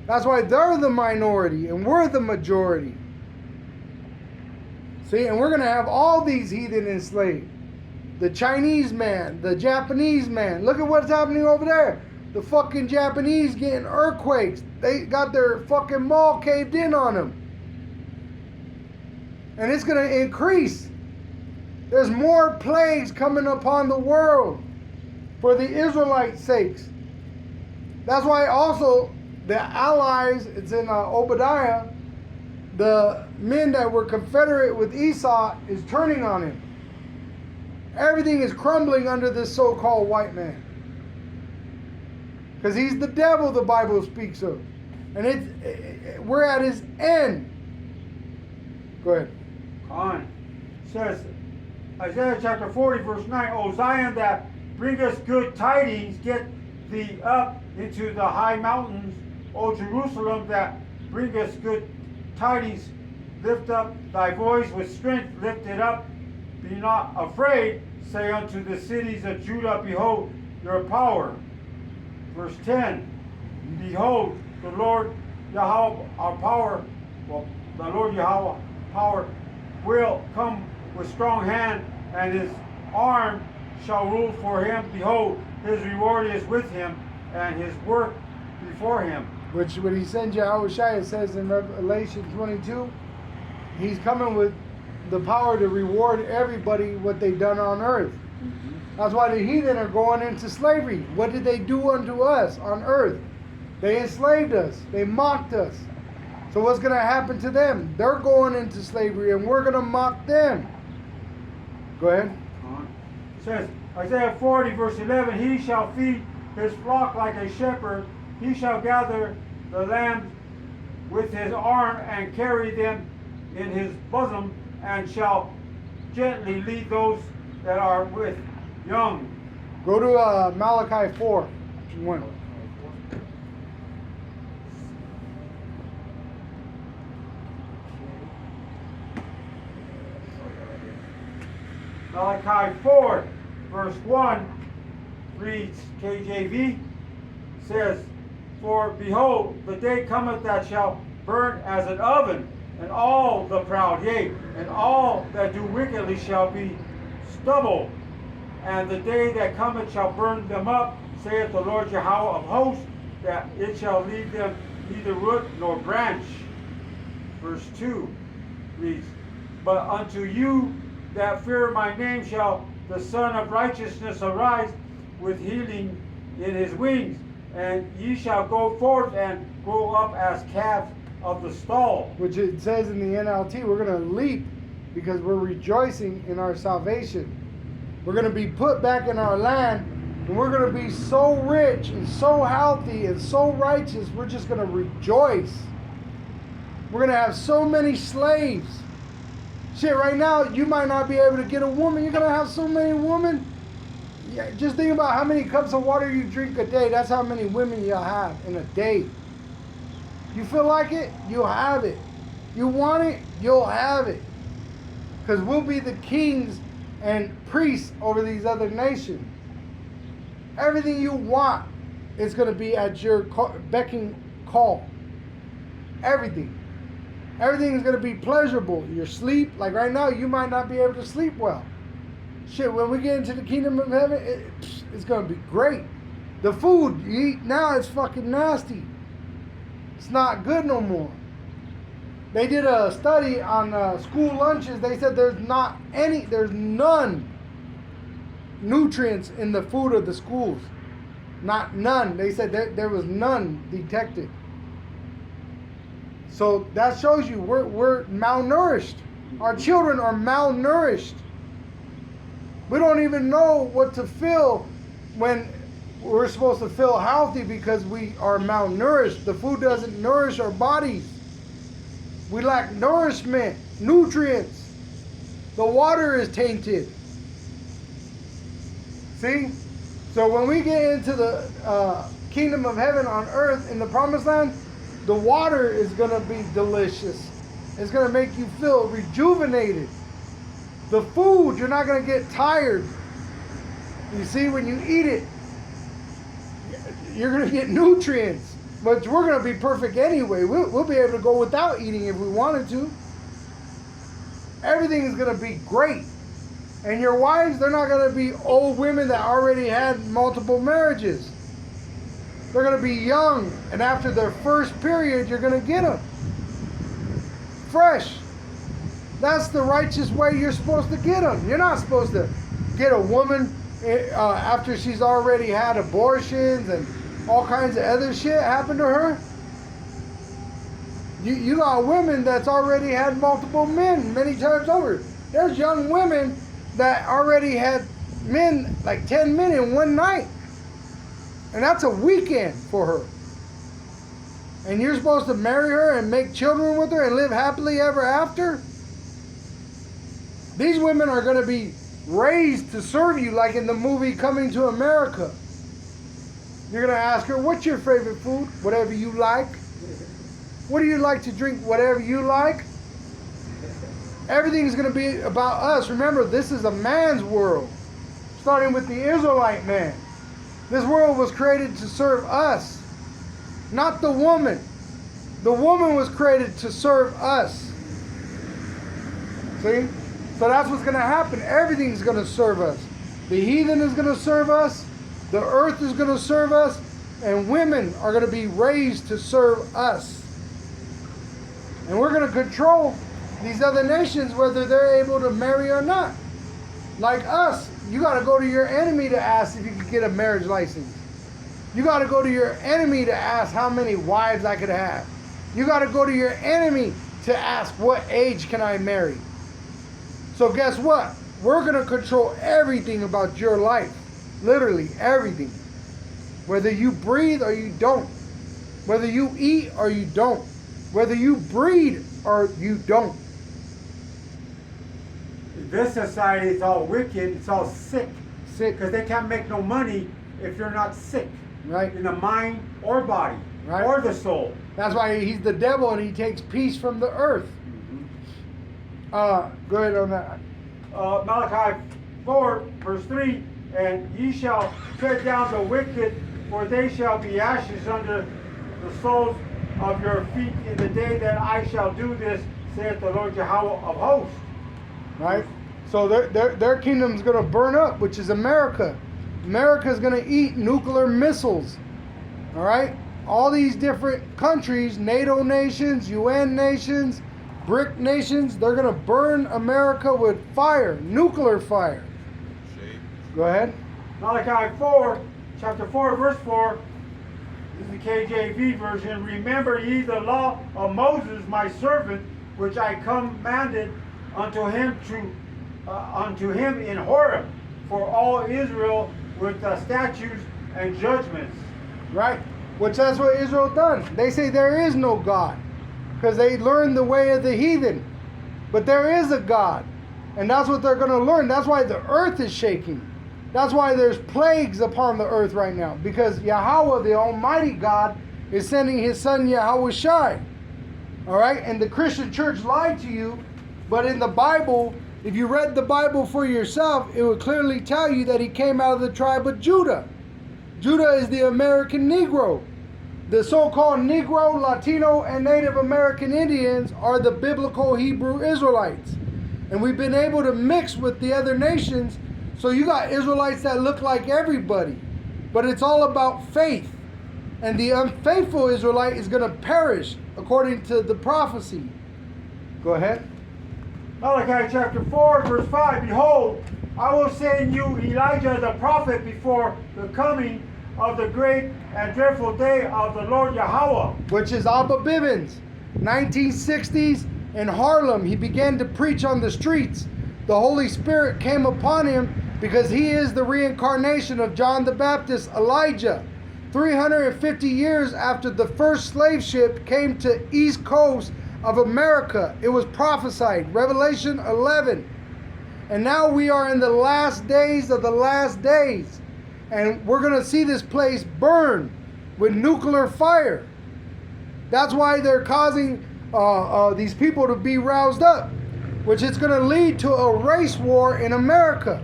That's why they're the minority and we're the majority. See, and we're going to have all these heathen enslaved. The Chinese man, the Japanese man. Look at what's happening over there. the fucking Japanese getting earthquakes. They got their fucking mall caved in on them. And it's going to increase. There's more plagues coming upon the world for the Israelites' sakes. That's why also the allies, it's in Obadiah, the men that were confederate with Esau is turning on him. Everything is crumbling under this so-called white man. Because he's the devil the Bible speaks of. And we're at his end. Go ahead. On. Says, Isaiah chapter 40, verse 9, O Zion, that bring us good tidings, get thee up into the high mountains. O Jerusalem, that bring us good tidings, lift up thy voice with strength, lift it up, be not afraid. Say unto the cities of Judah, behold your power. Verse 10, behold, the Lord Yahweh, our power, the Lord Yahweh, power, will come with strong hand, and his arm shall rule for him. Behold, his reward is with him, and his work before him. Which when he sends Yahushua, it says in Revelation 22, he's coming with the power to reward everybody what they've done on earth. That's why the heathen are going into slavery. What did they do unto us on earth? They enslaved us. They mocked us. So what's going to happen to them? They're going into slavery and we're going to mock them. Go ahead. It says, Isaiah 40, verse 11, he shall feed his flock like a shepherd. He shall gather the lambs with his arm and carry them in his bosom, and shall gently lead those that are with young. Go to Malachi 4. 1. Malachi 4, verse 1 reads, KJV, says, for behold, the day cometh that shall burn as an oven, and all the proud, yea, and all that do wickedly shall be stubble. And the day that cometh shall burn them up, saith the Lord Yahweh of hosts, that it shall leave them neither root nor branch. Verse 2 reads, but unto you that fear my name shall the Son of Righteousness arise with healing in his wings, and ye shall go forth and grow up as calves of the stall. Which it says in the NLT, we're going to leap because we're rejoicing in our salvation. We're going to be put back in our land, and we're going to be so rich and so healthy and so righteous, we're just going to rejoice. We're going to have so many slaves. Shit, right now, you might not be able to get a woman. You're going to have so many women. Yeah, just think about how many cups of water you drink a day. That's how many women you'll have in a day. You feel like it? You'll have it. You want it? You'll have it. Because we'll be the kings and priests over these other nations. Everything you want is going to be at your becking call. Everything. Everything is going to be pleasurable. Your sleep, like right now, you might not be able to sleep well. Shit, when we get into the kingdom of heaven, it's going to be great. The food you eat now is fucking nasty. It's not good no more. They did a study on school lunches. They said there's none nutrients in the food of the schools. None. They said there was none detected. So that shows you we're malnourished. Our children are malnourished. We don't even know what to feel when we're supposed to feel healthy because we are malnourished. The food doesn't nourish our bodies. We lack nourishment, nutrients. The water is tainted. See? So when we get into the kingdom of heaven on earth in the promised land, the water is going to be delicious. It's going to make you feel rejuvenated. The food, you're not going to get tired. You see, when you eat it, you're going to get nutrients. But we're going to be perfect anyway. We'll be able to go without eating if we wanted to. Everything is going to be great. And your wives, they're not going to be old women that already had multiple marriages. They're going to be young, and after their first period, you're going to get them fresh. That's the righteous way you're supposed to get them. You're not supposed to get a woman after she's already had abortions and all kinds of other shit happen to her. You got women that's already had multiple men many times over. There's young women that already had men, like 10 men in one night. And that's a weekend for her. And you're supposed to marry her and make children with her and live happily ever after? These women are going to be raised to serve you, like in the movie Coming to America. You're going to ask her, what's your favorite food? Whatever you like. What do you like to drink? Whatever you like. Everything's going to be about us. Remember, this is a man's world, starting with the Israelite man. This world was created to serve us, not the woman. The woman was created to serve us. See? So that's what's going to happen. Everything's going to serve us. The heathen is going to serve us. The earth is going to serve us. And women are going to be raised to serve us. And we're going to control these other nations, whether they're able to marry or not. Like us, you got to go to your enemy to ask if you could get a marriage license. You got to go to your enemy to ask how many wives I could have. You got to go to your enemy to ask what age can I marry. So guess what? We're going to control everything about your life. Literally everything. Whether you breathe or you don't. Whether you eat or you don't. Whether you breed or you don't. This society is all wicked, it's all sick. Sick. Because they can't make no money if you're not sick. Right. In the mind or body. Right. Or the soul. That's why he's the devil and he takes peace from the earth. Go ahead on that. Malachi 4, verse 3, and ye shall tread down the wicked, for they shall be ashes under the soles of your feet in the day that I shall do this, saith the Lord Yahweh of hosts. Right? So their kingdom's going to burn up, which is America. America's going to eat nuclear missiles. All right? All these different countries, NATO nations, UN nations, BRIC nations, they're going to burn America with fire, nuclear fire. Go ahead. Malachi 4, chapter 4, verse 4, this is the KJV version. Remember ye the law of Moses, my servant, which I commanded unto him in Horeb, for all Israel with statutes and judgments. Right? Which that's what Israel done. They say there is no God because they learned the way of the heathen. But there is a God. And that's what they're going to learn. That's why the earth is shaking. That's why there's plagues upon the earth right now. Because Yahweh, the Almighty God, is sending his son Yahweh Shai. All right? And the Christian church lied to you. But in the Bible, if you read the Bible for yourself, it would clearly tell you that he came out of the tribe of Judah. Judah is the American Negro. The so-called Negro, Latino, and Native American Indians are the biblical Hebrew Israelites. And we've been able to mix with the other nations. So you got Israelites that look like everybody. But it's all about faith. And the unfaithful Israelite is going to perish according to the prophecy. Go ahead. Malachi chapter 4, verse 5, behold, I will send you Elijah the prophet before the coming of the great and dreadful day of the Lord Yahweh. Which is Abba Bivens. 1960s in Harlem, he began to preach on the streets. The Holy Spirit came upon him because he is the reincarnation of John the Baptist, Elijah. 350 years after the first slave ship came to East Coast of America, it was prophesied, Revelation 11. And now we are in the last days of the last days. And we're going to see this place burn with nuclear fire. That's why they're causing these people to be roused up, which is going to lead to a race war in America.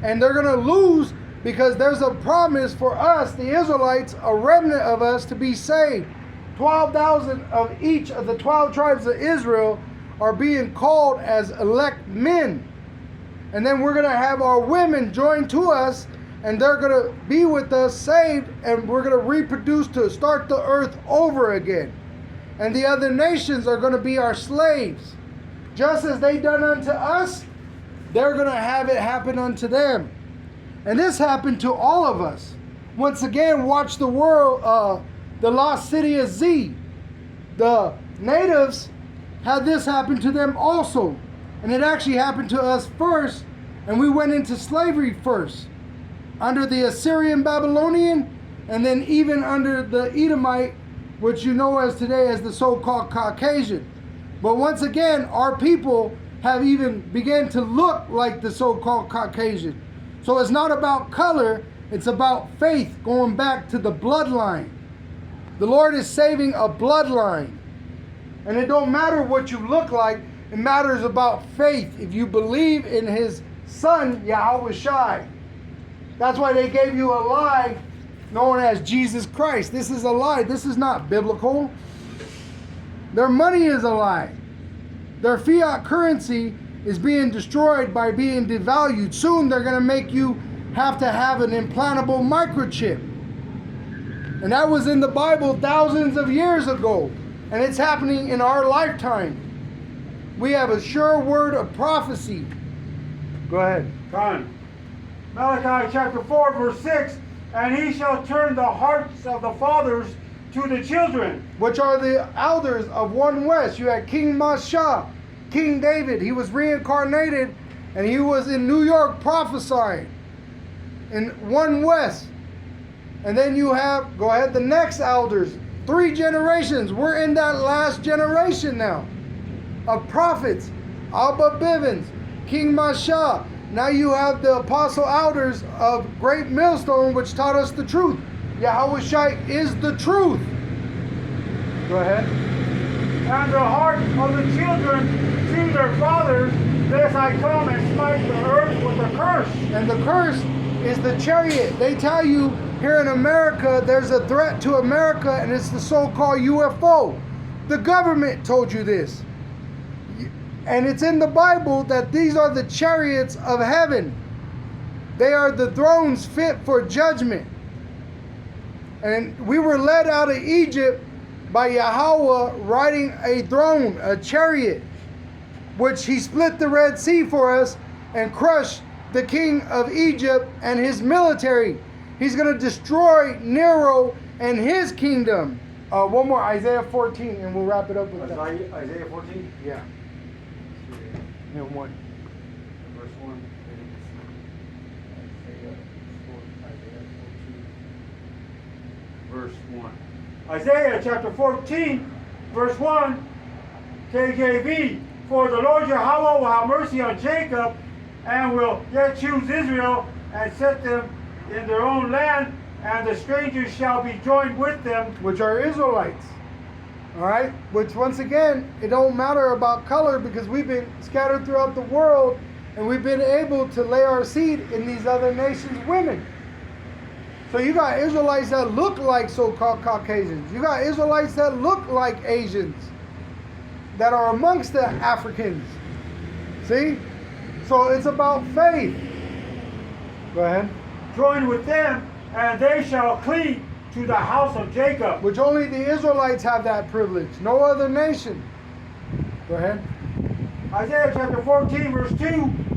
And they're going to lose because there's a promise for us, the Israelites, a remnant of us to be saved. 12,000 of each of the 12 tribes of Israel are being called as elect men. And then we're going to have our women join to us and they're going to be with us, saved, and we're going to reproduce to start the earth over again. And the other nations are going to be our slaves. Just as they done unto us, they're going to have it happen unto them. And this happened to all of us. Once again, watch the world, the lost city of Z. The natives had this happen to them also. And it actually happened to us first, and we went into slavery first. Under the Assyrian Babylonian, and then even under the Edomite, which you know as today as the so-called Caucasian. But once again, our people have even begun to look like the so-called Caucasian. So it's not about color, it's about faith, going back to the bloodline. The Lord is saving a bloodline. And it don't matter what you look like, it matters about faith. If you believe in His Son, Yahweh Shai. That's why they gave you a lie known as Jesus Christ. This is a lie. This is not biblical. Their money is a lie. Their fiat currency is being destroyed by being devalued. Soon they're going to make you have to have an implantable microchip. And that was in the Bible thousands of years ago. And it's happening in our lifetime. We have a sure word of prophecy. Go ahead. Con. Malachi chapter 4 verse 6. And he shall turn the hearts of the fathers to the children. Which are the elders of One West. You had King Masha, King David. He was reincarnated and he was in New York prophesying in One West. And then you have, go ahead, the next elders. 3 generations. We're in that last generation now of prophets. Abba Bivens, King Masha. Now you have the apostle elders of Great Millstone, which taught us the truth. Yahweh Shai is the truth. Go ahead. And the heart of the children to their fathers, lest I come and smite the earth with a curse. And the curse is the chariot. They tell you here in America there's a threat to America, and it's the so-called UFO. The government told you this. And it's in the Bible that these are the chariots of heaven. They are the thrones fit for judgment. And we were led out of Egypt by Yahweh riding a throne, a chariot, which He split the Red Sea for us and crushed the king of Egypt and his military. He's going to destroy Nero and his kingdom. One more, Isaiah 14, and we'll wrap it up with that. Isaiah 14? Yeah. Yeah, one. Verse 1. Verse 1. Isaiah chapter 14, verse 1, KJV. For the Lord Yahweh will have mercy on Jacob, and will yet choose Israel, and set them in their own land, and the strangers shall be joined with them. Which are Israelites. All right? Which, once again, it don't matter about color, because we've been scattered throughout the world, and we've been able to lay our seed in these other nations' women. So you got Israelites that look like so-called Caucasians. You got Israelites that look like Asians, that are amongst the Africans. See? So it's about faith. Go ahead. Join with them, and they shall cleave to the house of Jacob. Which only the Israelites have that privilege. No other nation. Go ahead. Isaiah chapter 14, verse 2.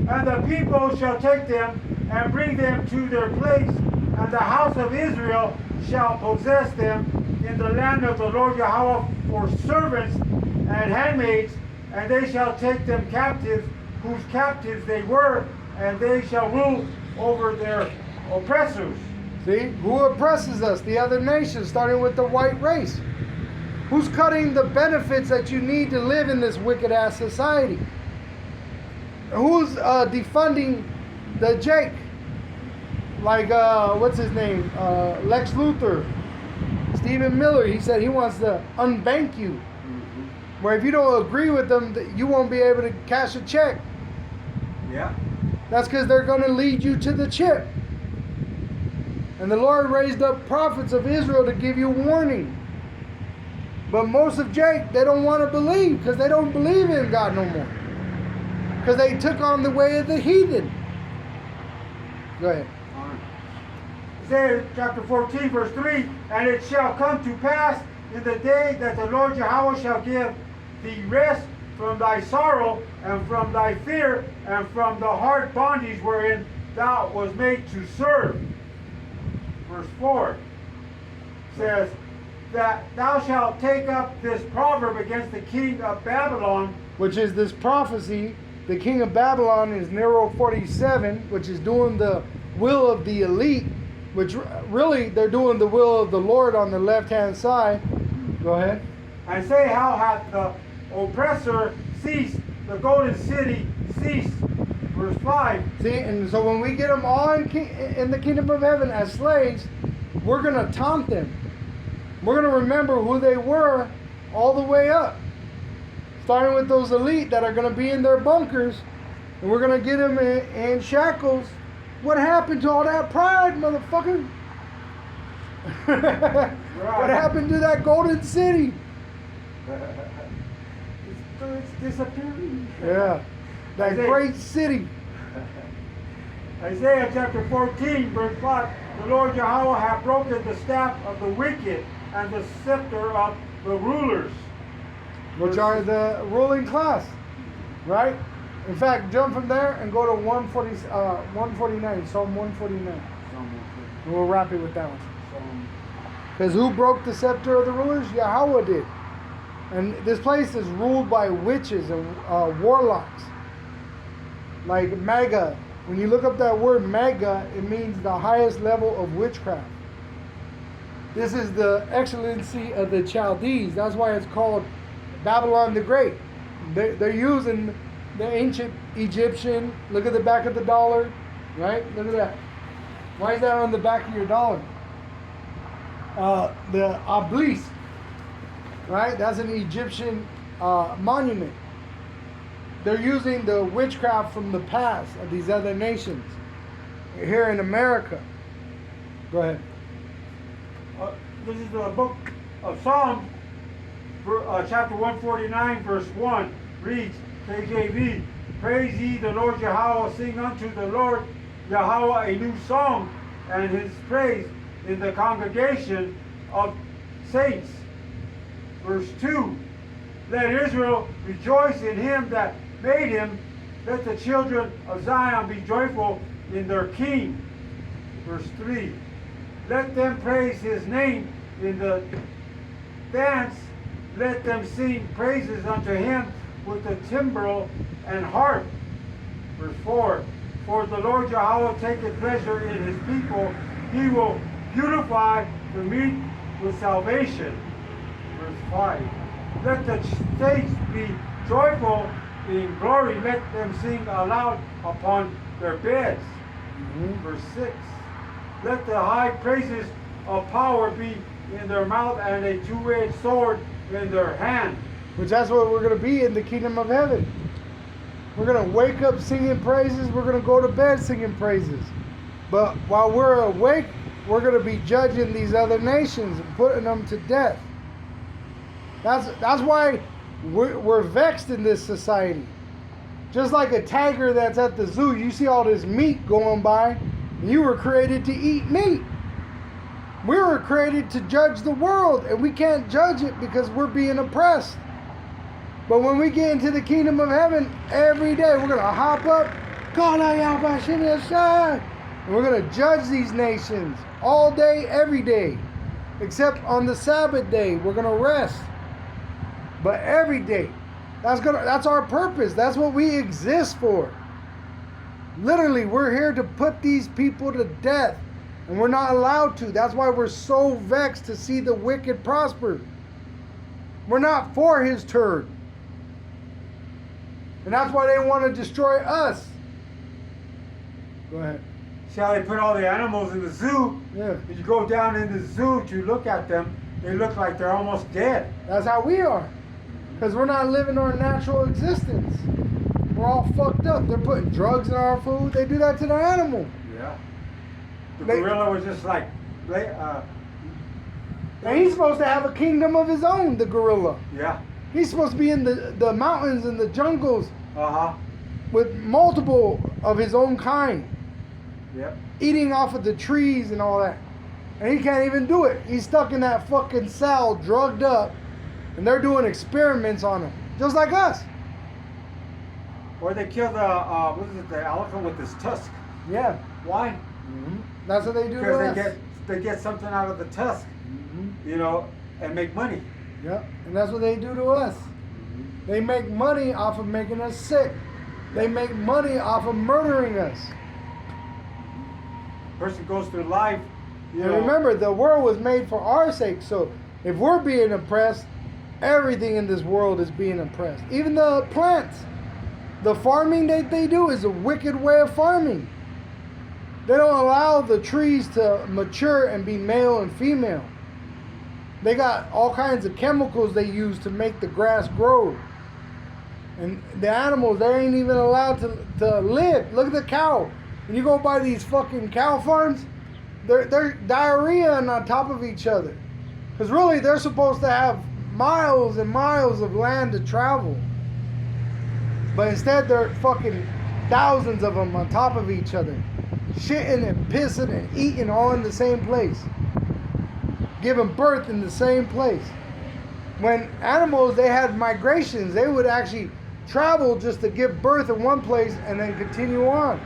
And the people shall take them and bring them to their place, and the house of Israel shall possess them in the land of the Lord Yahweh for servants and handmaids, and they shall take them captives, whose captives they were, and they shall rule over their oppressors. See? Who oppresses us? The other nations, starting with the white race. Who's cutting the benefits that you need to live in this wicked-ass society? Who's defunding the Jake? Like, what's his name? Lex Luthor. Stephen Miller, he said he wants to unbank you. Where if you don't agree with them, you won't be able to cash a check. Yeah. That's because they're going to lead you to the chip. And the Lord raised up prophets of Israel to give you warning. But most of Jake, they don't want to believe, because they don't believe in God no more. Because they took on the way of the heathen. Go ahead. Isaiah chapter 14, verse 3, and it shall come to pass in the day that the Lord Yahweh shall give thee rest from thy sorrow and from thy fear and from the hard bondage wherein thou was made to serve. Verse 4 says that thou shalt take up this proverb against the king of Babylon. Which is this prophecy. The king of Babylon is Nero 47, which is doing the will of the elite, which really they're doing the will of the Lord on the left-hand side. Go ahead. And say, how hath the oppressor ceased, the golden city ceased. Verse 5. See, and so when we get them all in the kingdom of heaven as slaves, we're going to taunt them. We're going to remember who they were all the way up. Starting with those elite that are going to be in their bunkers, and we're going to get them in shackles. What happened to all that pride, motherfucker? What happened to that golden city? It's disappearing. Yeah, that great city. Isaiah chapter 14, verse 5. The Lord Yahweh hath broken the staff of the wicked and the scepter of the rulers. Which are the ruling class, right? In fact, jump from there and go to 149, Psalm 149. And we'll wrap it with that one. Because who broke the scepter of the rulers? Yahweh did. And this place is ruled by witches and warlocks. Like Maga. When you look up that word Maga, it means the highest level of witchcraft. This is the excellency of the Chaldees. That's why it's called Babylon the Great. They're using the ancient Egyptian. Look at the back of the dollar, right? Look at that. Why is that on the back of your dollar? The obelisk, right? That's an Egyptian monument. They're using the witchcraft from the past of these other nations here in America. Go ahead. This is the book of Psalms, chapter 149, verse 1, reads, KJV, praise ye the Lord Yahweh, sing unto the Lord Yahweh a new song, and his praise in the congregation of saints. Verse 2, let Israel rejoice in him that made him, let the children of Zion be joyful in their king. Verse 3, let them praise his name in the dance, let them sing praises unto him with the timbrel and harp. Verse 4, for the Lord Yahweh taketh pleasure in his people, he will beautify the meek with salvation. Verse 5, let the saints be joyful in glory, let them sing aloud upon their beds. Verse 6, let the high praises of power be in their mouth and a two-edged sword in their hand. Which that's what we're going to be in the kingdom of heaven. We're going to wake up singing praises. We're going to go to bed singing praises. But while we're awake, we're going to be judging these other nations and putting them to death. That's why we're vexed in this society. Just like a tiger that's at the zoo, you see all this meat going by, and you were created to eat meat. We were created to judge the world, and we can't judge it because we're being oppressed. But when we get into the kingdom of heaven, every day we're going to hop up, and we're going to judge these nations all day, every day. Except on the Sabbath day, we're going to rest. But every day, that's our purpose. That's what we exist for. Literally, we're here to put these people to death. And we're not allowed to. That's why we're so vexed to see the wicked prosper. We're not for his turd. And that's why they want to destroy us. Go ahead. See how they put all the animals in the zoo? Yeah. If you go down in the zoo to look at them, they look like they're almost dead. That's how we are. Because we're not living our natural existence. We're all fucked up. They're putting drugs in our food. They do that to the animal. Yeah. The gorilla was just like... And he's supposed to have a kingdom of his own, the gorilla. Yeah. He's supposed to be in the mountains and the jungles Uh-huh. with multiple of his own kind. Yep. eating off of the trees and all that. And he can't even do it. He's stuck in that fucking cell, drugged up, and they're doing experiments on him, just like us. Or they kill the elephant with his tusk. Yeah. Why? Mm-hmm. That's what they do to Because us. they get something out of the tusk, Mm-hmm. you know, and make money. Yep. And that's what they do to us. They make money off of making us sick. They make money off of murdering us. Person goes through life, you And know. remember, the world was made for our sake. So if we're being oppressed, everything in this world is being oppressed. Even the plants. The farming that they do is a wicked way of farming. They don't allow the trees to mature and be male and female. They got all kinds of chemicals they use to make the grass grow. And the animals, they ain't even allowed to live. Look at the cow. When you go by these fucking cow farms, they're diarrhea on top of each other. Because really, they're supposed to have miles and miles of land to travel. But instead, they're fucking thousands of them on top of each other. Shitting and pissing and eating all in the same place. Giving birth in the same place. When animals, they had migrations. They would actually travel just to give birth in one place and then continue on.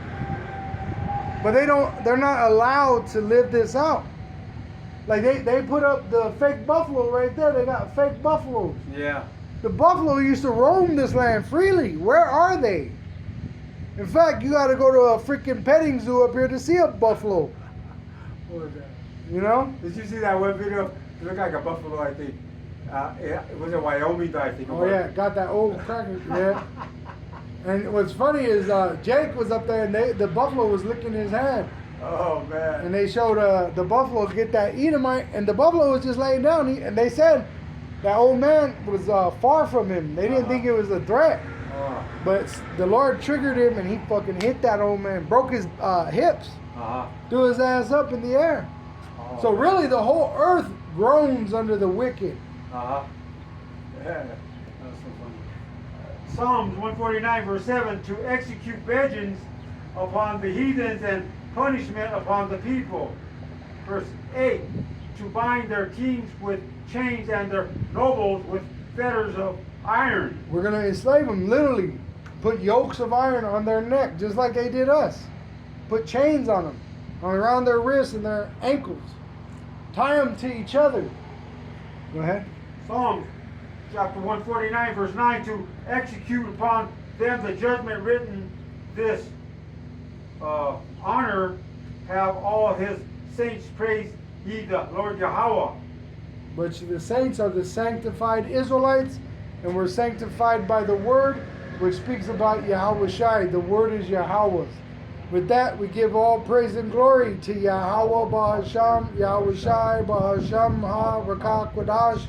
But they're not allowed to live this out. Like they put up the fake buffalo right there. They got fake buffaloes. Yeah. The buffalo used to roam this land freely. Where are they? In fact, you got to go to a freaking petting zoo up here to see a buffalo. What was that? You know? Did you see that one video? It looked like a buffalo, I think. It was in Wyoming, though, I think. Oh yeah, got that old cracker. Yeah. And what's funny is Jake was up there and the buffalo was licking his hand. Oh, man. And they showed the buffalo get that Edomite, and the buffalo was just laying down. And they said that old man was far from him. They didn't think it was a threat. Oh. But the Lord triggered him, and he fucking hit that old man, broke his hips, Uh-huh. threw his ass up in the air. Oh. So really, the whole earth groans under the wicked. Uh-huh. Yeah. That was so funny. Psalms 149, verse 7, to execute vengeance upon the heathens and punishment upon the people. Verse 8, to bind their kings with chains and their nobles with fetters of iron. We're gonna enslave them, literally. Put yokes of iron on their neck, just like they did us. Put chains on them, around their wrists and their ankles. Tie them to each other. Go ahead. Psalms chapter 149, verse 9, to execute upon them the judgment written, this honor have all his saints, praise ye the Lord Yahweh. But the saints are the sanctified Israelites, and we're sanctified by the word, which speaks about Yahweh Shai. The word is Yahweh's. With that, we give all praise and glory to Yahweh Bahasham, Yahweh Shai, Bahasham Ha Rakah Quadash.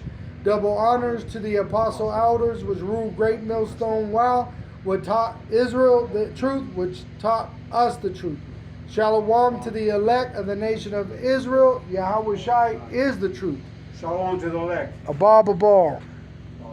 Double honors to the apostle elders, which ruled Great Millstone Wow, which taught Israel the truth, which taught us the truth. Shalom to the elect of the nation of Israel. Yahweh Shai is the truth. Shalom to the elect. Abba Babal.